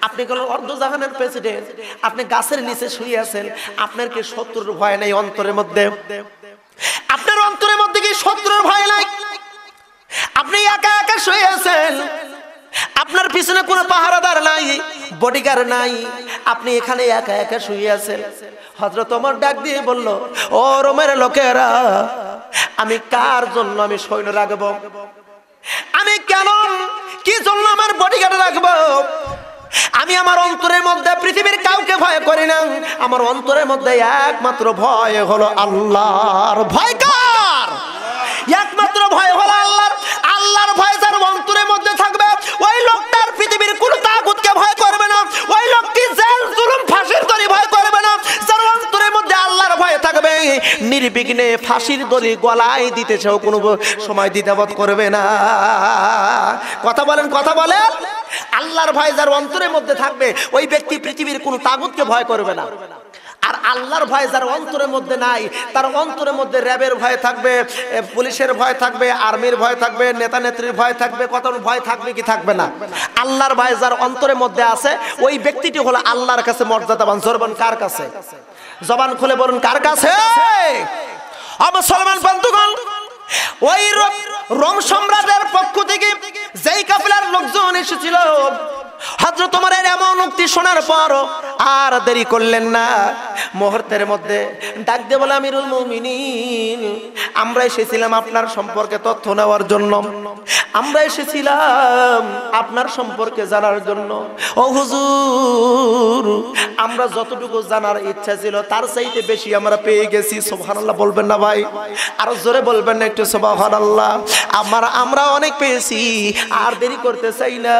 আপনি হলেন অর্ধজাহানের প্রেসিডেন্ট, আপনি গাছের নিচে শুয়ে আছেন, আপনার কি শত্রুর ভয় নেই অন্তরের মধ্যে? আপনার অন্তরের মধ্যে কি শত্রুর ভয় নাই? আপনি একা একা শুয়ে আছেন, আপনার পিছনে কোনো পাহারাদার নাই, বডিগার্ড নাই, আপনি এখানে একা একা শুয়ে আছেন। হযরত ওমর ডাক দিয়ে বলল, ও রোমের লোকেরা, আমি কার জন্য আমি সৈন্য রাখবো? আমি কেন কি জন্য আমার বডিগার্ড রাখবো? আমি আমার অন্তরের মধ্যে পৃথিবীর কাউকে ভয় করি না, আমার অন্তরের মধ্যে একমাত্র ভয় হলো আল্লাহর ভয়। কার? একমাত্র ভয় হলো আল্লাহর। আল্লাহর ভয় যার অন্তরের মধ্যে থাকবে, ওই লোকটার পৃথিবীর কোনো তাগুতকে ভয় করবে না, ওই লোকটি জেল জুলুম ফাঁসির দড়ি ভয় করবে না। যার অন্তরের মধ্যে আল্লাহর ভয় থাকবে, নির্বিঘ্নে ফাঁসির দড়ি গলায় দিতেছেও কোনো সময় দ্বিধাবোধ করবে না। কথা বলেন, কথা বলেন। আল্লাহর ভয় যার অন্তরের মধ্যে থাকবে, ওই ব্যক্তি পৃথিবীর কোনো তাগুতকে ভয় করবে না। আর আল্লাহর ভয় যার অন্তরের মধ্যে নাই, তার অন্তরের মধ্যে র্যাবের ভয় থাকবে, পুলিশের ভয় থাকবে, আর্মির ভয় থাকবে, নেতা নেত্রীর ভয় থাকবে, কত ভয় থাকবে কি থাকবে না? আল্লাহর ভয় যার অন্তরের মধ্যে আছে, ওই ব্যক্তিটি হলো আল্লাহর কাছে মর্যাদাবান। জোরবান কার কাছে? জবান খুলে বলুন, কার কাছে? মুসলমান বন্ধুগণ, ওই রোম সম্রাটের পক্ষ থেকে যেই কাফেলার লোকজন এসেছিল, হযরত ওমরের এমন উক্তি শোনার পর আর দেরি করলেন না, মুহূর্তের মধ্যে ডাক দিয়ে বলে, আমিরুল মুমিনিন, আমরা এসেছিলাম আপনার সম্পর্কে তথ্য নেওয়ার জন্য, আমরা এসেছিলাম আপনার সম্পর্কে জানার জন্য। ও হুজুর, আমরা যতটুকু জানার ইচ্ছা ছিল তার চাইতে বেশি আমরা পেয়ে গেছি। সুবহানাল্লাহ বলবেন না ভাই? আরো জোরে বলবেন না একটু? সুবহানাল্লাহ। আমরা অনেক পেয়েছি, আর দেরি করতে চাই না,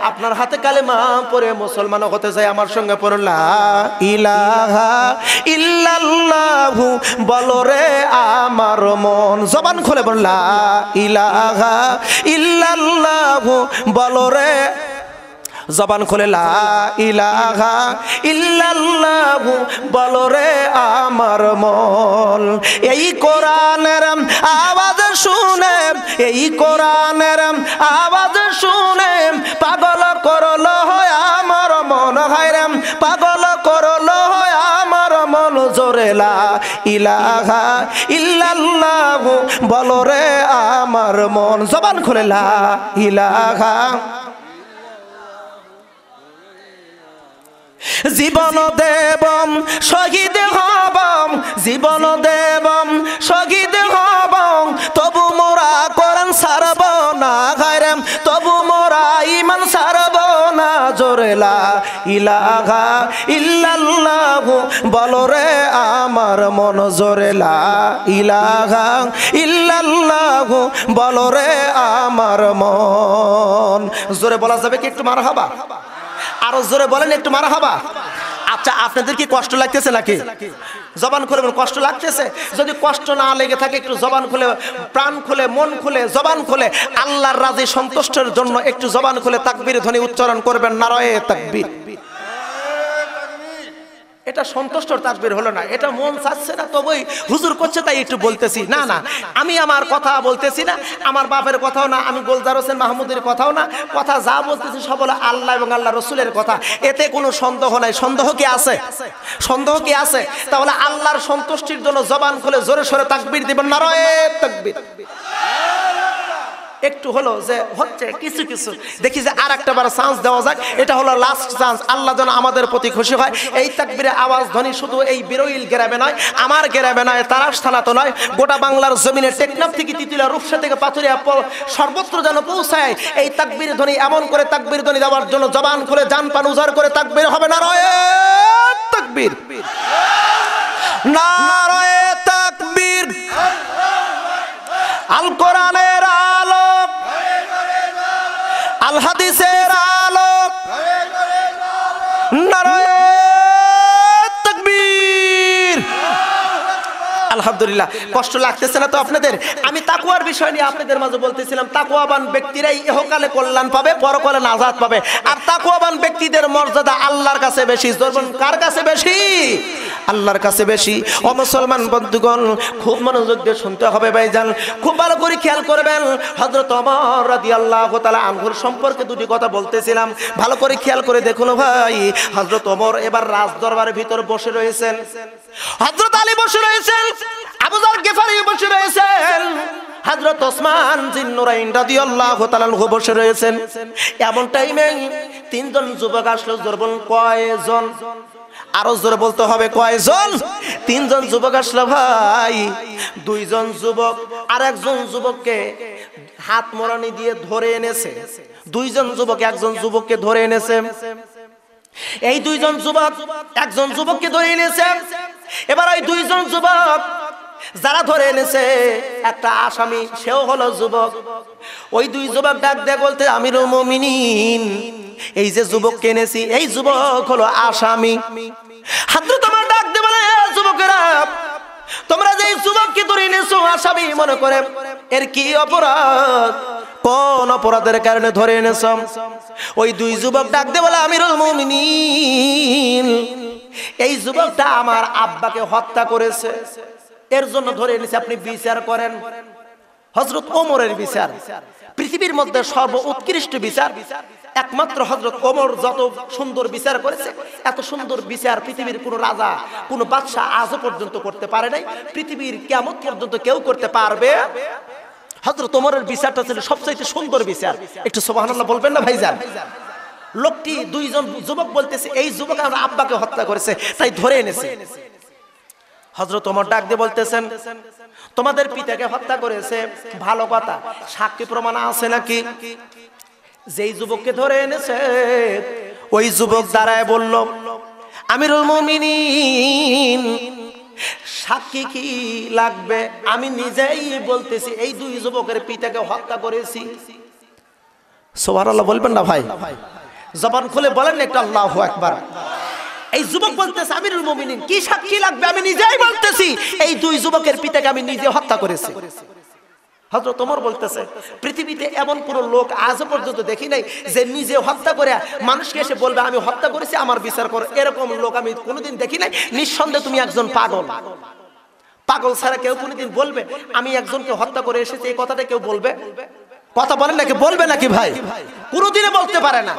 আপনার হাতে কালেমা পড়ে মুসলমান হতে চাই। আমার সঙ্গে পড়ুন, লা ইলাহা ইল্লাল্লাহু বলো রে আমার মন। জবান খুলে বলুন, লা ইলাহা ইল্লাল্লাহু বলো রে। জবান খুলে, লা ইলাহা ইল্লাল্লাহু বলো রে আমার মন। এই কোরআনের আওয়াজ শুনে, এই কোরআনের আওয়াজ শুনে পাগল করলো আমার মন। হায়রাম পাগল করলো আমার মন। জোরে লা ইলাহা ইল্লাল্লাহু বলো রে আমার মন। জবান খুলে, লা ইলাহা। জীবন দেবম শহীদ হবম, জীবন দেবম শহীদ হবম, তবু মোরা কোরআন ছাড়ব না। গায়রাম তবু মোরা ঈমান ছাড়ব না। জোরে লা ইলাহা ইল্লাল্লাহু বলো রে আমার মন। জোরে লা ইলাহা ইল্লাল্লাহু বলো রে আমার মন। জোরে বলা যাবে কি একটু মারহাবা? আরো জোরে বলেন একটু মারহাবা। আচ্ছা, আপনাদের কি কষ্ট লাগতেছে নাকি? জবান খুলে বলুন, কষ্ট লাগতেছে? যদি কষ্ট না লেগে থাকে, একটু জবান খুলে, প্রাণ খুলে, মন খুলে, জবান খুলে আল্লাহর রাজি সন্তুষ্টের জন্য একটু জবান খুলে তাকবীর ধ্বনি উচ্চারণ করবেন। নারায়ে তাকবীর। এটা সন্তুষ্টর তাকবীর হলো না, এটা মন চাচ্ছে না, তবেই হুজুর করছে তাই একটু বলতেছি। না না, আমি আমার কথা বলতেছি না, আমার বাপের কথাও না, আমি গোলজার হোসেন মাহমুদের কথাও না, কথা যা বলতেছি সব হলো আল্লাহ এবং আল্লাহ রসুলের কথা। এতে কোনো সন্দেহ নাই। সন্দেহ কি আছে? সন্দেহ কি আছে? তাহলে আল্লাহর সন্তুষ্টির জন্য জবান খুলে জোরে সোরে তাকবীর দিবেন। নারায়ে তাকবীর। একটু হলো যে হচ্ছে কিছু কিছু দেখি যে আর একটা বার চান্স দেওয়া যাক, এটা হলো লাস্ট চান্স। আল্লাহ যেন আমাদের প্রতি খুশি হয়। এই তাকবীরের আওয়াজ ধ্বনি শুধু এই বিরইল গ্রামে নয়, আমার গ্রামে নয়, তারাস থানাতে নয়, গোটা বাংলার জমিনে টেকনাফ থেকে তিতুলিয়া, রূপসা থেকে পাথুরিয়া সর্বত্র যেন পৌঁছায়। এই তাকবীর ধ্বনি এমন করে তাকবীর ধ্বনি দেওয়ার জন্য জবান খুলে জান পান উজাড় করে তাকবীর হবে। নারায়ে তাকবীর, নারায়ে তাকবীর। আল কোরআনের আলোক, আল হাদিসের আলোক, নারায়ে তাকবীর। আলহামদুলিল্লাহ, কষ্ট লাগতেছে না তো আপনাদের? আমি তাকওয়ার বিষয় নিয়ে আপনাদের মাঝে বলতেছিলাম, তাকওয়াবান ব্যক্তিরাই ইহকালে কল্যাণ পাবে, পরকালে নাজাত পাবে। আর তাকওয়াবান ব্যক্তিদের মর্যাদা আল্লাহর কাছে বেশি। বলুন কার কাছে বেশি? আল্লাহর কাছে বেশি। ও মুসলমান বন্ধুগণ, খুব মনোযোগ দিয়ে শুনতে হবে ভাইজান, খুব ভালো করে খেয়াল করবেন। হযরত ওমর রাদিয়াল্লাহু তাআলা আনহুর সম্পর্কে দুটি কথা বলতেছিলাম, ভালো করে খেয়াল করে দেখুন ভাই। হযরত ওমর এবার রাজ দরবারের ভিতর বসে রয়েছেন, হযরত আলী বসে রয়েছেন, আবু যর গিফারি বসে রয়েছেন, হযরত ওসমান জিন্নুরাইন রাদিয়াল্লাহু তাআলা আনহু বসে রয়েছেন। এমন টাইমে তিনজন যুবক আসলো। জোরে বলুন কয়জন? আরো জোরে বলতে হবে কয়জন? তিনজন যুবক আসলো ভাই। দুইজন যুবক আর একজন যুবককে হাত মোড়ানি দিয়ে ধরে এনেছে। দুইজন যুবক একজন যুবককে ধরে এনেছে। এই দুইজন যুবক একজন যুবককে ধরে এনেছে। এবার ওই দুইজন যুবক যারা ধরে এনেছে, একটা আসামি, সেও হলো যুবক। ওই দুই যুবক ডাক দিয়ে বলতে, আমিরুল মুমিনিন, এই যে যুবককে এনেছি, এই যুবক হলো আসামি। হযরত ওমর ডাক দিয়ে বলে, যুবকেরা, তোমরা যে যুবককে ধরে এনেছো আসামি মনে করে, এর কি অপরাধ? কোন অপরাধের কারণে ধরে এনেছো? ওই দুই যুবক ডাক দিয়ে বলে, আমিরুল মুমিনিন, এই যুবকটা আমার আব্বাকে হত্যা করেছে, এর জন্য ধরে এনেছে, আপনি বিচার করেন। হযরত ওমরের বিচার পৃথিবীর মধ্যে সর্ব উৎকৃষ্ট বিচার। একমাত্র হযরত ওমর যত সুন্দর বিচার করেছে, এত সুন্দর বিচার পৃথিবীর কোন রাজা, কোন বাদশা আজও পর্যন্ত করতে পারে নাই। পৃথিবীর কিয়ামত পর্যন্ত কেউ করতে পারবে? হযরত ওমরের বিচারটা ছিল সবচেয়ে সুন্দর বিচার। একটু সুবহানাল্লাহ বলবেন না ভাইজান? লোকটি, দুইজন যুবক বলতেছে, এই যুবক আমার আব্বাকে হত্যা করেছে, তাই ধরে এনেছে। হযরত ওমর ডাক দিয়ে বলতেছেন, তোমাদের পিতাকে হত্যা করেছে, ভালো কথা, সাক্ষী প্রমাণ আছে নাকি? যেই যুবককে ধরে এনেছে ওই যুবক দাঁড়ায় বলল, আমিরুল মুমিনিন, সাক্ষী কি লাগবে? আমি নিজেই বলতেছি এই দুই যুবকের পিতাকে হত্যা করেছি। সুবহানাল্লাহ বলবেন না ভাই? জবান খুলে বলেন একটু আল্লাহু আকবার। এই যুবক বলতেছে, আমিরুল মুমিনিন, কি সাক্ষী লাগবে? আমি নিজেই বলতেছি এই দুই যুবকের পিতাকে আমি নিজে হত্যা করেছি। হযরত ওমর বলতেছে, পৃথিবীতে এমন কোন লোক আজ পর্যন্ত দেখি নাই যে নিজে হত্যা করে মানুষকে এসে বলবে আমি হত্যা করেছি, আমার বিচার করো। এরকম লোক আমি কোনোদিন দেখি নাই। নিঃসন্দেহে তুমি একজন পাগল। পাগল ছাড়া কেউ কোনোদিন বলবে আমি একজনকে হত্যা করে এসেছি? এই কথাটা কেউ বলবে? কথা বলেন নাকি? বলবে নাকি ভাই? কোনোদিনও বলতে পারে না।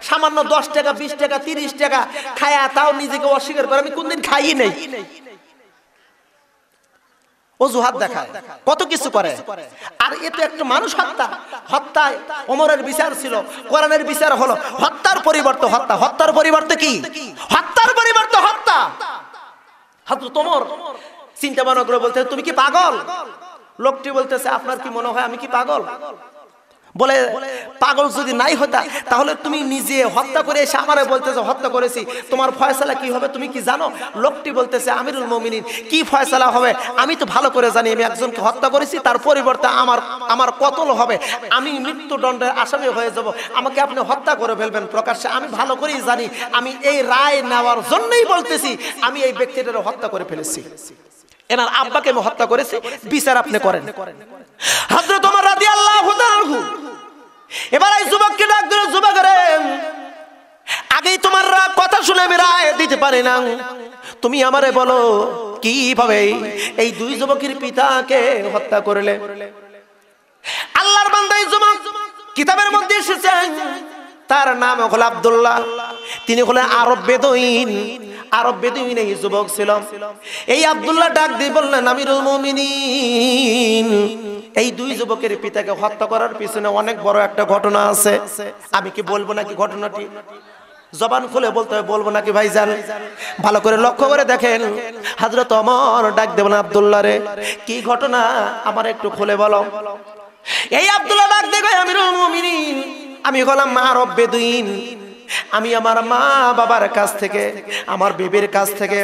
সামান্য 10 টাকা, 20 টাকা, 30 টাকা খায়া তাও নিজেকে অস্বীকার করে আমি কোনদিন খাইই নাই। অজুহাত দেখায়, কত কিছু করে। আর এ তো একটা মানুষ হত্যা। হত্যায় ওমরের বিচার ছিল, কোরআনের বিচার হলো হত্যার পরিবর্তে হত্যা। হত্যার পরিবর্তে কি? হত্যার পরিবর্তে হত্যা। হযরত ওমর চিন্তা ভাবনা করে বলতে, তুমি কি পাগল? লোকটি বলতেছে, আপনার কি মনে হয় আমি কি পাগল? বলে, পাগল যদি নাই হতা তাহলে তুমি নিজে হত্যা করে এসে আমারে বলতেছো হত্যা করেছি, তোমার ফয়সালা কি হবে তুমি কি জানো? লোকটি বলতেছে, আমিরুল মুমিনিন, কি ফয়সালা হবে? আমি তো ভালো করে জানি আমি একজনকে হত্যা করেছি, তার পরিবর্তে আমার কতল হবে, আমি মৃত্যুদণ্ডের আসামি হয়ে যাব, আমাকে আপনি হত্যা করে ফেলবেন প্রকাশ্যে। আমি ভালো করেই জানি, আমি এই রায় নেওয়ার জন্যই বলতেছি আমি এই ব্যক্তিটাকে হত্যা করে ফেলেছি, এনার আব্বাকে আমি হত্যা করেছি, বিচার আপনি করেন। হযরত ওমর রাদিয়াল্লাহু তাআলা আনহু এবার এই যুবককে ডাক দিল, যুবকরে, আগেই তোমার কথা শুনে আমি রায় দিতে পারি না, তুমি আমারে বলো কিভাবে এই দুই যুবকের পিতাকে হত্যা করলে? আল্লাহর বান্দা এই যুবক কিতাবের মধ্যে এসেছেন, তার নাম হলো আব্দুল্লাহ, তিনি হলেন আরব বেদুইন। আরব বেদুইন এই যুবক ছিল। এই আব্দুল্লাহ ডাক দিয়ে বললেন, আমিরুল মুমিনিন, এই দুই যুবকের পিতাকে হত্যা করার পিছনে অনেক বড় একটা ঘটনা আছে। আমি কি বলবো নাকি ঘটনাটি? জবান খুলে বলতে হবে, বলবো নাকি ভাইজান? ভালো করে লক্ষ্য করে দেখেন। হযরত ওমর ডাক দেবেন, আব্দুল্লাহ রে, কি ঘটনা আমার একটু খুলে বলো। এই আব্দুল্লাহ ডাক দেবে, আমিরুল মুমিনিন, আমি হলাম আরব বেদুইন, আমি আমার মা বাবার কাছ থেকে, আমার বেবির কাছ থেকে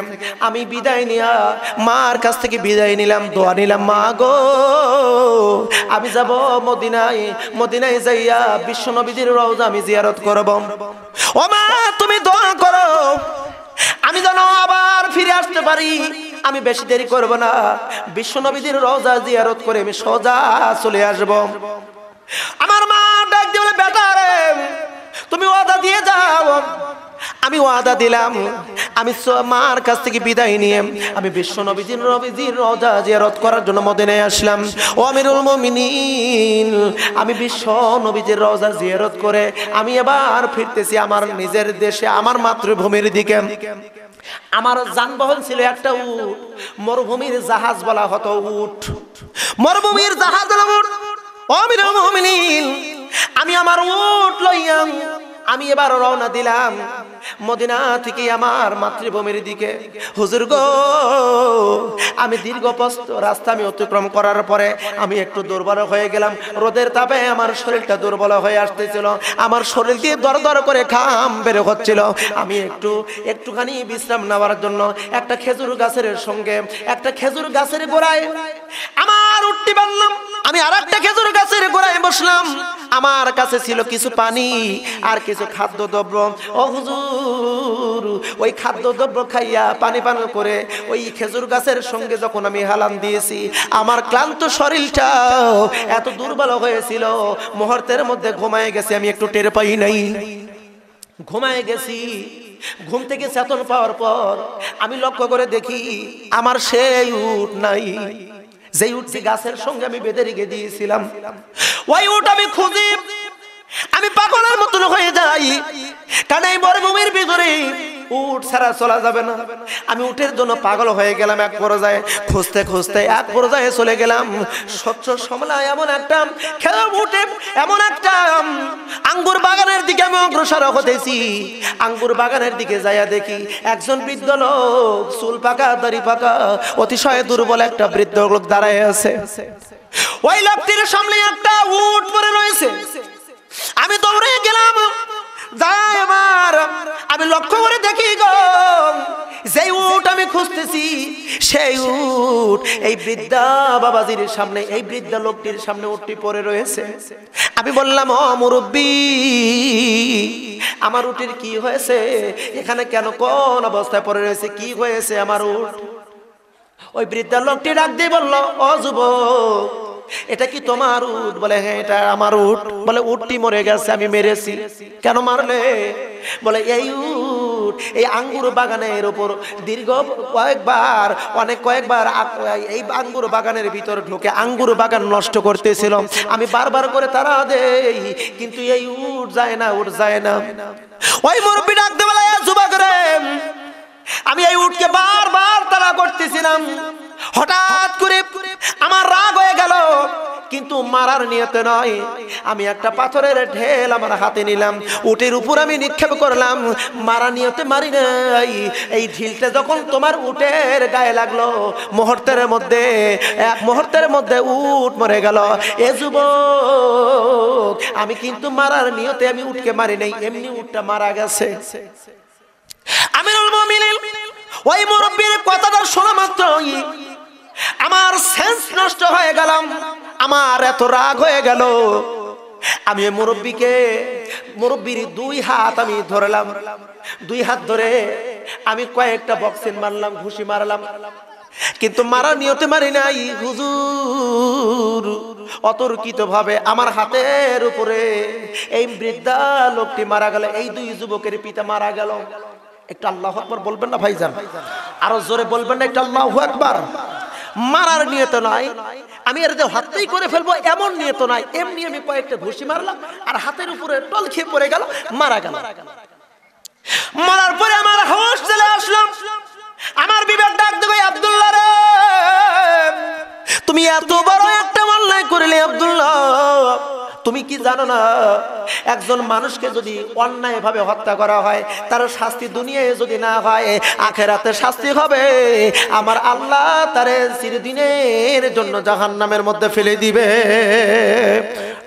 আমি বিদায় নিয়া মার কাছ থেকে বিদায় নিলাম, দোয়া নিলাম, মা গো আমি যাব মদিনায়, মদিনায় যাইয়া বিশ্ব নবীর রওজা আমি জিয়ারত করব। ও মা তুমি দোয়া করো আমি যেন আবার ফিরে আসতে পারি, আমি বেশি দেরি করব না, বিশ্ব নবীর রওজা জিয়ারত করে আমি সোজা চলে আসব। আমার মা ডাক দিয়ে বলে, বেটা রে তুমি ওয়াদা দিয়ে যাও। আমি ওয়াদা দিলাম, আমি মার কাছ থেকে বিদায় নিয়ে আমি বিশ্ব নবীজির রওজা জিয়ারত করার জন্য মদিনায় আসলাম। ও আমিরুল মুমিনিন, আমি বিশ্ব নবীজির রওজা জিয়ারত করে আমি এবার ফিরতেছি আমার নিজের দেশে, আমার মাতৃভূমির দিকে। আমার যানবাহন ছিল একটা উট, মরুভূমির জাহাজ বলা হতো উট, মরুভূমির জাহাজ উট। ও আমিরুল মুমিনিন, আমি আমার উট লইয়া আমি এবার রওনা দিলাম মদিনা থেকে আমার মাতৃভূমির দিকে। হুজুর গো, আমি দীর্ঘ রাস্তা আমি অতিক্রম করার পরে আমি একটু দুর্বল হয়ে গেলাম। রোদের তাপে আমার শরীরটা দুর্বল হয়ে আসতেছিল, আমার শরীর দিয়ে দর দর করে ঘাম বের হচ্ছিল। আমি একটুখানি বিশ্রাম নেওয়ার জন্য একটা খেজুর গাছের সঙ্গে একটা খেজুর গাছের গোড়ায় আমার উঠতে পারলাম। আমি আর একটা খেজুর গাছের গোড়ায় বসলাম। আমার কাছে ছিল কিছু পানি আর কিছু খাদ্যদ্রব্য। ও হুজুর, ওই খাদ্যদ্রব্য খাইয়া পানি পান করে ওই খেজুর গাছের সঙ্গে যখন আমি হালাম দিয়েছি, আমার ক্লান্ত শরীরটা এত দুর্বল হয়েছিল, মুহূর্তের মধ্যে ঘুমায় গেছি। আমি একটু টের পাই নাই, ঘুমায় গেছি। ঘুম থেকে চেতন পাওয়ার পর আমি লক্ষ্য করে দেখি আমার সেই উট নাই, যেই উটটি গাছের সঙ্গে আমি বেঁধে রেখে দিয়েছিলাম। ওই উট আমি খুঁজি, আমি পাগলের মতন হয়ে যাই, কারণ এই মরুভূমির ভিতরে উট ছাড়া চলা যাবে না। আমি উটের জন্য পাগল হয়ে গেলাম। এক পর্যায়ে খুঁজতে খুঁজতে এক পর্যায়ে চলে গেলাম স্বচ্ছ সমলা এমন একটা উঠে এমন একটা আঙ্গুর বাগানের দিকে আমি অগ্রসর হতেছি। আঙ্গুর বাগানের দিকে যাইয়া দেখি একজন বৃদ্ধ লোক, চুল পাকা দাড়ি পাকা, অতিশয় দুর্বল একটা বৃদ্ধ লোক দাঁড়ায় আছে। ওই লোকটির সামনে একটা উট পড়ে রয়েছে। আমি দৌড়ে গেলাম, যাই আমার আমি লক্ষ্য করে দেখি গো, যেই উট আমি খুঁজতেছি সেই উট এই বৃদ্ধা বাবাজির সামনে, এই বৃদ্ধা লোকটির সামনে উটটি পড়ে রয়েছে। আমি বললাম, ও মুরব্বি, আমার উটের কি হয়েছে? এখানে কেন, কোন অবস্থায় পড়ে রয়েছে, কি হয়েছে আমার উট? ওই বৃদ্ধা লোকটি ডাক দিয়ে বলল, ও যুবক, এটা কি তোমার উট? বলে, হ্যাঁ এটা আমার উট। বলে, উটটি মরে গেছে, আমি মেরেছি। কেন মারলে? বলে, এই উট এই আঙ্গুর বাগানের উপর দীর্ঘ কয়েকবার এই আঙ্গুর বাগানের ভিতর ঢুকে আঙ্গুর বাগান নষ্ট করতেছিল। আমি বারবার করে তাড়া দেই, কিন্তু এই উট যায় না, উট যায় না। ওই মুরব্বি ডাক দিয়ে বলে, যুবক রে, আমি এই উটকে বারবার তাড়া করতেছিলাম, হঠাৎ করে আমার রাগ হয়ে গেল, কিন্তু মারার নিয়তে নয়। আমি একটা পাথরের ঢেল আমার হাতে নিলাম, উটের উপর আমি নিক্ষেপ করলাম, মারা নিয়তে মারি নাই। এই ঢিলটা যখন তোমার উটের গায়ে লাগলো, এক মুহূর্তের মধ্যে উট মরে গেল। এ যুবক, আমি কিন্তু মারার নিয়তে আমি উটকে মারি নাই, এমনি উটটা মারা গেছে। আমিরুল মুমিনিন, ওই মুরব্বির কথাটা শোনা মাত্রই আমার সেন্স নষ্ট হয়ে গেলাম, আমার এত রাগ হয়ে গেল। আমি মুরব্বির দুই হাত আমি ধরলাম, দুই হাত ধরে আমি কয়েকটা বক্সিং মারলাম, ঘুষি মারলাম, কিন্তু মারার নিয়তে মারি নাই। হুজুর, অতর্কিত ভাবে আমার হাতের উপরে এই বৃদ্ধা লোকটি মারা গেল, এই দুই যুবকের পিতা মারা গেল। একটু আল্লাহু আকবার বলবেন না ভাইজান? আরো জোরে বলবেন না একটু আল্লাহু আকবার? মারার নিয়ত নয়, আমি এর হাতেই করে ফেলবো এমন নিয়ত নয়, এমনি আমি কয়েকটা ঘুষি মারলাম আর হাতের উপরে টল খেয়ে পড়ে গেল, মারা গেল। মারার পরে আমার হোশ চলে আসলাম। আমার বিবেক ডাক দেবে, আব্দুল্লাহ রে, তুমি এত বড় একটা অন্যায় করলে আব্দুল্লাহ, তুমি কি জানো না, একজন মানুষকে যদি অন্যায় ভাবে হত্যা করা হয়, তার শাস্তি দুনিয়ায় যদি না হয়, আখিরাতে শাস্তি হবে। আমার আল্লাহ তারে চিরদিনের জন্য জাহান্নামের মধ্যে ফেলে দিবে।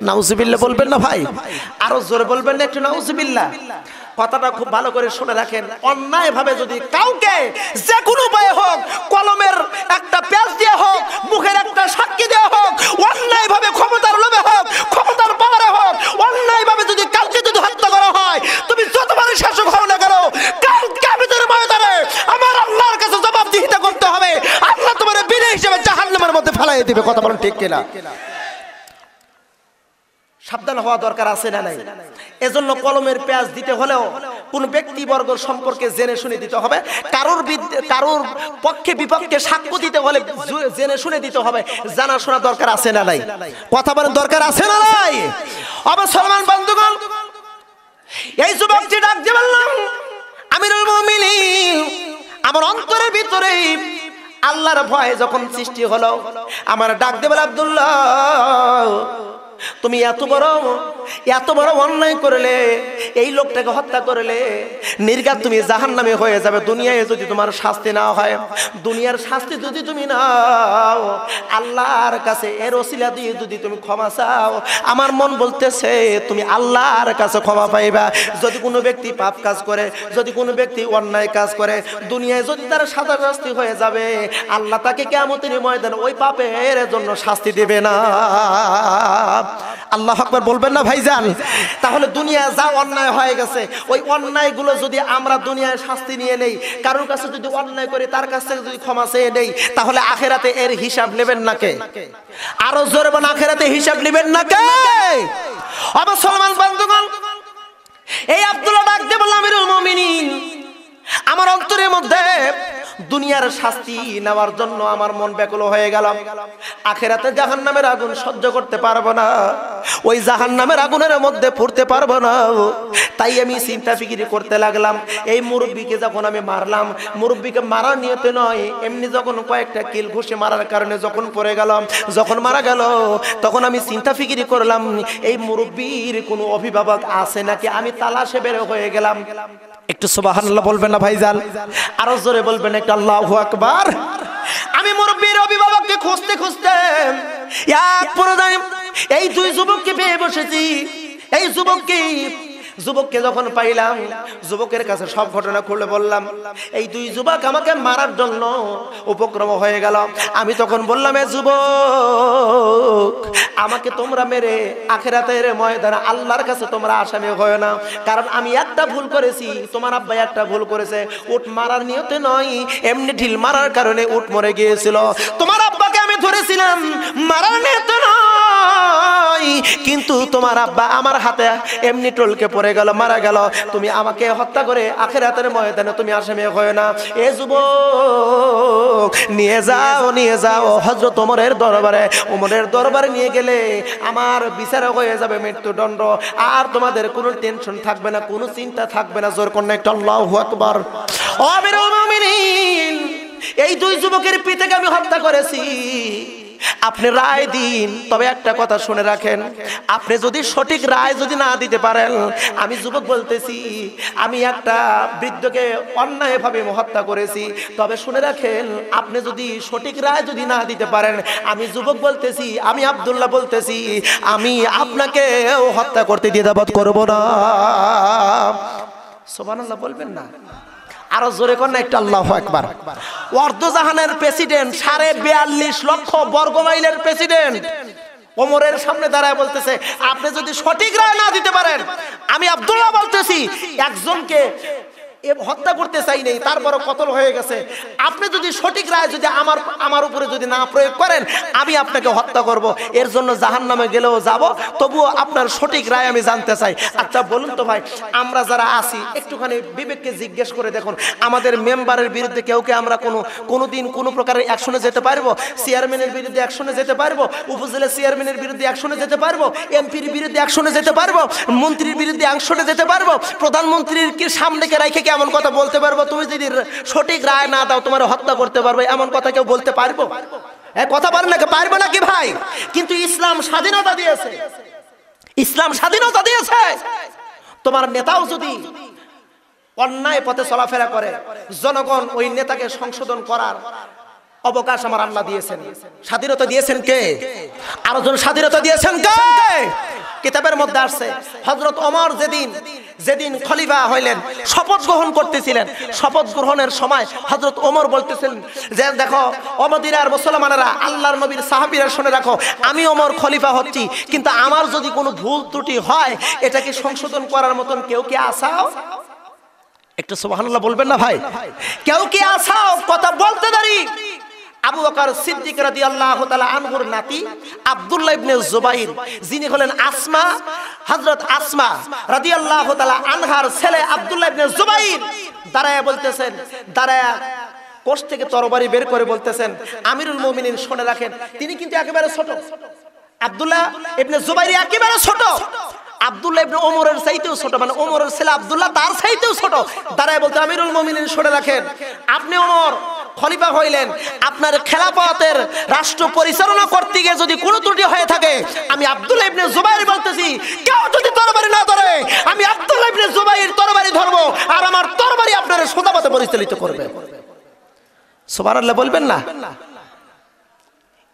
নাউজুবিল্লাহ বলবেন না ভাই? আরো জোরে বলবেন না একটু নাউজুবিল্লাহ? কথাটা খুব ভালো করে শুনে রাখেন। অন্যায় ভাবে যদি কাউকে যে কোনো উপায়ে হোক, কলমের একটা পেজ দিয়ে হোক, মুখের একটা সাক্ষী দেওয়া হোক, অন্যায় ভাবে ক্ষমতার লোভে হোক, ক্ষমতার পাওয়ারে হোক, অন্যায় ভাবে যদি কাউকে যদি হত্যা করা হয়, তুমি যতবারই শাসক হও না কেন, কাল কিয়ামতের ময়দানে আমার আল্লাহর কাছে জবাবদিহিতা করতে হবে। দিবে। কথা বলেন ঠিক কিনা? সাবধান হওয়া দরকার আছে না নাই? এজন্য কলমের পেঁয়াজ দিতে হলেও কোন ব্যক্তিবর্গ সম্পর্কে জেনে শুনে দিতে হবে। কারোর পক্ষে বিপক্ষে সাক্ষ্য দিতে হলে জেনে শুনে দিতে হবে। জানা শোনা দরকার আছে না নাই? কথা বলেন দরকার আছে না নাই? মুসলমান বন্ধুগণ, এই যুবকটি ডাক দিয়ে বললাম, আমিরুল মুমিনিন, আমার অন্তরের ভিতরে আল্লাহর ভয় যখন সৃষ্টি হলো, আমার ডাক দিয়ে বলে, আব্দুল্লাহ, তুমি এত বড় অন্যায় করলে, এই লোকটাকে হত্যা করলে, নির্ঘাত তুমি জাহান্নামে হয়ে যাবে। দুনিয়ায় যদি তোমার শাস্তি না হয়, দুনিয়ার শাস্তি যদি তুমি নাও, আল্লাহর কাছে এর ওসিলা দিয়ে যদি তুমি ক্ষমা চাও, আমার মন বলতেছে তুমি আল্লাহর কাছে ক্ষমা পাইবা। যদি কোনো ব্যক্তি পাপ কাজ করে, যদি কোনো ব্যক্তি অন্যায় কাজ করে, দুনিয়ায় যদি তার সাজা শাস্তি হয়ে যাবে, আল্লাহ তাকে কিয়ামতের ময়দানে ওই পাপের জন্য শাস্তি দেবে না। আল্লাহ আকবার বলবেন না ভাইজান? তাহলে দুনিয়ায় যা অন্যায় হয়ে গেছে, ওই অন্যায়গুলো যদি আমরা দুনিয়ায় শাস্তি নিয়ে নেই, কারোর কাছে যদি অন্যায় করি তার কাছ থেকে যদি ক্ষমা চেয়ে নেই, তাহলে আখেরাতে এর হিসাব নেবেন না কে? আরো জোরে বলেন, আখেরাতে হিসাব নেবেন না কে? মুসলমান বন্ধুগণ, এই আব্দুল্লাহ ডাক দিয়ে বলল, আমিরুল মুমিনিন, আমার অন্তরের মধ্যে দুনিয়ার শাস্তি নেওয়ার জন্য আমার মন ব্যাকুল হয়ে গেল। আখেরাতে জাহান্নামের আগুন সহ্য করতে পারবো না, ওই জাহান্নামের আগুনের মধ্যে পড়তে পারবো না। তাই আমি চিন্তা ফিকির করতে লাগলাম, এই মুরব্বীকে যখন আমি মারলাম, মুরব্বীকে মারার নিয়তে নয়, এমনি যখন কয়েকটা কিল ঘুষে মারার কারণে যখন পড়ে গেল, যখন মারা গেল, তখন আমি চিন্তা ফিকির করলাম, এই মুরব্বীর কোনো অভিভাবক আছে নাকি। আমি তালাশে বের হয়ে গেলাম। একটু সুবহানাল্লাহ বলবেন না ভাইজান? আরো জোরে বলবেন একটু আল্লাহু আকবার। আমি মুরব্বির অভিভাবককে খুঁজতে খুঁজতে এক পর্যায়ে এই দুই যুবককে পেয়ে বসেছি। এই যুবককে যখন পাইলাম, যুবকের কাছে সব ঘটনা খুলে বললাম। এই দুই যুবক আমাকে মারার জন্য উপক্রম হয়ে গেল। আমি তখন বললাম, এ যুবক, আমাকে তোমরা মেরে আখিরাতের ময়দানে আল্লাহর কাছে তোমরা আসামি হয় না। কারণ আমি একটা ভুল করেছি, তোমার আব্বা একটা ভুল করেছে। উট মারার নিয়তে নয়, এমনি ঢিল মারার কারণে উট মরে গিয়েছিল। তোমার আব্বাকে আমি ধরেছিলাম মারার নিয়তে নয়, কিন্তু তোমার আব্বা আমার হাতে এমনি টলকে পড়ে গেল, মারা গেল। তুমি আমাকে হত্যা করে আখিরাতের ময়দানে তুমি আসামি হয় না। এ যুবক, নিয়ে যাও হযরত ওমরের দরবারে। ওমরের দরবারে নিয়ে গেলে আমার বিচার হয়ে যাবে মৃত্যুদণ্ড। আর তোমাদের কোনো টেনশন থাকবে না, কোনো চিন্তা থাকবে না। জোর করে একটা আল্লাহু আকবার। ও আমিরুল মুমিনিন, এই দুই যুবকের পিতাকে আমি হত্যা করেছি, আপনি রায় দিন। তবে একটা কথা শুনে রাখেন, আপনি যদি সঠিক রায় যদি না দিতে পারেন, আমি যুবক বলতেছি, আমি একটা বৃদ্ধকে অন্যায়ভাবে হত্যা করেছি। তবে শুনে রাখেন, আপনি যদি সঠিক রায় যদি না দিতে পারেন, আমি যুবক বলতেছি, আমি আব্দুল্লাহ বলতেছি, আমি আপনাকে হত্যা করতে দ্বিধাবোধ করব না। সুবহানাল্লাহ বলবেন না? আরো জোরে কর না একটা আল্লাহু আকবার। ওয়ার্দজাহানের প্রেসিডেন্ট, 42.5 লক্ষ বর্গ মাইলের প্রেসিডেন্ট ওমরের সামনে দাঁড়ায় বলতেছে, আপনি যদি সঠিক রায় না দিতে পারেন, আমি আব্দুল্লাহ বলতেছি, একজনকে হত্যা করতে চাই নাই, তারপর কতল হয়ে গেছে। আপনি যদি সঠিক রায় যদি আমার উপরে যদি না প্রয়োগ করেন, আমি আপনাকে হত্যা করব। এর জন্য জাহান্নামে গেলেও যাব, তবুও আপনার সঠিক রায় আমি জানতে চাই। আচ্ছা বলুন তো ভাই, আমরা যারা আছি একটুখানি বিবেককে জিজ্ঞেস করে দেখুন, আমাদের মেম্বারের বিরুদ্ধে কেউ আমরা কোনোদিন কোনো প্রকারের অ্যাকশনে যেতে পারবো? চেয়ারম্যানের বিরুদ্ধে অ্যাকশনে যেতে পারবো? উপজেলা চেয়ারম্যানের বিরুদ্ধে অ্যাকশনে যেতে পারবো? এমপির বিরুদ্ধে অ্যাকশনে যেতে পারবো? মন্ত্রীর বিরুদ্ধে অ্যাকশনে যেতে পারবো? প্রধানমন্ত্রীর কি সামনে রেখে এমন কথা বলতে পারবো, তুমি যদি সঠিক রায় না দাও তোমার হত্যা করতে পারবে, এমন কথা কেউ বলতে পারবো? কথা বলেন নাকি? পারবো নাকি ভাই? কিন্তু ইসলাম স্বাধীনতা দিয়েছে, ইসলাম স্বাধীনতা দিয়েছে। তোমার নেতাও যদি অন্যায় পথে চলাফেরা করে, জনগণ ওই নেতাকে সংশোধন করার অবকাশ আমার আল্লাহ দিয়েছেন। স্বাধীনতা দিয়েছেন কে? আরো জন স্বাধীনতা দিয়েছেন কে? কিতাবের মধ্যে আসছে, হযরত ওমর যেদিন খলিফা হইলেন, শপথ গ্রহণ করতেছিলেন, শপথ গ্রহণের সময় হযরত ওমর বলতেছেন যে, দেখো ও মদিনার মুসলমানেরা, আল্লাহর নবীর সাহাবীরা শুনে রাখো, আমি ওমর খলিফা হচ্ছি, কিন্তু আমার যদি কোনো ভুল ত্রুটি হয়, এটাকে সংশোধন করার মতন কেউ কি আসাও? একটু সুবহানাল্লাহ বলবেন না ভাই? কেউ কি আসাও? কথা বলতে দেরি, আবু বকর সিদ্দিক রাদিয়াল্লাহু তাআলা আনহুর নাতি আব্দুল্লাহ ইবনে জুবাইর, যিনি হলেন আসমা, হযরত আসমা রাদিয়াল্লাহু তাআলা আনহার ছেলে আব্দুল্লাহ ইবনে জুবাইর দাঁড়ায়া বলতেছেন, দাঁড়ায়া কোষ থেকে তরবারি বের করে বলতেছেন, আমিরুল মুমিনিন শুনে রাখেন, তিনি কিন্তু একেবারে ছোট। আব্দুল্লাহ ইবনে জুবাইর একেবারে ছোট, আব্দুল্লাহ ইবনে ওমরের চাইতেও ছোট, মানে ওমরের ছেলে আব্দুল্লাহ তার চাইতেও ছোট। দাঁড়ায় বলতে, আমিরুল মুমিনিন শুনে রাখেন, আপনি ওমর খলিফা হইলেন, আপনার খেলাফতের রাষ্ট্র পরিচালনা করতে গিয়ে যদি কোনো ত্রুটি হয়ে থাকে, আমি আব্দুল্লাহ ইবনে জুবাইর বলতেছি, কেউ যদি তরবারি না ধরে, আমি আব্দুল্লাহ ইবনে জুবাইর তরবারি ধরবো, আর আমার তরবারি আপনার সোজা পথে পরিচালিত করবে। সুবহানাল্লাহ বলবেন না?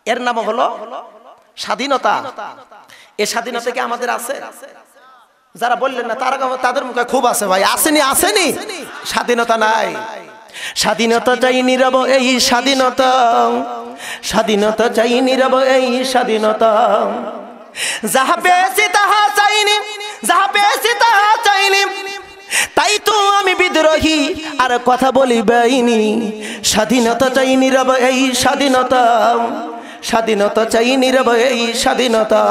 এর নাম হলো স্বাধীনতা। এই স্বাধীনতা কি আমাদের আছে? যারা বললেন না তারা, তাদের মুখে খুব আছে ভাই, আসেনি আসেনি, স্বাধীনতা নাই। স্বাধীনতা চাই নীরব এই স্বাধীনতা, স্বাধীনতা চাই নীরব এই স্বাধীনতা, যাহা পেয়েছি তাহা চাইনি, যাহা পেয়েছি তাহা চাইনি, তাই তো আমি বিদ্রোহী আর কথা বলি বাইনি। স্বাধীনতা চাই নীরব এই স্বাধীনতা, স্বাধীনতা চাই নীরব এই স্বাধীনতা,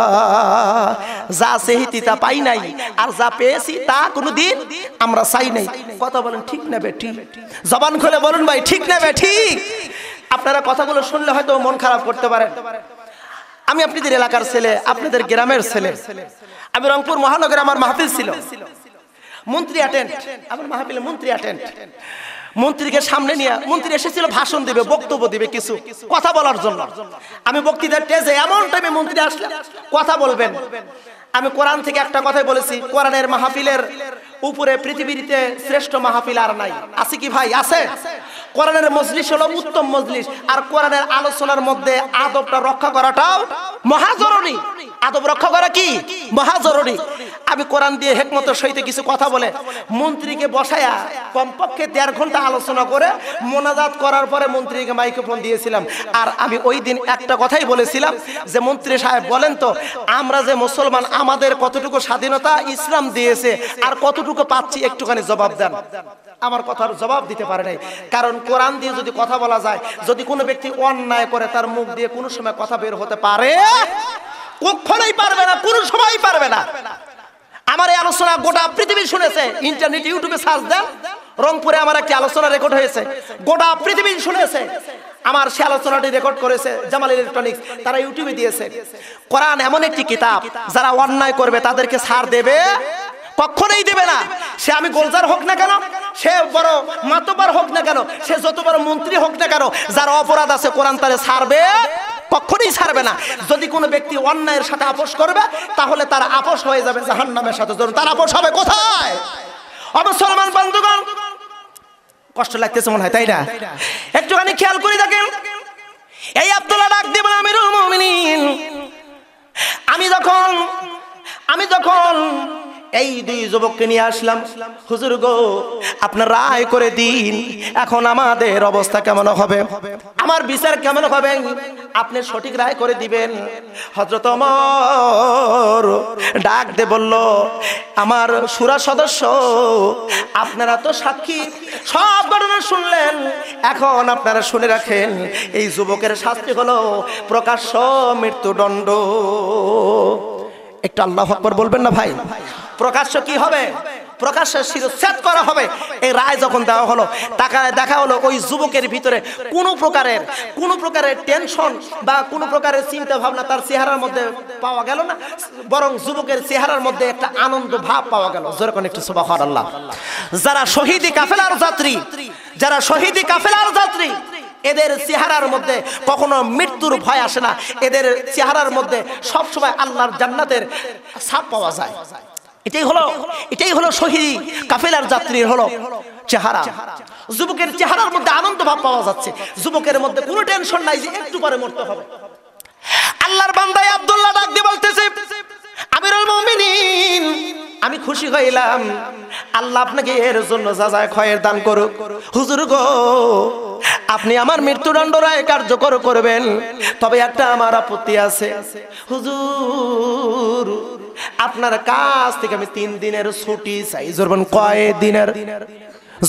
যা চেয়েছি তা পাই নাই, আর যা পেয়েছি তা কোনোদিন আমরা চাই নাই। কথা বলেন ঠিক না বেঠিক? জবান খুলে বলুন ভাই, ঠিক না বেঠিক? আপনারা কথাগুলো শুনলে হয়তো মন খারাপ করতে পারেন। আমি আপনাদের এলাকার ছেলে, আপনাদের গ্রামের ছেলে। আমি রংপুর মহানগরে আমার মাহফিল ছিল, মন্ত্রী অ্যাটেন্ড, আমার মাহফিলে মন্ত্রী অ্যাটেন্ড। মন্ত্রীকে সামনে নিয়ে মন্ত্রী এসেছিল ভাষণ দিবে, বক্তব্য দিবে, কিছু কথা বলার জন্য। আমি বক্তৃতার স্টেজে এমন টাইমে মন্ত্রী আসলে কথা বলবেন, আমি কোরআন থেকে একটা কথাই বলেছি, কোরআনের মাহফিলের উপরে পৃথিবীতে শ্রেষ্ঠ মাহফিল আর নাই। আছে কি ভাই? আছে। কোরআনের মজলিস হলো উত্তম মজলিস, আর কোরআনের আলোচনার মধ্যে আদবটা রক্ষা করাটাও মহাজরুরি। আদব রক্ষা করা কি মহাজরুরি। আমি কোরআন দিয়ে হিকমতের সহিত কিছু কথা বলে মন্ত্রীকে বসায়া কমপক্ষে 1.5 ঘন্টা আলোচনা করে মোনাজাত করার পরে মন্ত্রীকে মাইক্রোফোন দিয়েছিলাম। আর আমি ওই দিন একটা কথাই বলেছিলাম যে, মন্ত্রী সাহেব বলেন তো, আমরা যে মুসলমান, আমাদের কতটুকু স্বাধীনতা ইসলাম দিয়েছে আর কতটুকু পাচ্ছি, একটুখানি জবাব দেন। আমার কথার জবাব দিতে পারে নাই, কারণ কোরআন দিয়ে যদি কথা বলা যায়, যদি কোনো ব্যক্তি অন্যায় করে তার মুখ দিয়ে কোনো সময় কথা বের হতে পারে? কখনোই পারবে না, কোনো সময় পারবে না। আমার এই আলোচনা গোটা পৃথিবী শুনেছে, ইন্টারনেট ইউটিউবে সার্চ দেন, রংপুরে আমার একটি আলোচনা রেকর্ড হয়েছে, গোটা পৃথিবী শুনেছে। আমার সে আলোচনাটি রেকর্ড করেছে জামাল ইলেকট্রনিক্স, তারা ইউটিউবে দিয়েছে। কোরআন এমন একটি কিতাব, যারা অন্যায় করবে তাদেরকে ছাড় দেবে? কখনোই দেবে না। সে আমি গোলজার হোক না কেন, সে বড় মাতবার হোক না কেন, সে যত বড় মন্ত্রী হোক না কেন, যার অপরাধ আছে কোরআন তারে ছাড়বে? কখনোই ছাড়বে না। যদি কোনো ব্যক্তি অন্যায়ের সাথে আপোষ করবে, তাহলে তার আপোষ হয়ে যাবে জাহান্নামের সাথে। তার আপোষ হবে কোথায়? মুসলমান বন্ধুগণ, কষ্ট লাগতেছে মনে হয়, তাই না? একটুখানি খেয়াল করে দেখেন, এই আব্দুল্লাহ ডাক দিয়ে বলে, আমিরুল মুমিনিন, আমি যখন এই 2 যুবককে নিয়ে আসলাম, হুজুর গো আপনার রায় করে দিন, এখন আমাদের অবস্থা কেমন হবে, আমার বিচার কেমন হবে, আপনি সঠিক রায় করে দিবেন। হযরত ওমর ডাক দিয়ে বলল, আমার শুরা সদস্য, আপনারা তো সাক্ষী, সব ঘটনা শুনলেন, এখন আপনারা শুনে রাখেন, এই যুবকের শাস্তি হলো প্রকাশ্য মৃত্যুদণ্ড। একটু আল্লাহু আকবার বলবেন না ভাই? প্রকাশ্য কি হবে? প্রকাশ্যে শিরচ্ছেদ করা হবে। এই রায় যখন দেওয়া হলো, দেখা হলো ওই যুবকের ভিতরে কোনো প্রকারের টেনশন বা কোনো প্রকারের চিন্তা ভাবনা তার চেহারার মধ্যে পাওয়া গেল না, বরং যুবকের চেহারার মধ্যে একটা আনন্দ ভাব পাওয়া গেল। যেরকম একটু সুবহানাল্লাহ। যারা শহীদি কাফেলার যাত্রী, এদের চেহারার মধ্যে কখনো মৃত্যুর ভয় আসে না, এদের চেহারার মধ্যে সবসময় আল্লাহর জান্নাতের ছাপ পাওয়া যায়। এটাই হলো শহীদ কাফেলার যাত্রীর হলো চেহারা। যুবকের চেহারার মধ্যে আনন্দ ভাব পাওয়া যাচ্ছে, যুবকের মধ্যে কোনো টেনশন নাই যে একটু পরে মরতে হবে। আল্লাহর বান্দা আব্দুল্লাহ ডাক দিয়ে বলতেছে, আমিরুল মুমিনিন, আমি খুশি হইলাম, আল্লাহ আপনাকে এর জন্য যাজায় খয়ের দান করুক। হুজুর গো, আপনি আমার মৃত্যুদণ্ড রায় কার্যকর করবেন, তবে একটা আমার আপত্তি আছে। হুজুর, আপনার কাছ থেকে আমি 3 দিনের ছুটি চাই। জোরবেন, কয় দিনের?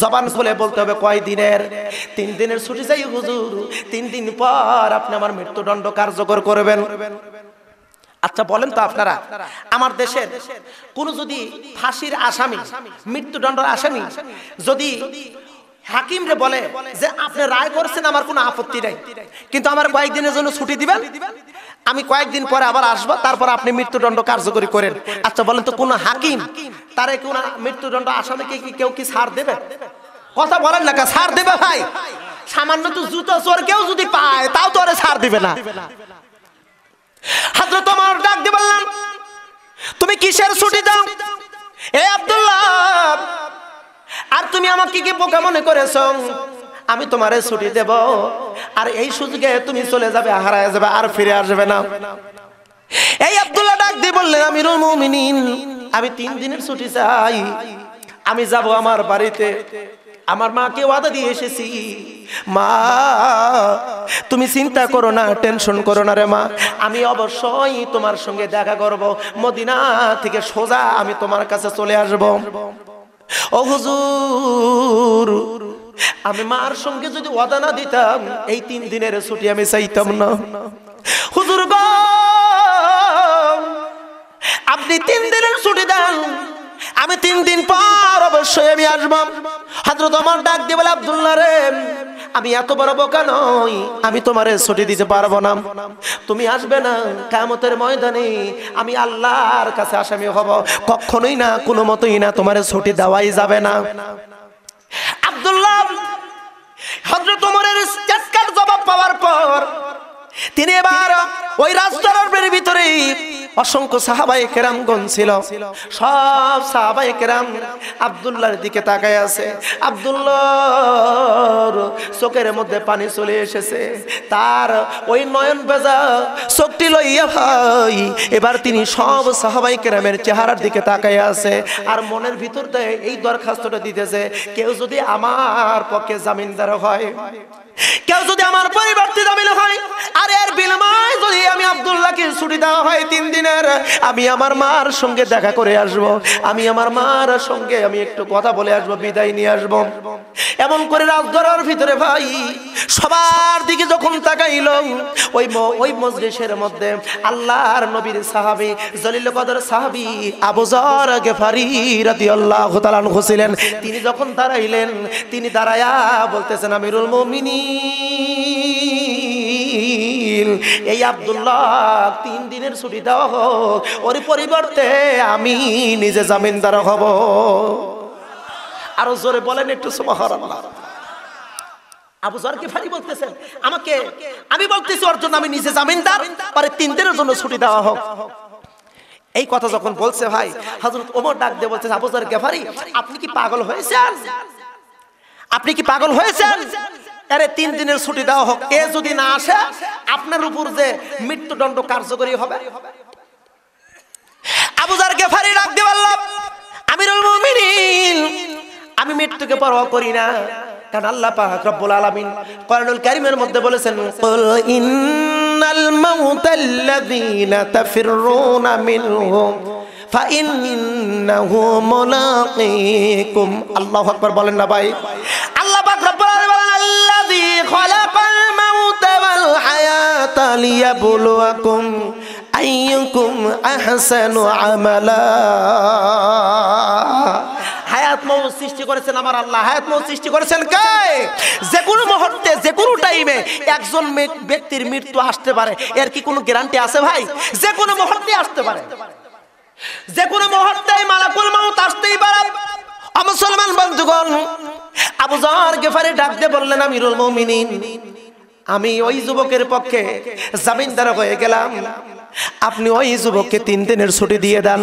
জবান খুলে বলতে হবে কয় দিনের? 3 দিনের ছুটি চাই হুজুর, 3 দিন পর আপনি আমার মৃত্যুদণ্ড কার্যকর করবেন। আচ্ছা বলেন তো আপনারা, আমার দেশের কোন যদি ফাঁসির আসামি, মৃত্যুদণ্ডের আসামি যদি হাকিম রে বলে যে আপনি রায় করেছেন আমার কোনো আপত্তি নাই, কিন্তু আমার কয়েকদিনের জন্য ছুটি দিবেন, আমি কয়েকদিন পরে আবার আসবো, তারপর আপনি মৃত্যুদণ্ড কার্যকরী করেন। আচ্ছা বলেন তো কোন হাকিম তারে কোন মৃত্যুদণ্ড আসামিকে কি কেউ কি ছাড় দেবে? কথা বলেন না, ছাড় দেবে ভাই? সামান্য তো জুতো চোর কেউ যদি পায় তাও তো আরে ছাড় দিবে না। হযরত ওমর ডাক দিয়ে বললেন, তুমি কিসের ছুটি দাও এ আব্দুল্লাহ? আর তুমি আমাকে কি বোকা মনে করেছো? আমি তোমারে ছুটি দেব, আর এই সুযোগে তুমি চলে যাবে, হারায় যাবে, আর ফিরে আসবে না। এই আব্দুল্লাহ ডাক দিয়ে বললেন, আমিরুল মুমিনিন, আমি 3 দিনের ছুটি চাই, আমি যাব আমার বাড়িতে, আমার মাকে ওয়াদা দিয়ে এসেছি। মা তুমি চিন্তা করো না, টেনশন করো না রে মা, আমি অবশ্যই তোমার সঙ্গে দেখা করব, মদিনা থেকে সোজা আমি তোমার কাছে চলে আসব। ও হুজুর, আমি মার সঙ্গে যদি ওয়াদা না দিতাম এই 3 দিনের ছুটি আমি চাইতাম না। হুজুর গো, আপনি 3 দিনের ছুটি দেন, আমি 3 দিন পর অবশ্যই আমি আসবো। হযরত ওমর ডাক দিয়ে বলে, আব্দুল্লাহ রে, আমি এত বড় বোকা নই, আমি তোমারে ছুটি দিতে পারবো না। তুমি আসবে না, কিয়ামতের ময়দানে আমি আল্লাহর কাছে আসামি হব, কখনোই না, কোনো মতেই না, তোমারে ছুটি দেওয়াই যাবে না। আব্দুল্লাহ হযরত ওমরের চটকার জবাব পাওয়ার পর তিনি এবার ওই রাজদরবারের ভিতরে অসংখ্য সাহাবায়ে কেরামগণ ছিল, সব সাহাবায়ে কেরাম আব্দুল্লাহর দিকে তাকায় আছে। আব্দুল্লাহর চোখের মধ্যে পানি চলে এসেছে, তার ওই নয়ন ভেজা চোখটি লইয়া ভাই এবার তিনি সব সাহাবায়ে কেরামের চেহারার দিকে তাকায় আছে, আর মনের ভিতর দিয়ে এই দরখাস্তটা দিতেছে, কেউ যদি আমার পক্ষে জামিনদার হয়, কেউ যদি আমার পরিবর্তে জামিন হয়, আর এর বিনিময়ে যদি আমি আব্দুল্লাহকে ছুটি দেওয়া হয় 3 দিনের, আমি আমার মার সঙ্গে দেখা করে আসব, আমি আমার মার সঙ্গে আমি একটু কথা বলে আসব, বিদায় নিয়ে আসব। এমন করে রাজদরবারের ভিতরে ভাই সবার দিকে যখন তাকাইল, ওই মজলিসের মধ্যে আল্লাহর নবীর সাহাবী, জলিল কদর সাহাবী আবু যর গিফারি রাদিয়াল্লাহু তাআলা আনহু ছিলেন। তিনি যখন দাঁড়াইলেন, তিনি দাঁড়ায়া বলতেছেন, আমিরুল মুমিনিন, এই আব্দুল্লাহ 3 দিনের ছুটি দেওয়া হোক, ওর পরিবর্তে আমি নিজে জামিনদার হব। আরো জোরে বলেন একটু সুবহানাল্লাহ। আবু যর গিফারি বলতেছেন, আমাকে, আমি বলতেছি ওর জন্য আমি নিজে জামিনদার, পরে 3 দিনের জন্য ছুটি দেওয়া হোক। এই কথা যখন বলছে ভাই, হযরত ওমর ডাক দিয়ে বলতেছে, আবু যর গিফারি, আপনি কি পাগল হয়েছেন? আপনি কি পাগল হয়েছেন? আরে 3 দিনের ছুটি দেওয়া হোক, এ যদি না আসে আপনার উপর যে মৃত্যুদণ্ড কার্যকরী হবে। আবু যর গিফারি ডাক দিয়ে বলল, আমিরুল মুমিনিন, আমি মৃত্যুকে পরোয়া করি না, কারণ আল্লাহ পাক রব্বুল আলামিন কোরআনুল কারীমের মধ্যে বলেছেন, কুল ইন্নাল মাউতাল্লাযীনা তাফিররুনা মিনহুম ফাইন্নাহু মুলাকীকুম। আল্লাহু আকবার বলেন না ভাই? আল্লাহ পাক রব্বুল আলামিন বলেন, আল্লাযী খালাকাল মাউতা ওয়াল হায়াতা লিয়াবলুয়াকুম আইয়ুকুম আহসানু আমালা। হায়াত মওত সৃষ্টি করেছেন আমার আল্লাহ। হায়াত মওত সৃষ্টি করেছেন কে? যে কোনো মুহূর্তে, যে কোনো টাইমে একজন ব্যক্তির মৃত্যু আসতে পারে, এর কি কোনো গ্যারান্টি আছে ভাই? যে কোনো মুহূর্তে আসতে পারে, যে কোনো মুহূর্তে মালাকুল মওত আসতেই পারে। মুসলমান বন্ধুগণ, আবু যর গিফারি ডাক দিয়ে বললেন, আমিরুল মুমিনিন, আমি ওই যুবকের পক্ষে জামিনদার হয়ে গেলাম, আপনি ওই যুবককে 3 দিনের ছুটি দিয়ে দেন।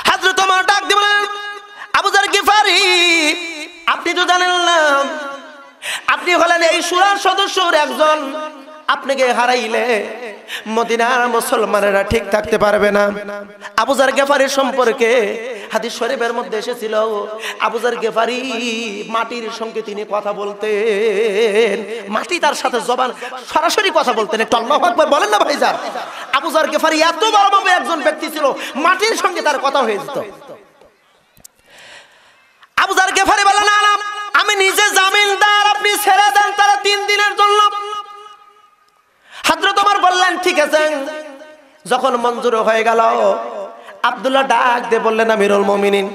হযরত ওমর ডাক দিয়ে বললেন, আবু যর গিফারি, আপনি তো জানেন না, আপনি হলেন এই সূরার সদস্যর একজন, আপনাকে হারাইলে মদিনার মুসলমানেরা ঠিক থাকতে পারবে না। আবু যর গিফারির সম্পর্কে হাদিস শরীফের মধ্যে এসেছিল, আবু যর গিফারি মাটির সঙ্গে তিনি কথা বলতেন, মাটি তার সাথে জবান সরাসরি কথা বলতেন। একটু আল্লাহু আকবার বলেন না ভাইজান? আবু যর গিফারি এত বড় একজন ব্যক্তি ছিল, মাটির সঙ্গে তার কথা হয়ে যেত। আবু যার গেফারি বললেন, না না, আমি নিজে জামিনদার, আপনি ছেড়ে দেন তারা 3 দিনের জন্য। হযরত ওমর বললেন, ঠিক আছে। যখন মঞ্জুর হয়ে গেল, আব্দুল্লাহ ডাক দিয়ে বললেন, আমিরুল মুমিনিন,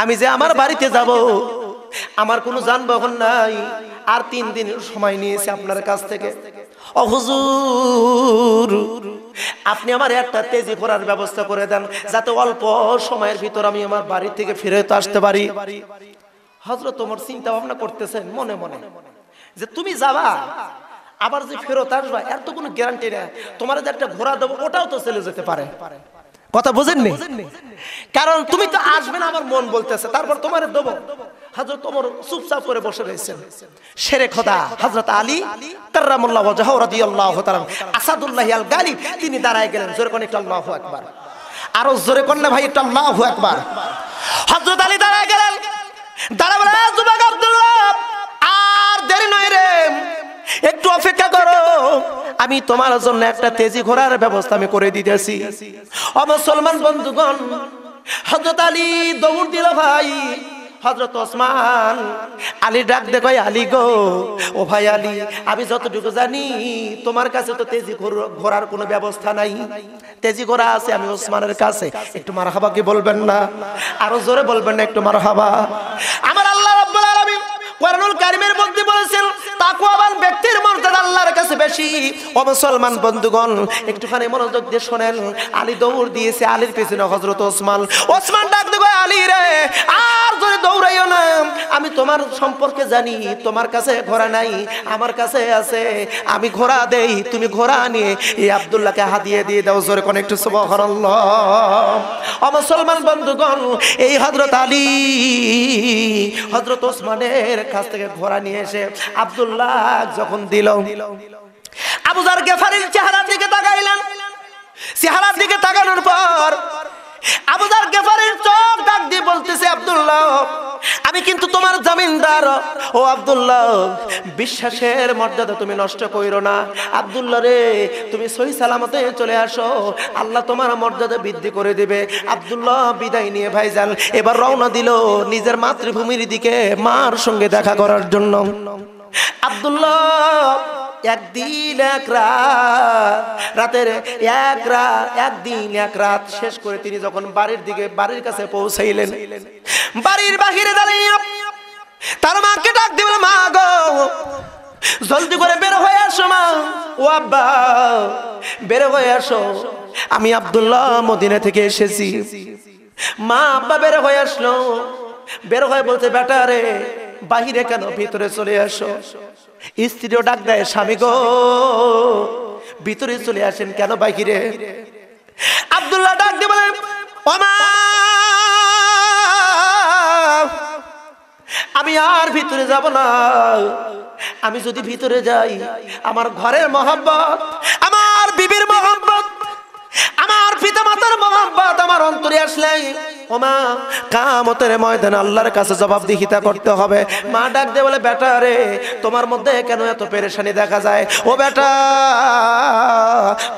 আমি যে আমার বাড়িতে যাব, আমার কোনো যানবাহন নাই, আর 3 দিনের সময় নিয়েছি আপনার কাছ থেকে। ও হুজুর, আপনি আমার একটা তেজি ঘোড়ার ব্যবস্থা করে দেন, যাতে অল্প সময়ের ভিতর আমি আমার বাড়ি থেকে ফিরে আসতে পারি। হযরত ওমর চিন্তা ভাবনা করতেছেন মনে মনে যে তুমি যাবা, আবার যে ফেরত আসবা, এর তো কোনো গ্যারান্টি নেই। তোমার যে একটা ঘোড়া দেবো, ওটাও তো চলে যেতে পারে। কথা বুঝেননি? কারণ তুমি তো আসবে না, আমার মন বলতেছে, তারপর তোমার দেবো। হযরত ওমর চুপচাপ করে বসে রয়েছেন। শেরে খোদা হযরত আলী কাররামাল্লাহু ওয়াজহাহু রাদিয়াল্লাহু তাআলা আসাদুল্লাহ আল গালিব, তিনি দাঁড়ায় গেলেন। জোরে কোন একটু আল্লাহু আকবার, আরো জোরে কোন না ভাই, একটু আল্লাহু আকবার। হযরত আলী দাঁড়ায় গেলেন, দাঁড়া বলে, যুবক আব্দুল্লাহ, আর দেরি নয় রে, একটু অপেক্ষা করো, আমি তোমার জন্য একটা তেজি ঘোড়ার ব্যবস্থা আমি করে দিতেছি। ও মুসলমান বন্ধুগণ, হযরত আলী দৌড় দিল ভাই। হযরত ওসমান আলী ডাক দে কয়, আলী গো, ও ভাই আলী, আমি যতটুকু জানি তোমার কাছে তো তেজি ঘোড়ার কোনো ব্যবস্থা নাই। তেজি ঘোড়া আছে আমি ওসমানের কাছে। একটু মারহাবা কি বলবেন না? আরো জোরে বলবেন না একটু মারহাবা? আমার আল্লাহ রাব্বুল আলামিন কোরআনুল কারীমের মধ্যে বলেছেন, তাকওয়াবান ব্যক্তির মর্যাদা আল্লাহর কাছে বেশি। ও মুসলমান বন্ধুগণ, একটুখানি মনোযোগ দিয়ে শুনেন। আলী দৌড় দিয়েছে, আলীর পেছনে হযরত ওসমান। ওসমান ডাক দিয়ে কয়, আলী রে, আর জোরে দৌড়াইও না, আমি তোমার সম্পর্কে জানি, তোমার কাছে ঘোড়া নাই, আমার কাছে আছে, আমি ঘোড়া দেই, তুমি ঘোড়া নিয়ে এই আব্দুল্লাহকে হাদিয়ে দিয়ে দাও। জোরে কোন একটু সুবহানাল্লাহ। ও মুসলমান বন্ধুগণ, এই হযরত আলী হযরত ওসমানের কাছ থেকে ঘোড়া নিয়ে এসে আব্দুল্লাহ যখন দিল, আবু যার গেফারির চেহারার দিকে তাকাইলেন। চেহারার দিকে তাকানোর পর আবু যার গেফারির চোখ ডাক দিয়ে বলতেছে, আব্দুল্লাহ, আমি কিন্তু তোমার জামিনদার। ও আব্দুল্লাহ, বিশ্বাসের মর্যাদা তুমি নষ্ট কইরো না। আব্দুল্লাহ রে, তুমি সহি সালামতে চলে আসো, আল্লাহ তোমার মর্যাদা বৃদ্ধি করে দিবে। আব্দুল্লাহ বিদায় নিয়ে ভাইজান এবার রওনা দিল নিজের মাতৃভূমির দিকে, মার সঙ্গে দেখা করার জন্য। আব্দুল্লাহ একদিন এক রাত, রাতের একদিন এক রাত শেষ করে তিনি যখন বাড়ির দিকে, বাড়ির কাছে পৌঁছাইলেন, বাড়ির বাহিরে দাঁড়িয়ে তার মাকে ডাক দিলেন, মা গো, জলদি করে বের হয়ে আসো মা। ও আব্বা, বের হয়ে আসো, আমি আব্দুল্লাহ মদিনা থেকে এসেছি। মা আব্বা বের হয়ে আসলো। বের হয়ে বলতে, বেটা রে, বাহিরে কেন, ভিতরে চলে আসো। স্ত্রীও ডাক দেয়, স্বামী গো, ভিতরে চলে আসেন, কেন বাহিরে? আব্দুল্লাহ ডাক দিয়ে বলেন, ও মা, আমি আর ভিতরে যাব না। আমি যদি ভিতরে যাই, আমার ঘরের মহব্বত, আমার বিবির মহব্বত, আমার পিতা মাতার মহব্বত আমার অন্তরে আসলে, ও মা, কিয়ামতের ময়দানে আল্লাহর কাছে জবাবদিহিতা করতে হবে। মা ডাক দিয়ে বলে, বেটা রে, তোমার মধ্যে কেন এত পেরেশানি দেখা যায়? ও বেটা,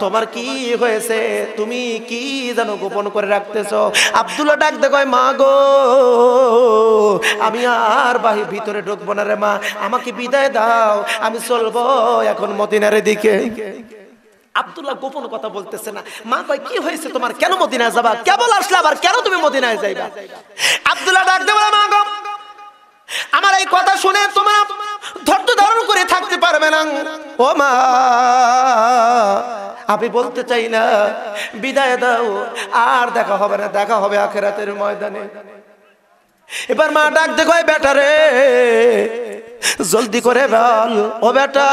তোমার কি হয়েছে? তুমি কি যেন গোপন করে রাখতেছো? আব্দুল্লাহ ডাক দিয়ে কয়, মা গো, আমি আর ভিতরে ঢুকবো না রে মা, আমাকে বিদায় দাও, আমি চলবো এখন মদিনার দিকে। আব্দুল্লাহ গোপন কথা বলতেছে না। মা কয়, কি হয়েছে তোমার, কেন মদিনায় যাবা? কেবল আসলে, আবার কেন তুমি মদিনায় যাইবা? আব্দুল্লাহ ডাক দিয়ে বলে, মা গো, আমার এই কথা শুনে তোমরা ধৈর্য ধারণ করে থাকতে পারবে না। ও মা, আমি বলতে চাই না, বিদায় দাও, আর দেখা হবে না, দেখা হবে আখিরাতের ময়দানে। এবার মা ডাক দিয়ে কয়, বেটা রে, জলদি করে বল, ও বেটা,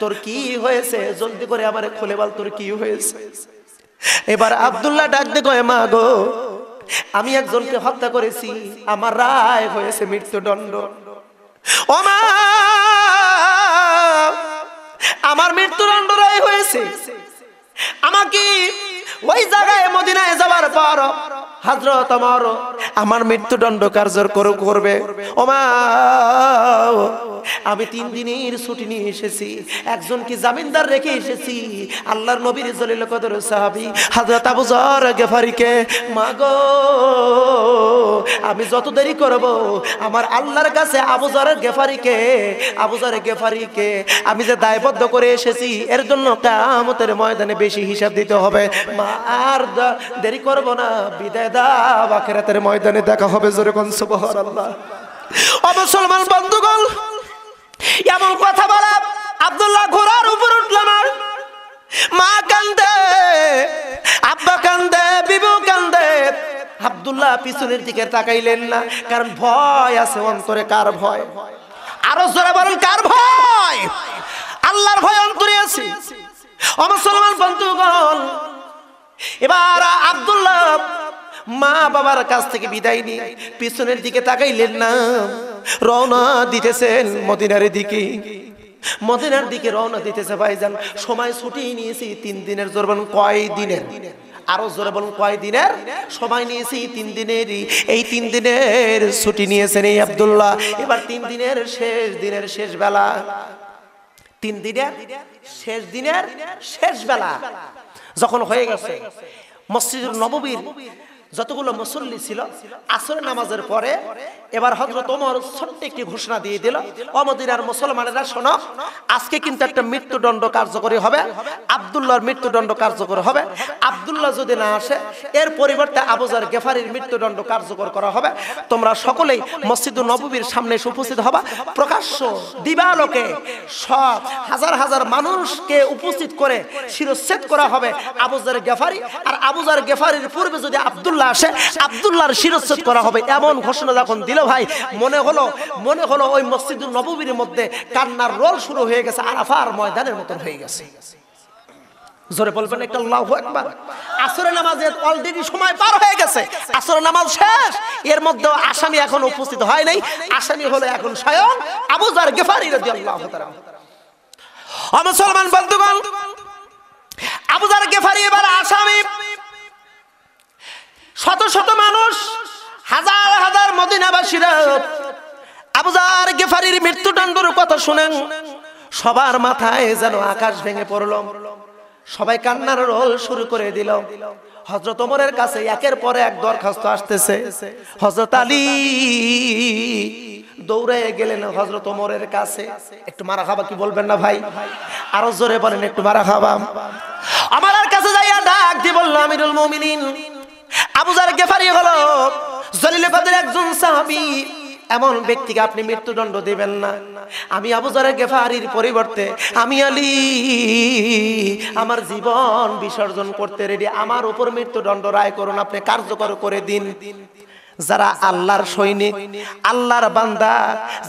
তোর কি হয়েছে? জলদি করে আমারে খুলে বল, তোর কি হয়েছে? এবার আব্দুল্লাহ ডাক দিয়ে কয়, মা গো, আমি একজনকে হত্যা করেছি, আমার রায় হয়েছে মৃত্যুদণ্ড। ও মা, আমার মৃত্যুদণ্ড রায় হয়েছে। আমাকে ওই জায়গায় মদিনায় যাওয়ার পর হযরত ওমর আমার মৃত্যুদণ্ড কার্যকর করবে। ও মা, আমি 3 দিনের ছুটি নিয়ে এসেছি, একজন কি জামিনদার রেখে এসেছি আল্লাহর নবীর জলিল কদর সাহাবী হযরত আবু যর গেফারিকে। মাগো আমি যত দেরি করব আমার আল্লাহর কাছে আবু যর গেফারিকে আমি যে দায়বদ্ধ করে এসেছি এর জন্য কিয়ামতের ময়দানে বেশি হিসাব দিতে হবে। মা আর দেরি করব না, বিদায় দাও, আখিরাতের ময়দানে দেখা হবে। জোরে কোন সুবহানাল্লাহ। ও মুসলমান বন্ধুগণ, এমন কথা বলা আব্দুল্লাহ ঘোড়ার উপর উঠলাম, মা কান্দে, আব্বা কান্দে, বিবু কান্দে। আব্দুল্লাহ পিছনের দিকে তাকাইলেন না, কারণ ভয় আছে অন্তরে। কার ভয়? আরো জোরে বলেন, কার ভয়? আল্লাহর ভয় অন্তরে আছে। ও মুসলমান বন্ধুগণ, এবার আব্দুল্লাহ মা বাবার কাছ থেকে বিদায় নিয়ে পিছনের দিকে তাকাইলেন না, রওনা দিতেছেন মদিনার দিকে রওনা দিতেছে। ভাইজান সময় ছুটি নিয়েছি 3 দিনের। জোরে বলুন কয় দিনের? আরো জোরে বলুন কয় দিনের? সময় নিয়েছি 3 দিনেরই। এই 3 দিনের ছুটি নিয়েছেন এই আব্দুল্লাহ। এবার 3 দিনের শেষ বেলা, 3 দিনের শেষ বেলা যখন হয়ে গেছে, মসজিদুল নববীর যতগুলো মুসল্লি ছিল আসরের নামাজের পরে এবার হযরত ওমর ছোট্ট একটি ঘোষণা দিয়ে দিল, ও মদিনার মুসলমানেরা শোনো, আজকে কিন্তু একটা মৃত্যুদণ্ড কার্যকরী হবে, আব্দুল্লাহর মৃত্যুদণ্ড কার্যকর হবে। আব্দুল্লাহ যদি না আসে এর পরিবর্তে আবু যর গেফারির মৃত্যুদণ্ড কার্যকর করা হবে। তোমরা সকলেই মসজিদুল নববীর সামনে এসে উপস্থিত হবা। প্রকাশ্য দিবালোকে সব হাজার মানুষকে উপস্থিত করে শিরচ্ছেদ করা হবে আবু যর গেফারি। আর আবু যর গেফারির পূর্বে যদি আব্দুল্লাহ আসে, আব্দুল্লাহর শিরচ্ছেদ করা হবে। এমন ঘোষণা যখন দিল ভাই, মনে হলো ওই মসজিদুল নববীর মধ্যে কান্নার রোল শুরু হয়ে গেছে, আরাফার ময়দানের মতো হয়ে গেছে। জোরে বলবেন একটা আল্লাহু আকবার। আসরের নামাজের অলরেডি সময় পার হয়ে গেছে, আসরের নামাজ শেষ, এর মধ্যে আসামি এখন উপস্থিত হয় নাই। আসামি হলো এখন স্বয়ং আবু যর গেফারি রাদিয়াল্লাহু তাআলা। ও মুসলমান বন্ধুগণ, আবু যর গেফারি এবার আসামি। শত মানুষ, হাজার মদিনাবাসীরা আবু যর গেফারির মৃত্যুদণ্ডের কথা শুনেন, সবার মাথায় যেন আকাশ ভেঙে পড়ল। সবাই কান্নার রোল শুরু করে দিল। হযরত ওমরের কাছে একের পর এক দরখাস্ত আসতেছে। হযরত আলী দৌড়ে গেলেন হযরত ওমরের কাছে। একটু মারহাবা কি বলবেন না ভাই? আরো জোরে বলেন একটু মারহাবা। আমার কাছে যাইয়া ডাক দিয়ে বলল, আমিরুল মুমিনিন, আবু যর গেফারি হলো জলিল কদরের একজন সাহাবী, এমন ব্যক্তিকে আপনি মৃত্যুদণ্ড দিবেন না। আমি আবু যর গেফারির পরিবর্তে আমি আলী আমার জীবন বিসর্জন করতে রেডি। আমার উপর মৃত্যুদণ্ড রায় করুন, আপনি কার্যকর করে দিন। যারা আল্লাহর সৈনিক, আল্লাহর বান্দা,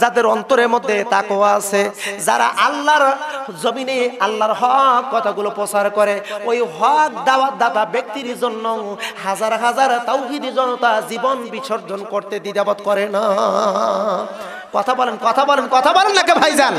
যাদের অন্তরের মধ্যে তাকওয়া আছে, যারা আল্লাহর জমিনে আল্লাহর হক কথাগুলো প্রচার করে, ওই হক দাওয়াত দাতা ব্যক্তির জন্য হাজার তাওহীদি জনতা জীবন বিসর্জন করতে দ্বিধাবোধ করে না। কথা বলেন নাকি ভাইজান?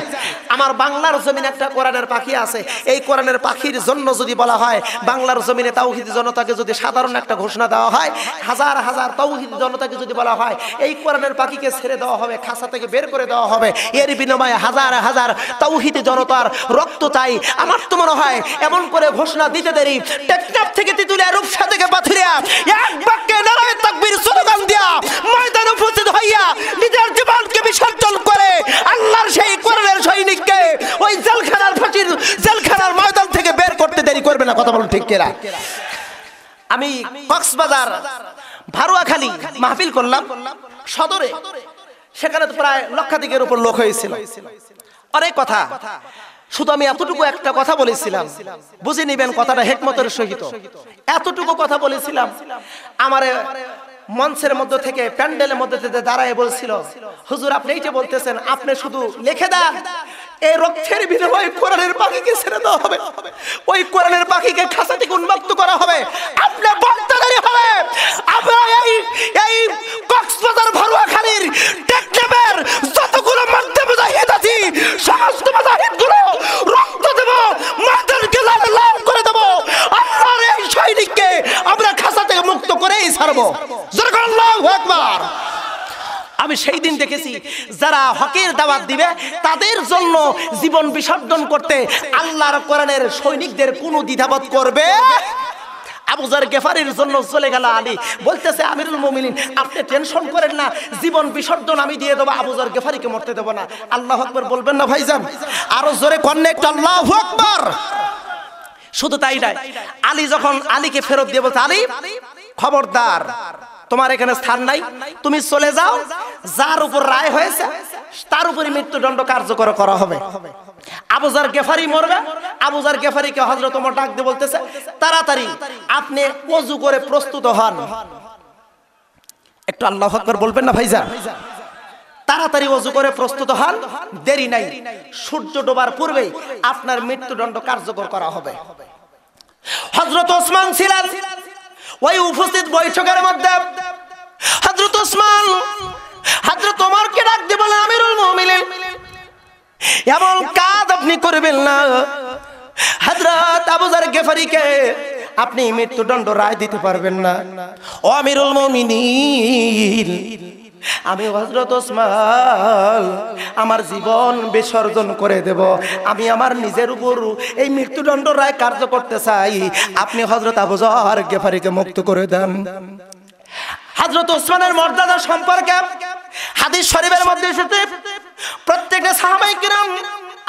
আমার বাংলার জমিনে একটা কোরআনের পাখি আছে। এই কোরআনের পাখির জন্য যদি বলা হয়, বাংলার জমিনে তাওহীদি জনতাকে যদি সাধারণ একটা ঘোষণা দেওয়া হয়, হাজার তাওহীদি জনতাকে যদি বলা হয় এই কোরআনের পাখিকে ছেড়ে দেওয়া হবে, খাঁচা থেকে বের করে দেওয়া হবে, এর বিনিময়ে হাজার তাওহীদি জনতার রক্ত চাই। আমার তো মনে হয় এমন করে ঘোষণা দিতে দেরি, টেকনাফ থেকে তিতুলিয়া, রূপসা থেকে পাথুরিয়া এক বাক্যে নারায়ে তাকবীর স্লোগান দিয়া ময়দানে উপস্থিত হইয়া নিজের জীবনকে বিসর্জন করে আল্লাহর সেই কোরআনের সৈনিককে ওই জেলখানার ময়দান থেকে বের করতে দেরি করবে না। কথা বলুন ঠিক কিনা? আমি কক্সবাজার ভারুয়াখালী মাহফিল করলাম সদরে, সেখানে তো প্রায় লক্ষাধিকের উপর লোক হয়েছিল। অনেক কথা, শুধু আমি এতটুকু একটা কথা বলেছিলাম, বুঝে নিবেন কথাটা হিকমতের সহিত। এতটুকু কথা বলেছিলাম, আমার মঞ্চের মধ্যে থেকে, প্যান্ডেলের মধ্যে থেকে দাঁড়ায় বলছিল, হুজুর আপনি এই যে বলতেছেন, আপনি শুধু লিখে দেন এই রক্তের বিনিময়ে কোরআনের পাখিকে ছেড়ে দেওয়া হবে, ওই কোরআনের পাখিকে খাঁচা থেকে উন্মুক্ত করা হবে, আপনি বক্তাদারি হবে। আমরা এই কক্সবাজার ভারুয়াখালীর টেকনাফের যতগুলো মাদ্দে মুজাহিদ আছি, সমস্ত মুজাহিদগুলো রক্ত দেব, ময়দানকে লাল করে দেব, আল্লাহর এই সৈনিককে আমরা খাঁচা থেকে মুক্ত করেই ছাড়বো। আল্লাহু আকবার। আমি সেই দিন দেখেছি যারা হকের দাওয়াত দিবে তাদের জন্য জীবন বিসর্জন করতে আল্লাহর কোরআনের সৈনিকদের কোনো দ্বিধাবোধ করবে। আবু যর গেফারির জন্য চলে গেল আলী, বলতেছে আমিরুল মুমিনিন আপনি টেনশন করেন না, জীবন বিসর্জন আমি দিয়ে দেবো, আবু যর গেফারিকে মরতে দেবো না। আল্লাহু আকবার বলবেন না ভাইজান? আরো জোরে কন্নেক্ট আল্লাহু আকবার। শুধু তাই নয়, আলী যখন আলীকে ফেরত দিয়ে বলছে আলী খবরদার তোমার এখানে স্থান নাই, তুমি চলে যাও, যার উপর রায় হয়েছে তার উপরে মৃত্যুদণ্ড কার্যকর করা হবে। আবু যর গেফারি মরবে। আবু যর গেফারিকে হযরত ওমর ডাক দিয়ে বলতেছে তাড়াতাড়ি আপনি ওযু করে প্রস্তুত হন। একটু আল্লাহু আকবার বলবেন না ভাইজান? তাড়াতাড়ি ওযু করে প্রস্তুত হন, দেরি নাই, সূর্য ডোবার পূর্বেই আপনার মৃত্যুদণ্ড কার্যকর করা হবে। হযরত ওসমান ছিলেন ওই উপস্থিত বৈঠকের মধ্যে। হযরত ওসমান হযরত ওমরকে ডাক দিয়ে বলে আমিরুল মুমিনিন এমন কাজ আপনি করবেন না, হযরত আবু যর গেফারিকে আপনি মৃত্যুদণ্ড রায় দিতে পারবেন না। ও আমিরুল মুমিনিন আমি হযরত ওসমান আমার জীবন বিসর্জন করে দেব, আমি আমার নিজের উপর এই মৃত্যুদণ্ড রায় কার্য করতে চাই, আপনি হযরত আবু যর গেফারিকে মুক্ত করে দেন। হযরত ওসমানের মর্যাদা সম্পর্কে হাদিস শরীফের মধ্যে এসেছে, প্রত্যেকটা সাহাবায়ে কিরাম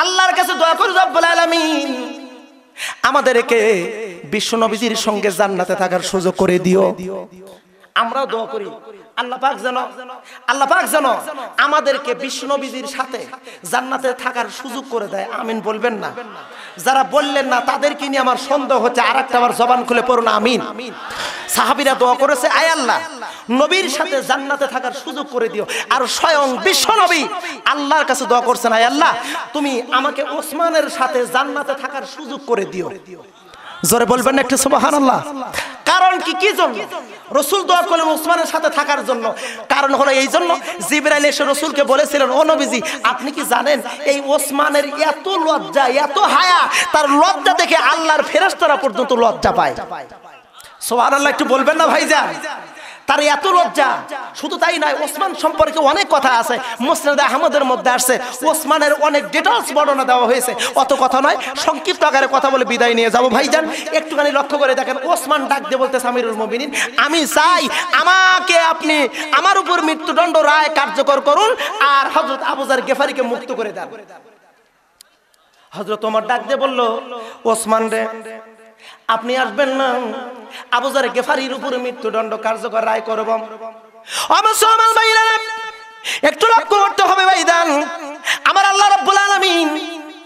আল্লাহর কাছে দোয়া করে রব্বুল আলামিন আমাদেরকে বিশ্ব নবীজির সঙ্গে জান্নাতে থাকার সুযোগ করে দিও। আমরাও দোয়া করি আল্লাহ পাক যেন আমাদেরকে বিশ্ব নবীজির সাথে জান্নাতে থাকার সুযোগ করে দেয়। আমিন বলবেন না? যারা বললেন না তাদেরকে নিয়ে আমার সন্দেহ হচ্ছে, আরেকটা আবার জবান খুলে পড়ুন আমিন। সাহাবীরা দোয়া করেছে আয় আল্লাহ নবীর সাথে জান্নাতে থাকার সুযোগ করে দিও। আর স্বয়ং বিশ্ব নবী আল্লাহর কাছে দোয়া করছেন আয় আল্লাহ তুমি আমাকে ওসমানের সাথে জান্নাতে থাকার সুযোগ করে দিও। জোরে বলবেন একটু সুবহানাল্লাহ। কারণ কি জন্য রাসূল দোয়া করলেন ওসমানের সাথে থাকার জন্য? কারণ হলো এই জন্য জিবরাইল এসে রাসূলকে বলেছিলেন ও নবীজি আপনি কি জানেন এই ওসমানের এত লজ্জা এত হায়া, তার লজ্জা দেখে আল্লাহর ফেরেশতারা পর্যন্ত লজ্জা পায়। সুবহানাল্লাহ একটু বলবেন না ভাইজান? তার এত লজ্জা। শুধু তাই নয়, ওসমান সম্পর্কে অনেক কথা আছে, মুসনাদ আহমদের মধ্যে আসছে, ওসমানের অনেক ডিটেইলস বর্ণনা দেওয়া হয়েছে। অত কথা নয়, সংক্ষিপ্ত আকারে কথা বলে বিদায় নিয়ে যাব ভাইজান। একটুখানি লক্ষ্য করে দেখেন, ওসমান ডাক দিয়ে বলতেছে আমিরুল মুমিনিন আমি চাই আমাকে আপনি আমার উপর মৃত্যুদণ্ড রায় কার্যকর করুন আর হযরত আবু যর গেফারিকে মুক্ত করে দেন। হযরত ওমর ডাক দিয়ে বলল ওসমান রে আপনি আসবেন না, আবু যর গেফারির উপর মৃত্যুদণ্ড কার্যকর রায় করব। আমার মুসলমান ভাইরা একটু লক্ষ্য করতে হবে ভাইজান, আমার আল্লাহ রাব্বুল আলামিন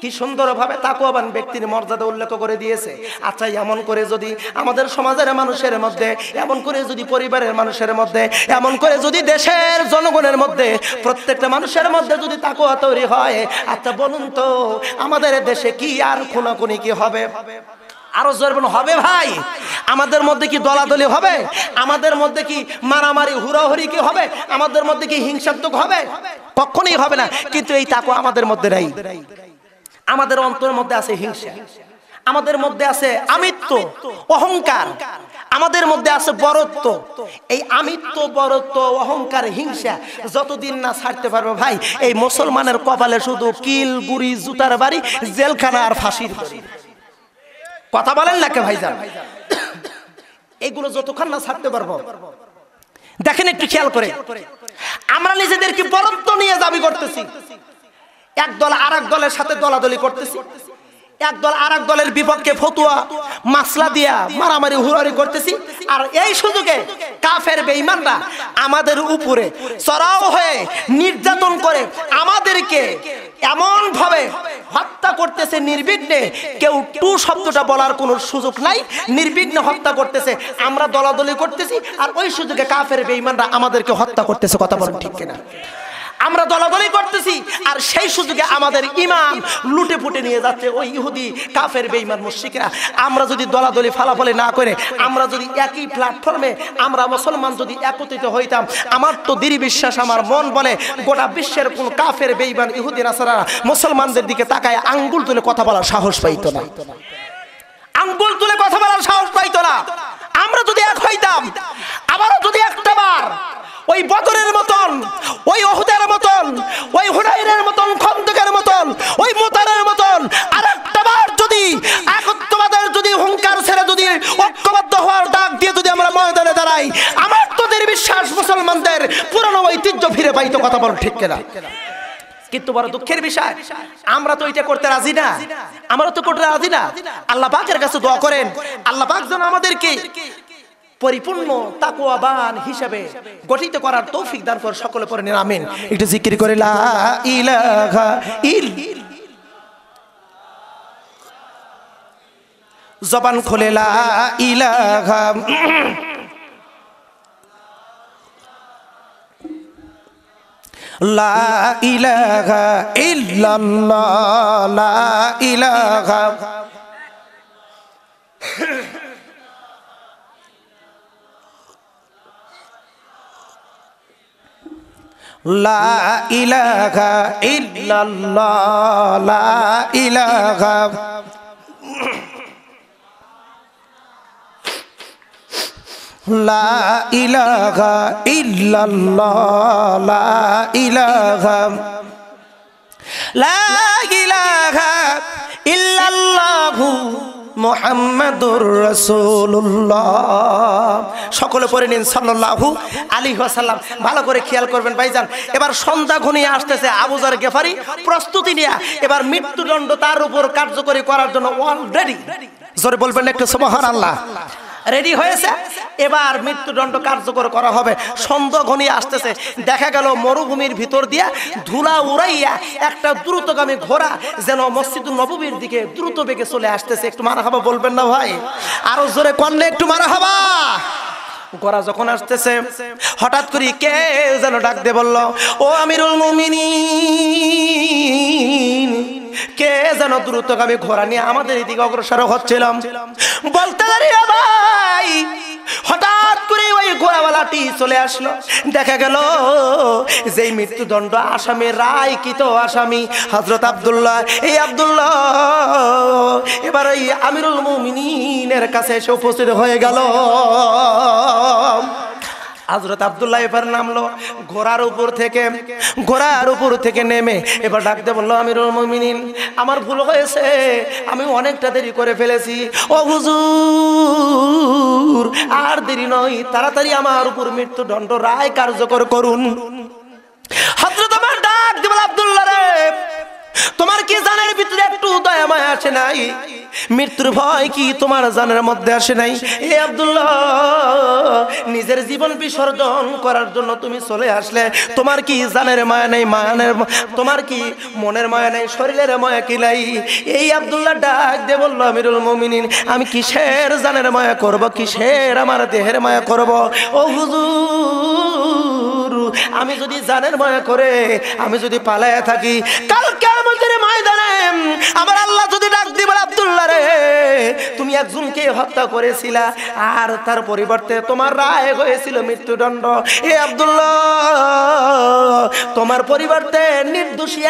কি সুন্দরভাবে তাকওয়াবান ব্যক্তির মর্যাদা উল্লেখ করে দিয়েছে। আচ্ছা এমন করে যদি আমাদের সমাজের মানুষের মধ্যে, এমন করে যদি পরিবারের মানুষের মধ্যে, এমন করে যদি দেশের জনগণের মধ্যে, প্রত্যেকটা মানুষের মধ্যে যদি তাকওয়া তৈরি হয়, আচ্ছা বলুন তো আমাদের দেশে কি আর খুনাখুনি কি হবে? আরো জোরবেন হবে ভাই? আমাদের মধ্যে কি দলাদলি হবে? আমাদের মধ্যে কি মারামারি হুড়াহুড়ি কি হবে? আমাদের মধ্যে কি হিংসাত্মক হবে? কখনোই হবে না। কিন্তু এই তাকওয়া আমাদের মধ্যে নাই। আমাদের অন্তরের মধ্যে আছে হিংসা, আমাদের মধ্যে আছে আমিত্ব অহংকার, আমাদের মধ্যে আছে বরত্ব। এই আমিত্ব বরত্ব অহংকার হিংসা যতদিন না ছাড়তে পারবে ভাই, এই মুসলমানের কপালে শুধু কিল গুড়ি জুতার বাড়ি, জেলখানা আর ফাঁসির বাড়ি। কথা বলেন না কে ভাইজান? এগুলো যতক্ষণ না ছাড়তে পারবো, দেখেন একটু খেয়াল করে, আমরা নিজেদেরকে বরত্ব নিয়ে দাবি করতেছি, এক দল আরেক দলের সাথে দলাদলি করতেছি, এক দল আরেক দলের বিপক্ষে ফতোয়া মাসলা দিয়া মারামারি হুড়াহুড়ি করতেছি। আর এই সুযোগে কাফের বেঈমানরা আমাদের উপরে চড়াও হয়ে নির্যাতন করে আমাদেরকে এমন ভাবে হত্যা করতেছে নির্বিঘ্নে, কেউ টু শব্দটা বলার কোনো সুযোগ নাই, নির্বিঘ্নে হত্যা করতেছে। আমরা দলাদলি করতেছি আর ওই সুযোগে কাফের বেঈমানরা আমাদেরকে হত্যা করতেছে। কথা বলেন ঠিক কিনা? আমরা দলাদলি করতেছি আর সেই সুযোগে আমাদের ইমান লুটে ফুটে নিয়ে যাচ্ছে ওই ইহুদি কাফের বেঈমান মুশরিকরা। আমরা যদি দলাদলি ফালাফালি না করে, আমরা যদি একই প্ল্যাটফর্মে আমরা মুসলমান যদি একত্রিত হইতাম, আমার তো দৃঢ় বিশ্বাস, আমার মন বলে গোটা বিশ্বের কোন কাফের বেঈমান ইহুদি নাসারা মুসলমানদের দিকে তাকায় আঙ্গুল তুলে কথা বলার সাহস পাইতো না, আঙ্গুল তুলে কথা বলার সাহস পাইতো না। আমরা যদি এক হইতাম, আবারও যদি একটাবার ওই বদরের মতন, ওই উহুদের মতন, ওই হুনাইনের মতন, খন্দকের মতন, ওই মুতারের মতন আরেকটা বার যদি একত্ববাদের যদি হুঙ্কার ছেড়ে যদি ঐক্যবদ্ধ হওয়ার ডাক দিয়ে যদি আমরা ময়দানে দাঁড়াই, আমার তোদের বিশ্বাস মুসলমানদের পুরনো ঐতিহ্য ফিরে পাইতো। কথা বল ঠিক কিনা? কিন্তু বড় দুঃখের বিষয়, আমরা তো এটা করতে রাজি না, আমরা তো করতে রাজি না। আল্লাহ পাকের কাছে দোয়া করেন, আল্লাহ পাক যেন আমাদেরকে পরিপূর্ণ তাকওয়াবান হিসেবে গঠিত করার তৌফিক দান করে। সকলে পড়ে নিন আমিন। একটু জিকির করে লা ইলাহা জবান খুলে লা ইলাহা লা ইলাহা ইল্লাল্লাহ লা ইলাহা লা ইলাহা ইল্লাল্লাহ লা ইলাহা লা ইলাহা ইল্লাল্লাহ লা ইলাহা লা ইলাহা ইল্লাল্লাহু মুহাম্মাদুর রাসূলুল্লাহ। সকলে পড়ে নিন সাল্লাল্লাহু আলাইহি ওয়াসাল্লাম। ভালো করে খেয়াল করবেন ভাইজান, এবার সন্ধ্যা ঘনিয়ে আসতেছে। আবু যর গেফারি প্রস্তুতি নিয়ে এবার মৃত্যুদণ্ড তার উপর কার্যকরী করার জন্য অলরেডি, জোরে বলবেন একটু সুবহানাল্লাহ, রেডি হয়েছে। এবার মৃত্যুদণ্ড কার্যকর করা হবে। সন্ধ্যা ঘনিয়ে আসতেছে। দেখা গেল মরুভূমির ভিতর দিয়া ধুলা উড়াইয়া একটা দ্রুতগামী ঘোড়া যেন মসজিদুল নববীর দিকে দ্রুত বেগে চলে আসতেছে। একটু মারহাবা বলবেন না ভাই? আরো জোরে করলে একটু মারহাবা। ঘোড়া যখন আসতেছে, হঠাৎ করে কে যেন ডাক দিয়ে বলল, ও আমিরুল মুমিনিন। কে যেন দ্রুতগামী ঘোড়া নিয়ে আমাদের এদিকে অগ্রসর হচ্ছিলাম। বলতে দাঁড়িয়ে ভাই হঠাৎ করে ওই ঘোড়াওয়ালাটি চলে আসলো। দেখা গেল যেই মৃত্যুদণ্ড আসামি, রায়কৃত আসামি হযরত আব্দুল্লাহ, এই আব্দুল্লাহ এবার ওই আমিরুল মুমিনিনের কাছে এসে উপস্থিত হয়ে গেল। হযরত আব্দুল্লাহ এবার নামলো ঘোড়ার উপর থেকে নেমে এবার ডাকতে বললো, আমিরুল মুমিনিন আমার ভুল হয়েছে, আমি অনেকটা দেরি করে ফেলেছি। ও হুজুর আর দেরি নয়, তাড়াতাড়ি আমার উপর মৃত্যুদণ্ড রায় কার্যকর করুন। হযরত আমার ডাক দিয়ে বলল, আব্দুল্লাহ রে, তোমার কি জানের ভিতরে একটু দয়া মায়া আসে নাই? মৃত্যুর ভয় কি তোমার জানের মধ্যে আসে নাই? এ আব্দুল্লাহ, নিজের জীবন বিসর্জন করার জন্য তুমি চলে আসলে, তোমার কি জানের মায়া নেই? তোমার কি মনের মায়া নেই? শরীরের মায়া কি নাই? এই আব্দুল্লাহ ডাক দিয়ে বলল, আমিরুল মুমিনিন আমি কিসের জানের মায়া করব, কিসের আমার দেহের মায়া করব? ও হুজুর, আমি যদি জানের মায়া করে আমি যদি পালায়া থাকি, কাল কিয়ামতের ময়দানে আমার আল্লাহ যদি ডাক দিয়ে বলে, আব্দুল্লাহ রে, তুমি একজনকে হত্যা করেছিলা আর তার পরিবর্তে তোমার রায় হয়েছিল মৃত্যুদণ্ড। এ আব্দুল্লাহ, তোমার পরিবর্তে নির্দোষী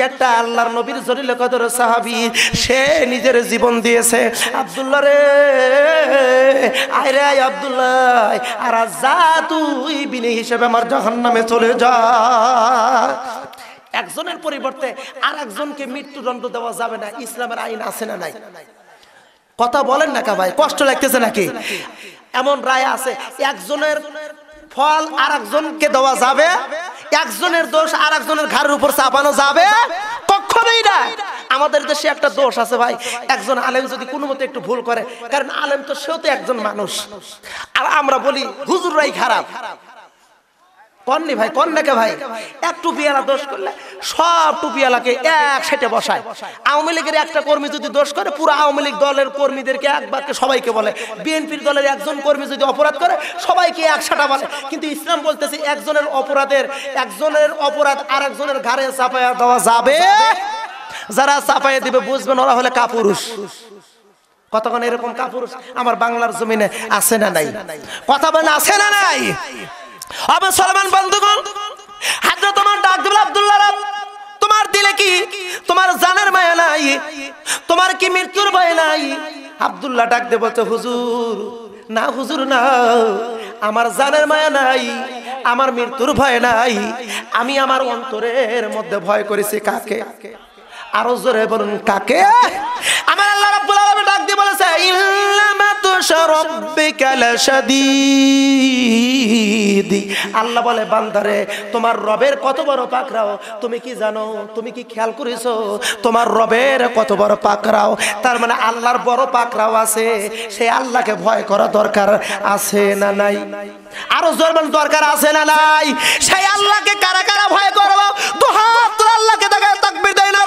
একটা আল্লাহর নবীর জলিল কদর সাহাবী সে নিজের জীবন দিয়েছে। আব্দুল্লাহ রে, আয় রে আয় আব্দুল্লাহ, আর যা তুই বিনি হিসেবে আমার জাহান্নামে চলে যা। একজনের পরিবর্তে আর একজনকে মৃত্যুদণ্ড দেওয়া যাবে না। ইসলামের আইন আছে না নাই? কথা বলেন না কা ভাই, কষ্ট লাগতেছে নাকি? এমন রায় আছে, একজনের ফল আর একজনকে দেওয়া যাবে, একজনের দোষ আর একজনের ঘাড়ের উপর চাপানো যাবে কখনোই না। আমাদের দেশে একটা দোষ আছে ভাই, একজন আলেম যদি কোনো মতে একটু ভুল করে, কারণ আলেম তো সেও তো একজন মানুষ, আর আমরা বলি হুজুররাই খারাপ। কননি ভাই, কন নাকি ভাই? এক টুপিওয়ালা দোষ করলে সব টুপিওয়ালাকে এক সেটে বসায়। আওয়ামী লীগের একটা কর্মী যদি দোষ করে, পুরো আওয়ামী লীগ দলের কর্মীদেরকে এক বাক্যে সবাইকে বলে। বিএনপির দলের একজন কর্মী যদি অপরাধ করে সবাইকে একসাথে বলে। কিন্তু ইসলাম বলতেছে একজনের অপরাধ আর একজনের ঘাড়ে চাপায়া দেওয়া যাবে। যারা চাপাইয়া দিবে বুঝবেন ওরা হলে কাপুরুষ। কতক্ষণ এরকম কাপুরুষ আমার বাংলার জমিনে আছে না নাই? কথা বলেন আছে না নাই? আবে সালমান বন্ধুগণ, হযরত তোমার ডাক দিল, আব্দুল্লাহ রে, তোমার দিলে কি তোমার জানের মায়া নাই? তোমার কি মৃত্যুর ভয় নাই? আব্দুল্লাহ ডাক দিয়ে বলতে, হুজুর না হুজুর না, আমার জানের মায়া নাই, আমার মৃত্যুর ভয় নাই, আমি আমার অন্তরের মধ্যে ভয় করেছি কাকে? আরো জোরে বলুন কাকে? আমার আল্লাহ রাব্বুল আলামিন ডাক দিয়ে বলেছে ইল্লামাতুশা রাব্বিকা লাশাদীদ। আল্লাহ বলে বান্দারে তোমার রবের কত বড় পাকড়াও তুমি কি জানো? তুমি কি খেয়াল করেছো তোমার রবের কত বড় পাকড়াও? তার মানে আল্লাহর বড় পাকড়াও আছে, সেই আল্লাহকে ভয় করা দরকার আছে না নাই? আরো জোরে বলুন দরকার আছে না নাই? সেই আল্লাহকে কারা কারা ভয় করবো? তো হাত আল্লাহকে দেখা তাকবীর দেয় না।